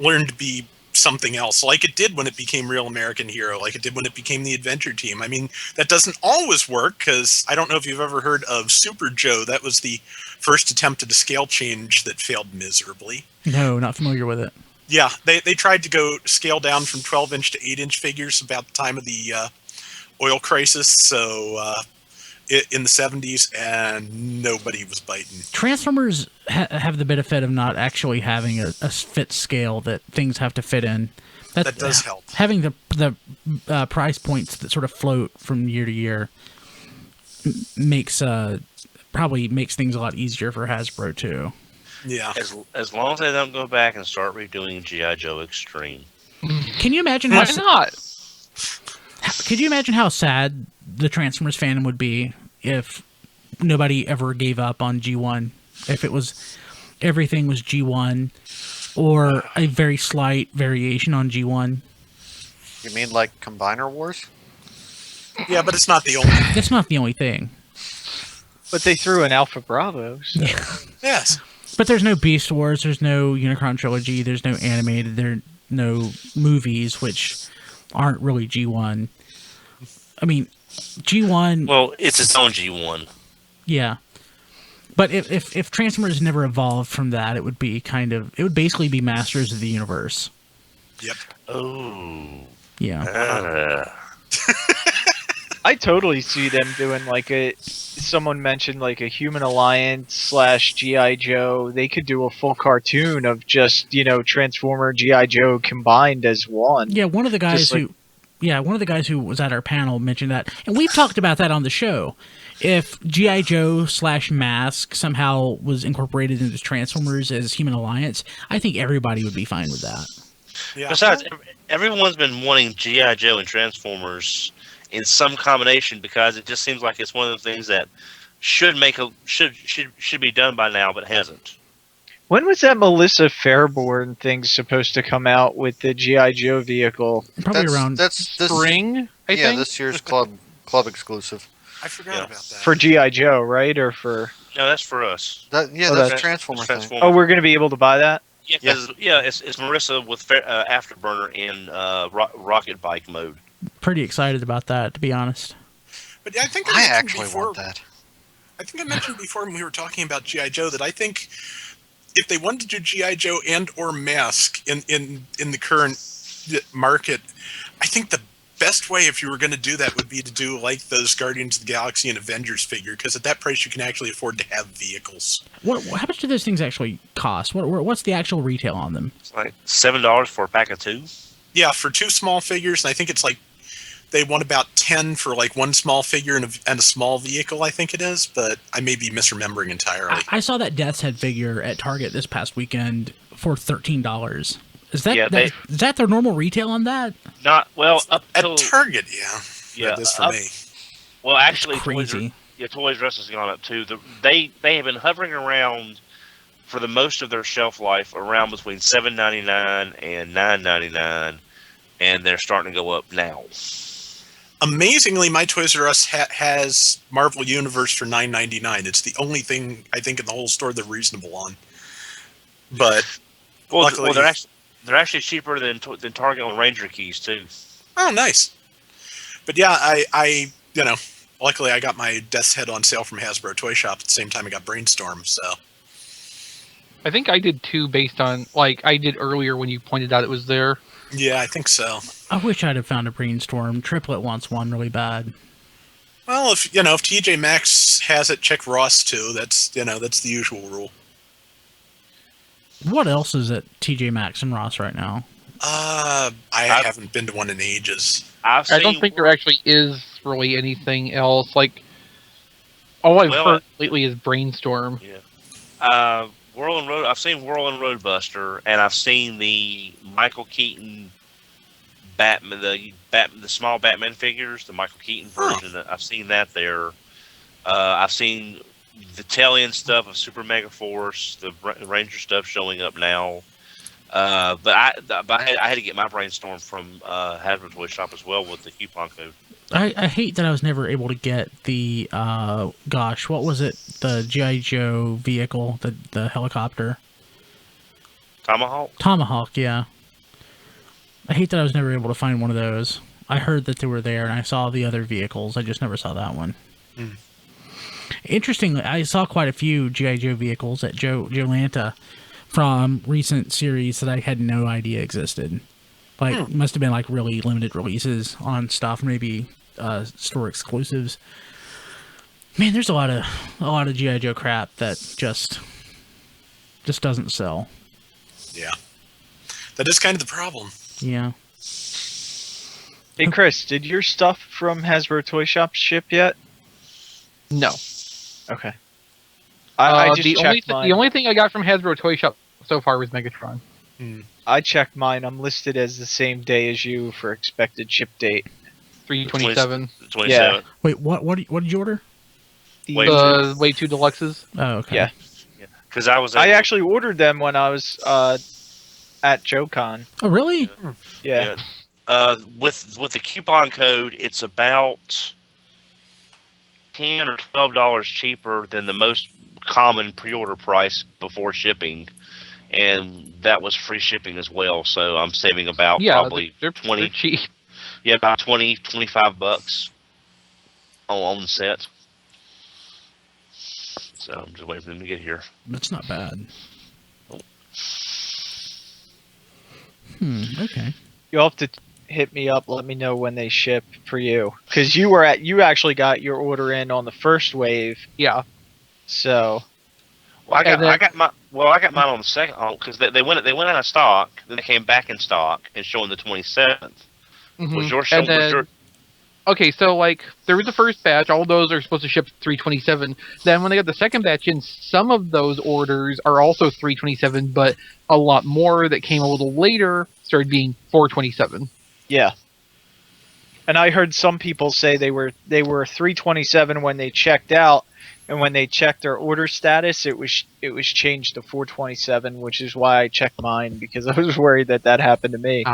learn to be something else, like it did when it became Real American Hero, like it did when it became the Adventure Team. I mean, that doesn't always work, because I don't know if you've ever heard of Super Joe. That was the first attempt at a scale change that failed miserably. No, not familiar with it. Yeah, they tried to go scale down from 12-inch to 8-inch figures about the time of the oil crisis, so in the 70s, and nobody was biting. Transformers have the benefit of not actually having a fit scale that things have to fit in. That does help. Having the price points that sort of float from year to year probably makes things a lot easier for Hasbro too. Yeah. As long as they don't go back and start redoing G.I. Joe Extreme. Can you imagine Why not? Could you imagine how sad the Transformers fandom would be if nobody ever gave up on G1? If everything was G1 or a very slight variation on G1? You mean like Combiner Wars? Yeah, but it's not the only. That's not the only thing. But they threw in Alpha Bravo. So. Yes. But there's no Beast Wars, there's no Unicron Trilogy, there's no animated, there are no movies, which aren't really G1. I mean, G1... Well, it's its own G1. Yeah. But if Transformers never evolved from that, it would basically be Masters of the Universe. Yep. Oh. Yeah. I totally see them doing like someone mentioned like a Human Alliance / G.I. Joe. They could do a full cartoon of just, Transformer, G.I. Joe combined as one. Yeah, one of the guys who was at our panel mentioned that. And we've talked about that on the show. If G.I. Joe / Mask somehow was incorporated into Transformers as Human Alliance, I think everybody would be fine with that. Yeah. Besides, everyone's been wanting G.I. Joe and Transformers in some combination, because it just seems like it's one of the things that should be done by now, but hasn't. When was that Melissa Fairborn thing supposed to come out with the G.I. Joe vehicle? Probably around that's this Spring, I think? this year's club exclusive. I forgot about that. For G.I. Joe, right? Or for... No, that's for us. That's that's a Transformer thing. Oh, we're going to be able to buy that? Yeah, because it's Marissa with Afterburner in rocket bike mode. pretty excited about that, to be honest. But I think I mentioned actually before, want that. I think I mentioned before when we were talking about G.I. Joe that I think if they wanted to do G.I. Joe and or Mask in the current market, I think the best way, if you were going to do that, would be to do like those Guardians of the Galaxy and Avengers figure, because at that price you can actually afford to have vehicles. How much do those things actually cost? What's the actual retail on them? It's like $7 for a pack of 2. Yeah, for 2 small figures, and I think it's like they want about 10 for like 1 small figure and a small vehicle, I think it is, but I may be misremembering entirely. I saw that Death's Head figure at Target this past weekend for $13. Is that is that their normal retail on that? Not well up At till Target, yeah. That is for me. Well, actually, Crazy. Toys R Us has gone up too. They have been hovering around for the most of their shelf life around between $7.99 and $9.99, and they're starting to go up now. Amazingly, my Toys R Us has Marvel Universe for $9.99. It's the only thing I think in the whole store they're reasonable on. But luckily, they're actually cheaper than Target on Ranger keys too. Oh, nice. But yeah, I luckily I got my Death's Head on sale from Hasbro Toy Shop at the same time I got Brainstorm. So I think I did too, based on like I did earlier when you pointed out it was there. yeah, I think so. I wish I'd have found a Brainstorm. Triplet wants one really bad. Well, if TJ Maxx has it, check Ross too. That's the usual rule. What else is at TJ Maxx and Ross right now? I haven't been to one in ages. I don't think there actually is really anything else. Like all I've heard lately is Brainstorm. Yeah. Whirl and Road. I've seen Whirl and Roadbuster, and I've seen the Michael Keaton Batman, the small Batman figures, the Michael Keaton version. I've seen that there. I've seen the tail-end stuff of Super Mega Force, the Ranger stuff showing up now. But I had to get my Brainstorm from Hasbro Toy Shop as well with the coupon code. I hate that I was never able to get the what was it? The G.I. Joe vehicle, the helicopter. Tomahawk? Tomahawk, yeah. I hate that I was never able to find one of those. I heard that they were there, and I saw the other vehicles. I just never saw that one. Hmm. Interestingly, I saw quite a few G.I. Joe vehicles at Jolanta from recent series that I had no idea existed. Like, must have been like really limited releases on stuff, maybe store exclusives. Man, there's a lot of G.I. Joe crap that just doesn't sell. Yeah. That is kind of the problem. Yeah. Hey Chris, did your stuff from Hasbro Toy Shop ship yet? No. Okay. I just checked mine. The only thing I got from Hasbro Toy Shop so far was Megatron. I checked mine. I'm listed as the same day as you for expected ship date. 327. 27. Yeah. Wait, what did you order? The- Wait. Wave 2 Deluxes. Oh, okay. Yeah. Because I actually ordered them when I was at JoeCon. Oh, really? Yeah. With the coupon code, it's about $10 or $12 cheaper than the most common pre-order price before shipping, and that was free shipping as well. So I'm saving about probably they're 20. They're cheap. Yeah, about 20, 25 bucks on the set. So I'm just waiting for them to get here. That's not bad. Okay. You'll have to hit me up. Let me know when they ship for you, because you actually got your order in on the first wave. Yeah. So. Well, I got mine on the second, because they went out of stock. Then they came back in stock and showing the 27th. Was your show? Okay, so like there was the first batch. All those are supposed to ship 327. Then when they got the second batch in, some of those orders are also 327, but a lot more that came a little later started being 427. Yeah. And I heard some people say they were 327 when they checked out, and when they checked their order status, it was changed to 427, which is why I checked mine, because I was worried that happened to me.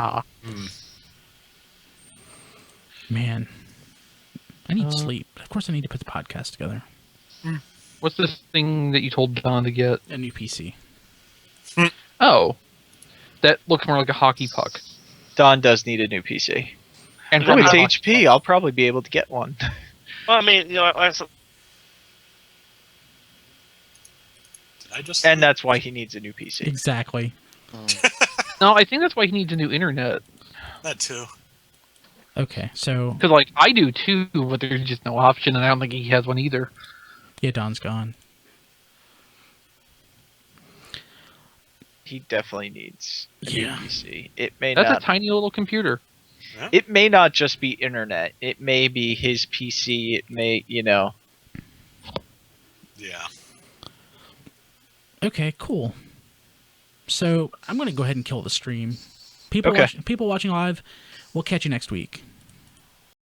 Man. I need sleep. Of course I need to put the podcast together. What's this thing that you told Don to get? A new PC. Oh. That looks more like a hockey puck. Don does need a new PC. And Oh, it's probably HP. I'll probably be able to get one. Well, I mean, Did I just? And that's why he needs a new PC. Exactly. No, I think that's why he needs a new internet. That too. Okay, so Because, like, I do too, but there's just no option, and I don't think he has one either. yeah, Don's gone. He definitely needs a new Yeah. PC. It may That's not. a tiny little computer. It may not just be internet. It may be his PC. It may, Yeah. Okay, cool. So I'm gonna go ahead and kill the stream. People Okay. people watching live, we'll catch you next week.